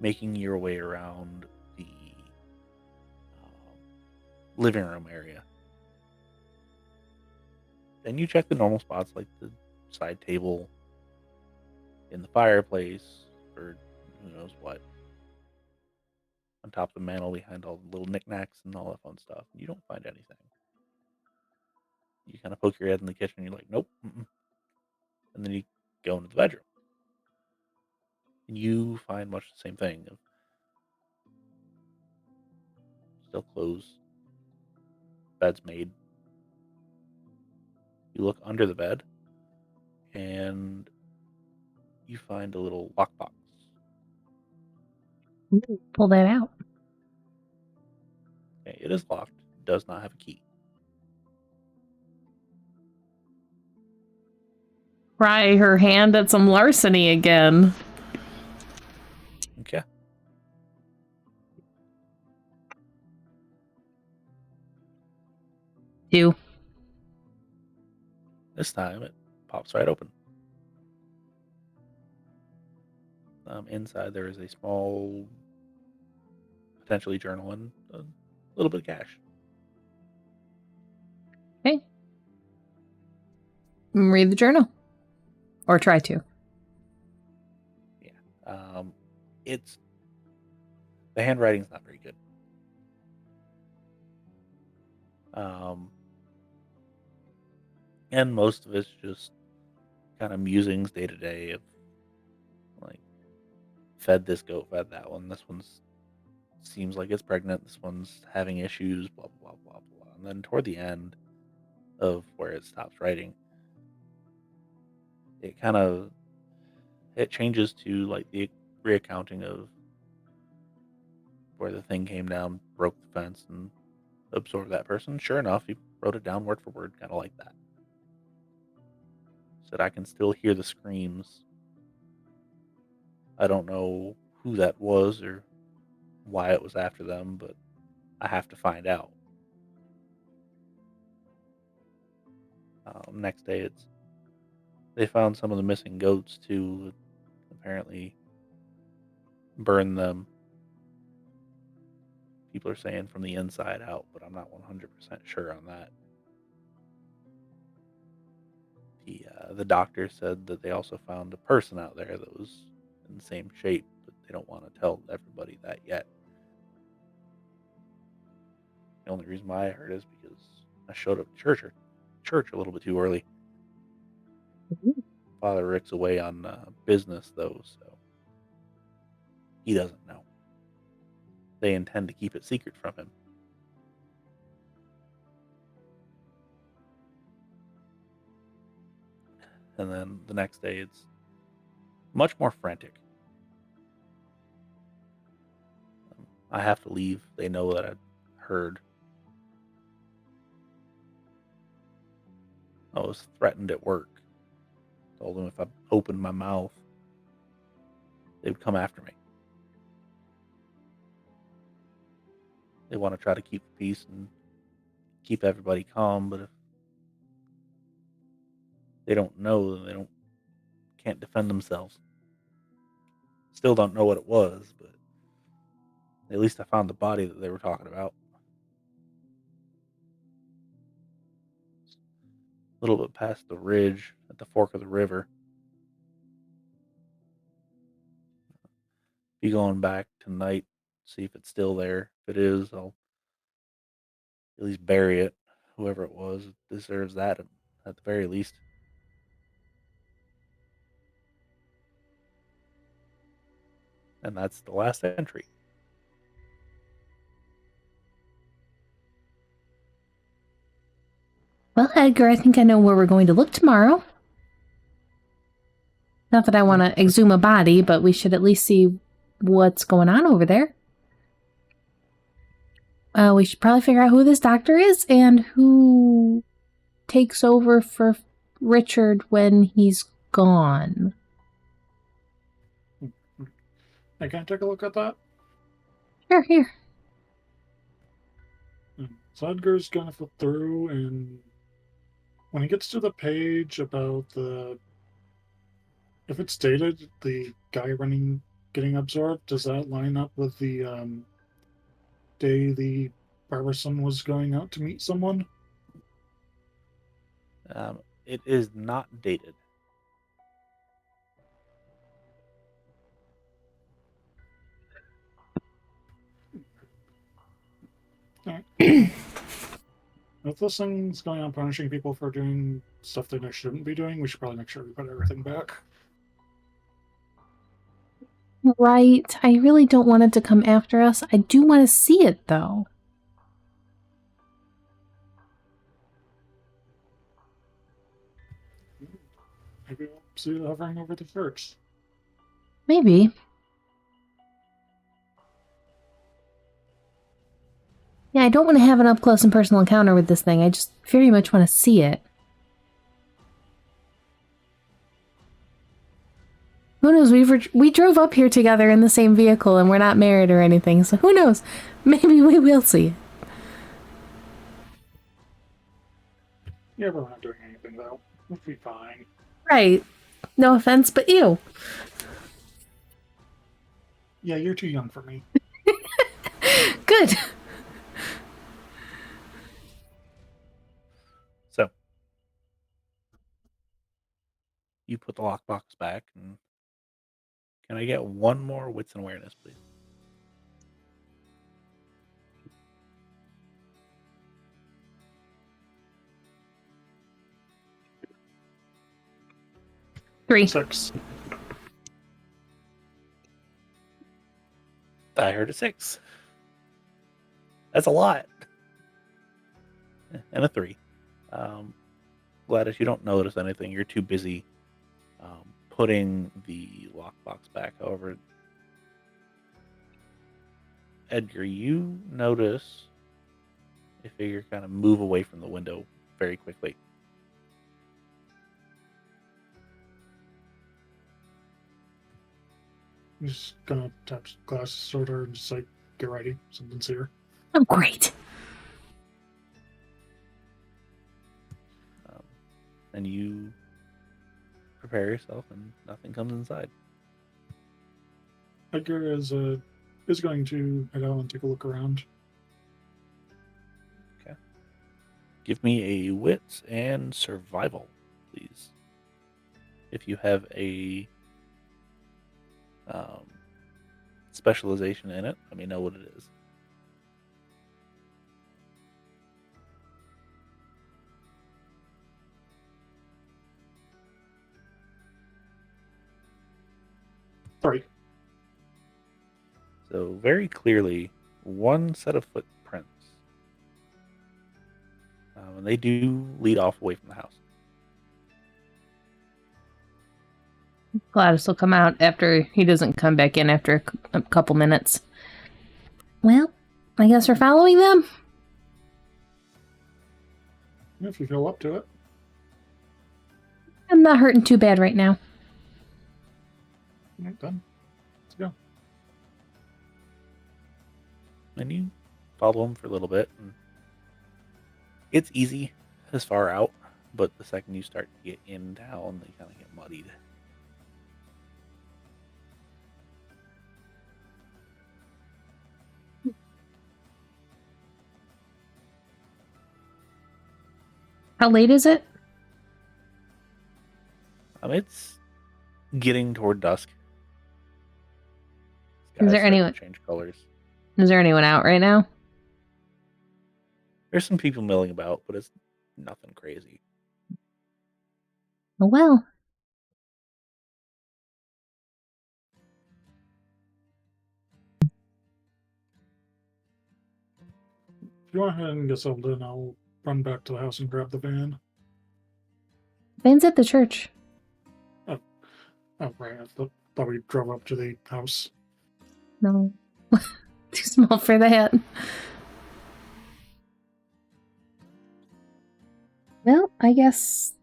making your way around the living room area. Then you check the normal spots like the side table, in the fireplace, or who knows what. On top of the mantel behind all the little knickknacks and all that fun stuff. You don't find anything. You kind of poke your head in the kitchen and you're like, nope. Mm-mm. And then you go into the bedroom. And you find much the same thing. Of still clothes, bed's made. You look under the bed and you find a little lockbox. Pull that out. Okay, it is locked. Does not have a key. Try her hand at some larceny again. Okay. Two. This time it pops right open. Inside there is a small, potentially journal and a little bit of cash. Okay. Read the journal. Or try to. Yeah. It's the handwriting's not very good. And most of it's just kind of musings day to day of like fed this goat, fed that one. This one's seems like it's pregnant. This one's having issues. Blah blah blah blah blah. And then toward the end of where it stops writing, it changes to like the reaccounting of where the thing came down, broke the fence, and absorbed that person. Sure enough, he wrote it down word for word, kind of like that. Said I can still hear the screams. I don't know who that was or why it was after them, but I have to find out. Next day, they found some of the missing goats too. Apparently, burned them. People are saying from the inside out, but I'm not 100% sure on that. The doctor said that they also found a person out there that was in the same shape, but they don't want to tell everybody that yet. The only reason why I heard is because I showed up at church a little bit too early. Father Rick's away on business though, so he doesn't know. They intend to keep it secret from him. And then the next day, it's much more frantic. I have to leave. They know that I heard. I was threatened at work. Told them if I opened my mouth, they would come after me. They want to try to keep the peace and keep everybody calm, but if they don't know, then they can't defend themselves. Still don't know what it was, but at least I found the body that they were talking about. A little bit past the ridge at the fork of the river. Be going back tonight, see if it's still there. If it is, I'll at least bury it. Whoever it was deserves that at the very least. And that's the last entry. Well, Edgar, I think I know where we're going to look tomorrow. Not that I want to exhume a body, but we should at least see what's going on over there. We should probably figure out who this doctor is and who takes over for Richard when he's gone. I can take a look at that. Sure, here. So Edgar's gonna flip through, and when he gets to the page about if it's dated, the guy getting absorbed, does that line up with the day the barberson was going out to meet someone? It is not dated. If this thing's going on punishing people for doing stuff they shouldn't be doing, we should probably make sure we put everything back. Right. I really don't want it to come after us. I do want to see it, though. Maybe we'll see it hovering over the church. Maybe. Yeah, I don't want to have an up-close and personal encounter with this thing. I just very much want to see it. Who knows? We drove up here together in the same vehicle, and we're not married or anything, so who knows? Maybe we will see it. Yeah, we're not doing anything, though. We'll be fine. Right. No offense, but ew. Yeah, you're too young for me. Good. So, you put the lockbox back, and can I get one more wits and awareness, please? Three. 6. I heard a 6. That's a lot. And a 3. Gladys, you don't notice anything. You're too busy putting the lockbox back. However, Edgar, you notice a figure kind of move away from the window very quickly. I'm just gonna tap Gladys' shoulder and just like, get ready. Something's here. Oh, great. And you prepare yourself, and nothing comes inside. Edgar is going to head out and take a look around. Okay. Give me a wits and survival, please. If you have a specialization in it, let me know what it is. Sorry. So very clearly, one set of footprints. And they do lead off away from the house. Gladys will come out after he doesn't come back in after a couple minutes. Well, I guess we're following them. If you feel up to it. I'm not hurting too bad right now. All right, done. Let's go. And you follow them for a little bit. And it's easy as far out, but the second you start to get in town, they kind of get muddied. How late is it? It's getting toward dusk. Is there anyone? Change colors. Is there anyone out right now? There's some people milling about, but it's nothing crazy. Oh well. If you want ahead and get settled in, I'll run back to the house and grab the van. Van's at the church. Oh, right. I thought we drove up to the house. No. Too small for that. Well, I guess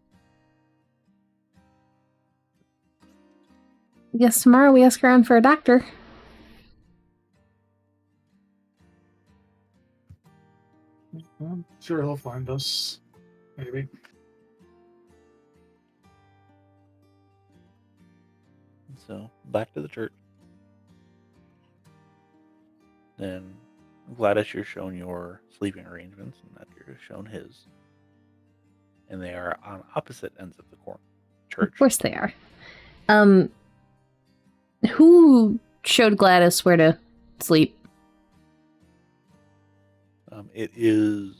tomorrow we ask around for a doctor. I'm sure he'll find us. Maybe. So back to the church. Then Gladys, you're shown your sleeping arrangements, and Edgar is shown his. And they are on opposite ends of the church. Of course they are. Who showed Gladys where to sleep? It is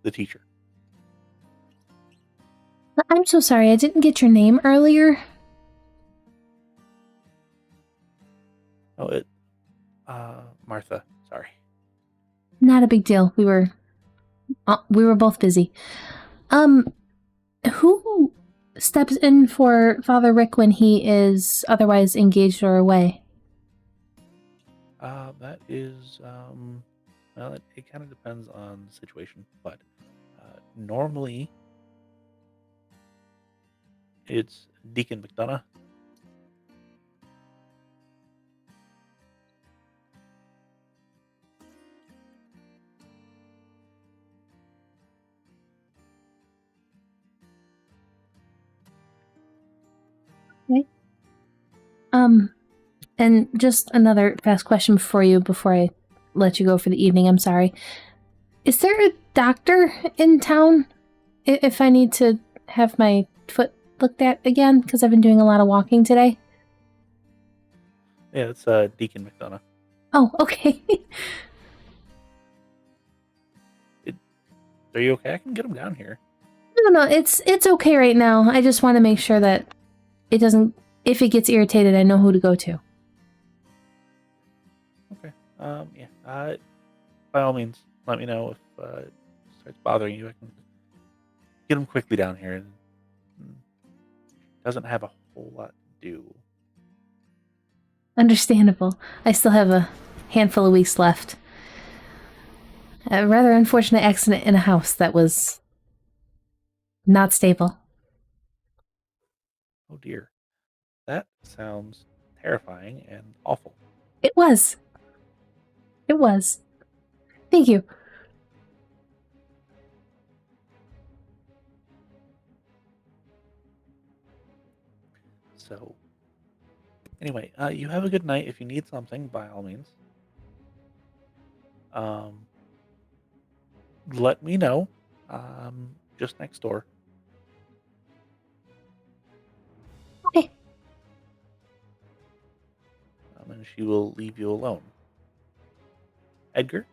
the teacher. I'm so sorry, I didn't get your name earlier. Oh, Martha. Sorry. Not a big deal. We were both busy. Who steps in for Father Rick when he is otherwise engaged or away? That is, well, it kind of depends on the situation, but normally it's Deacon McDonough. Okay. And just another fast question for you before I let you go for the evening. I'm sorry. Is there a doctor in town if I need to have my foot looked at again? Because I've been doing a lot of walking today. Yeah, it's Deacon McDonough. Oh, okay. Are you okay? I can get him down here. No, it's okay right now. I just want to make sure that it doesn't. If it gets irritated, I know who to go to. Okay. Yeah. By all means, let me know if it starts bothering you. I can get him quickly down here. And doesn't have a whole lot to do. Understandable. I still have a handful of weeks left. A rather unfortunate accident in a house that was not stable. Oh dear. That sounds terrifying and awful. It was. It was. Thank you. So, anyway, you have a good night. If you need something, by all means, let me know. Just next door. Okay. And she will leave you alone. Edgar,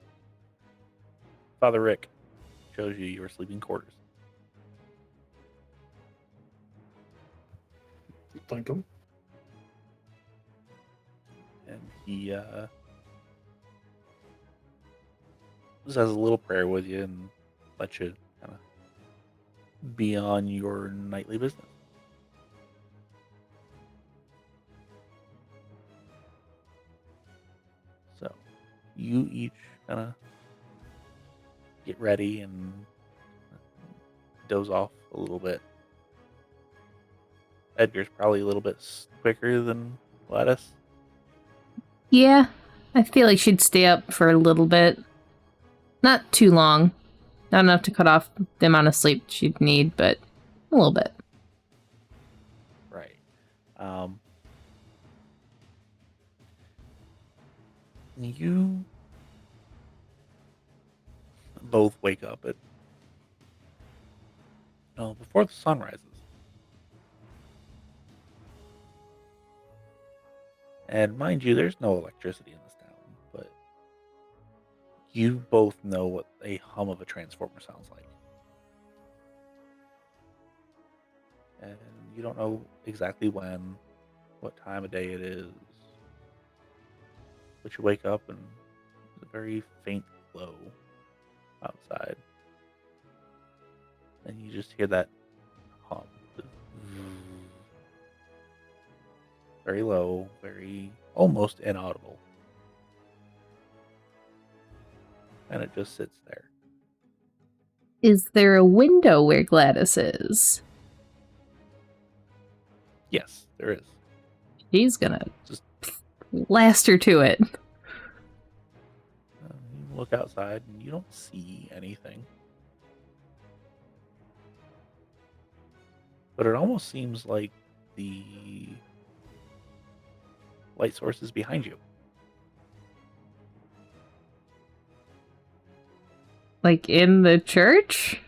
Father Rick shows you your sleeping quarters. Thank him. And he says a little prayer with you and lets you kind of be on your nightly business. So you each kind of get ready and doze off a little bit. Edgar's probably a little bit quicker than Gladys. Yeah, I feel like she'd stay up for a little bit. Not too long. Not enough to cut off the amount of sleep she'd need, but a little bit. Right. You both wake up at before the sun rises. And mind you, there's no electricity in this town, but You both know what a hum of a transformer sounds like. And you don't know exactly when, what time of day it is. But you wake up and there's a very faint glow outside. And you just hear that hum. Very low, very almost inaudible. And it just sits there. Is there a window where Gladys is? Yes, there is. She's gonna Just blast her to it. you look outside and you don't see anything. But it almost seems like the light source is behind you. Like in the church?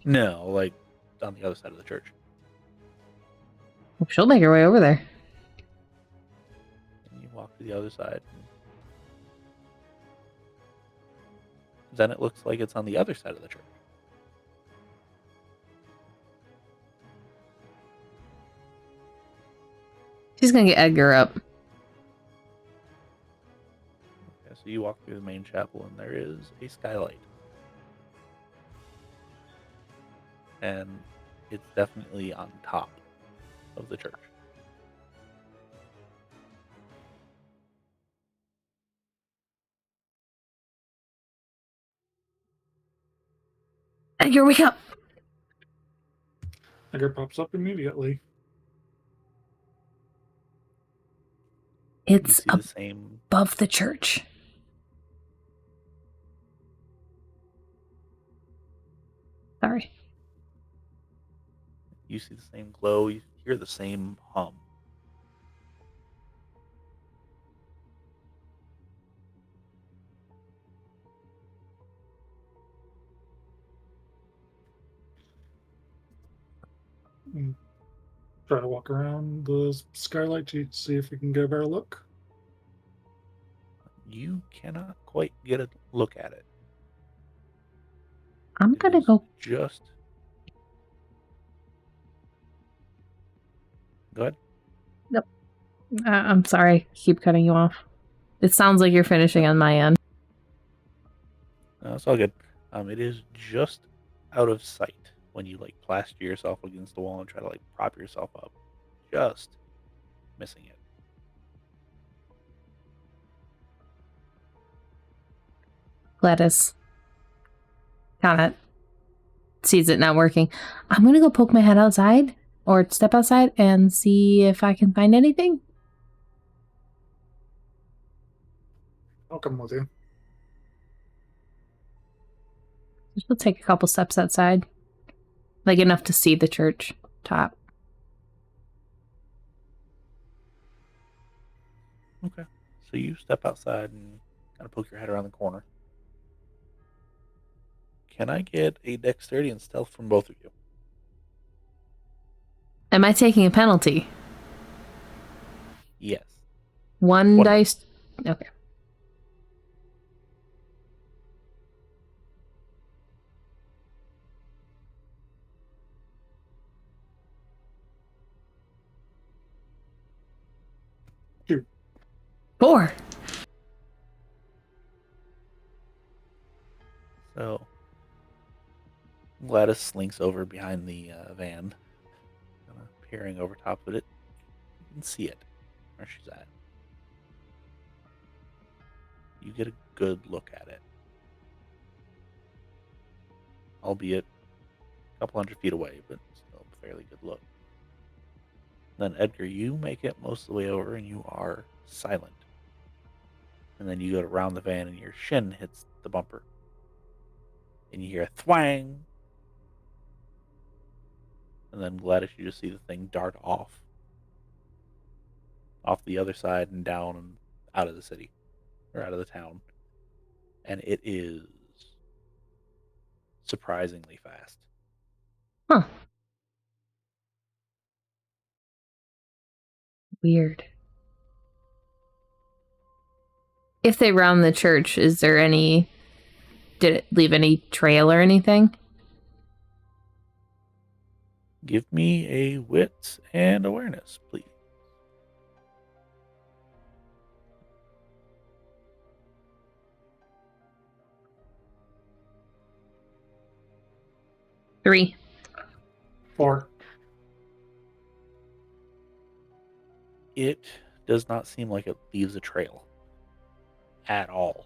No, like on the other side of the church. She'll make her way over there. And you walk to the other side. Then it looks like it's on the other side of the church. She's gonna get Edgar up. Okay, so you walk through the main chapel and there is a skylight. And it's definitely on top of the church. Edgar, wake up! Edgar pops up immediately. It's You see the same. above the church. Sorry. You see the same glow. You hear the same hum. Try to walk around the skylight to see if we can get a better look. You cannot quite get a look at it. I'm It gonna is go. Just. Go ahead. I'm sorry. I keep cutting you off. It sounds like you're finishing on my end. No, it's all good. It is just out of sight when you like plaster yourself against the wall and try to like prop yourself up. Just missing it. Gladys kind of sees it not working. I'm gonna go poke my head outside or step outside and see if I can find anything. I'll come with you. Just will take a couple steps outside, like enough to see the church top. Okay. So you step outside and kind of poke your head around the corner. Can I get a dexterity and stealth from both of you? Am I taking a penalty? Yes. One One. dice. Okay. Two. 4. So Gladys slinks over behind the van, kind of peering over top of it. You can see it where she's at. You get a good look at it, albeit a couple hundred feet away, but still a fairly good look. Then Edgar, you make it most of the way over and you are silent. And then you go around the van and your shin hits the bumper. And you hear a thwang. And then Gladys, you just see the thing dart off the other side and down and out of the city. Or out of the town. And it is surprisingly fast. Huh. Weird. If they round the church, is there any... Did it leave any trail or anything? Give me a wits and awareness, please. Three. 4. It does not seem like it leaves a trail at all.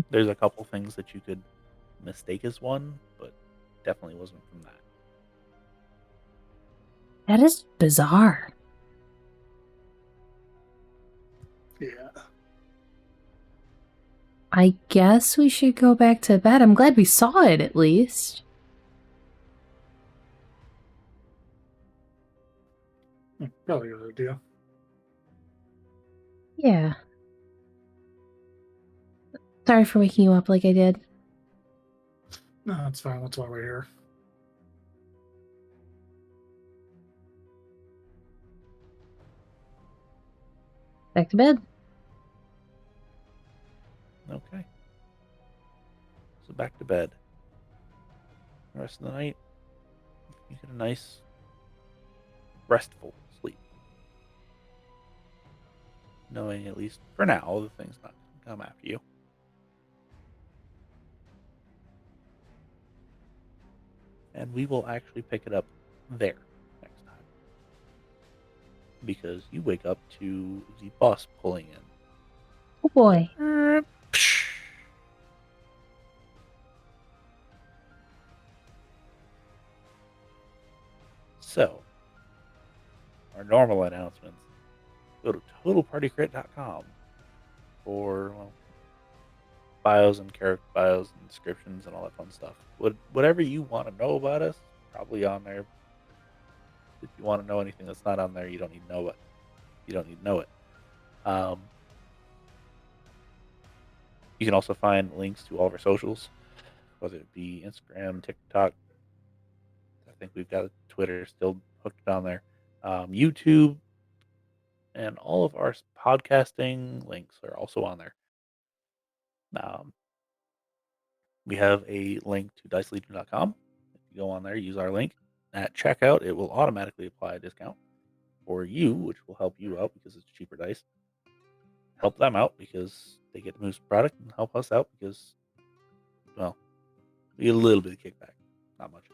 There's a couple things that you could mistake as one, but definitely wasn't from that. That is bizarre. Yeah. I guess we should go back to bed. I'm glad we saw it at least. Probably a good idea. Yeah. Sorry for waking you up like I did. No, that's fine. That's why we're here. Back to bed. Okay. So back to bed. The rest of the night, you get a nice, restful sleep. Knowing, at least for now, the thing's not going to come after you. And we will actually pick it up there next time. Because you wake up to the bus pulling in. Oh boy. So, our normal announcements. Go to totalpartykrit.com for bios and character bios and descriptions and all that fun stuff. Whatever you want to know about us, probably on there. If you want to know anything that's not on there, you don't need to know it. You don't need to know it. You can also find links to all of our socials, whether it be Instagram, TikTok. I think we've got Twitter still hooked on there. YouTube, and all of our podcasting links are also on there. We have a link to dicelegion.com. If you go on there, use our link at checkout, it will automatically apply a discount for you, which will help you out because it's cheaper dice. Help them out because they get to move some product, and help us out because, well, we get a little bit of kickback. Not much.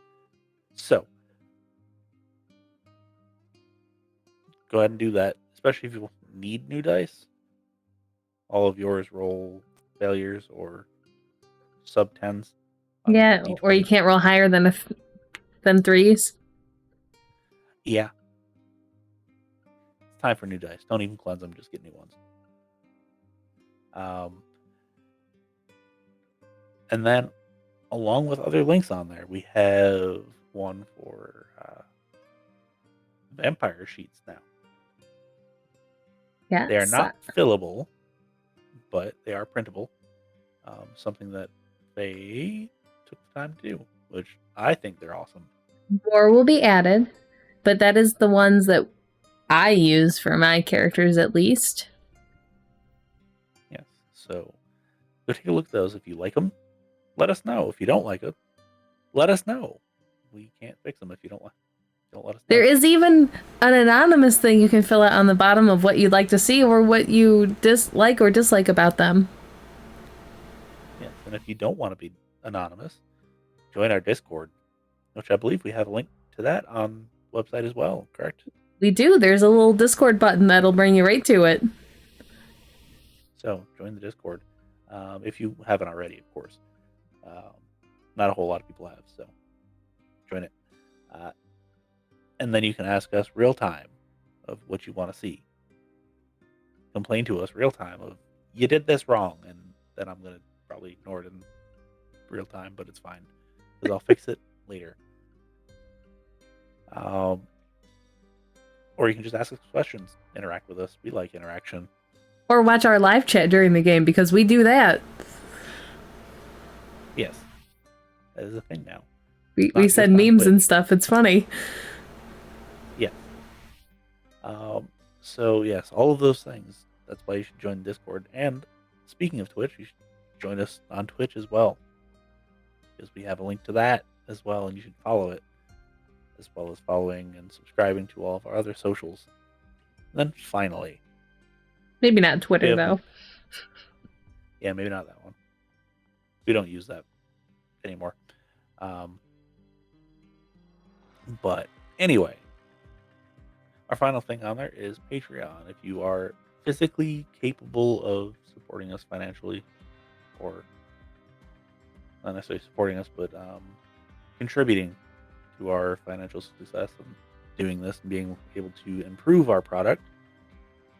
So, go ahead and do that, especially if you need new dice. All of yours roll failures or sub 10s. Yeah, or you can't roll higher than threes. Yeah. It's time for new dice. Don't even cleanse them, just get new ones. And then, along with other links on there, we have one for vampire sheets now. Yeah, they are not fillable, but they are printable. Something that they took the time to do, which I think they're awesome. More will be added, but that is the ones that I use for my characters at least. Yes, so go take a look at those. If you like them, let us know. If you don't like it, let us know. We can't fix them if you don't let us know. There is even an anonymous thing you can fill out on the bottom of what you'd like to see or what you dislike or dislike about them. Yes, and if you don't want to be anonymous, join our Discord, which I believe we have a link to that on the website as well, correct? We do. There's a little Discord button that'll bring you right to it. So join the Discord if you haven't already, of course. Not a whole lot of people have, so join it. And then you can ask us real time of what you want to see. Complain to us real time of, you did this wrong, and then I'm going to probably ignore it in real time, but it's fine, because I'll fix it later. Or you can just ask us questions, interact with us. We like interaction. Or watch our live chat during the game, because we do that. Yes. That is a thing now. We send memes and stuff. It's funny. Yeah. So yes, all of those things. That's why you should join Discord. And speaking of Twitch, you should join us on Twitch as well, because we have a link to that as well, and you should follow it, as well as following and subscribing to all of our other socials. And then finally, Maybe not we Twitter have though. yeah, maybe not that one. We don't use that anymore. But anyway, our final thing on there is Patreon. If you are physically capable of supporting us financially, or not necessarily supporting us, but contributing to our financial success and doing this and being able to improve our product,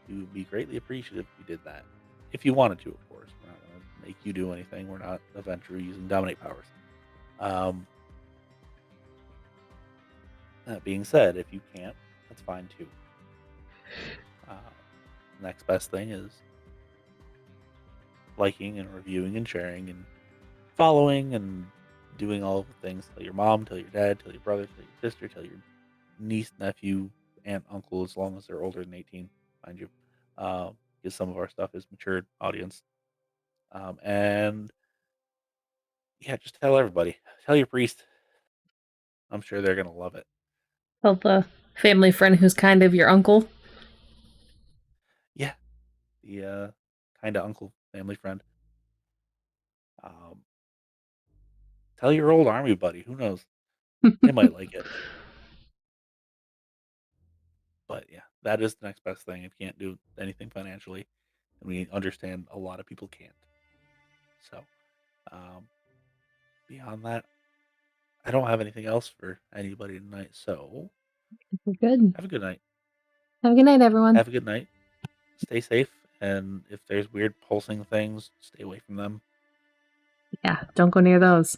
we would be greatly appreciative if you did that. If you wanted to, of course. We're not going to make you do anything. We're not a venture using dominate powers. That being said, if you can't, that's fine too. Next best thing is liking and reviewing and sharing and following and doing all of the things. Tell your mom, tell your dad, tell your brother, tell your sister, tell your niece, nephew, aunt, uncle, as long as they're older than 18, mind you. Because some of our stuff is matured audience. And yeah, just tell everybody. Tell your priest. I'm sure they're going to love it. Tell the family friend who's kind of your uncle. Yeah. The kind of uncle, family friend. Tell your old army buddy. Who knows? They might like it. But yeah, that is the next best thing. If you can't do anything financially, and we understand a lot of people can't. So, beyond that, I don't have anything else for anybody tonight. So, We're good. have a good night. Have a good night, everyone. Have a good night. Stay safe. And if there's weird pulsing things, stay away from them. Yeah, don't go near those.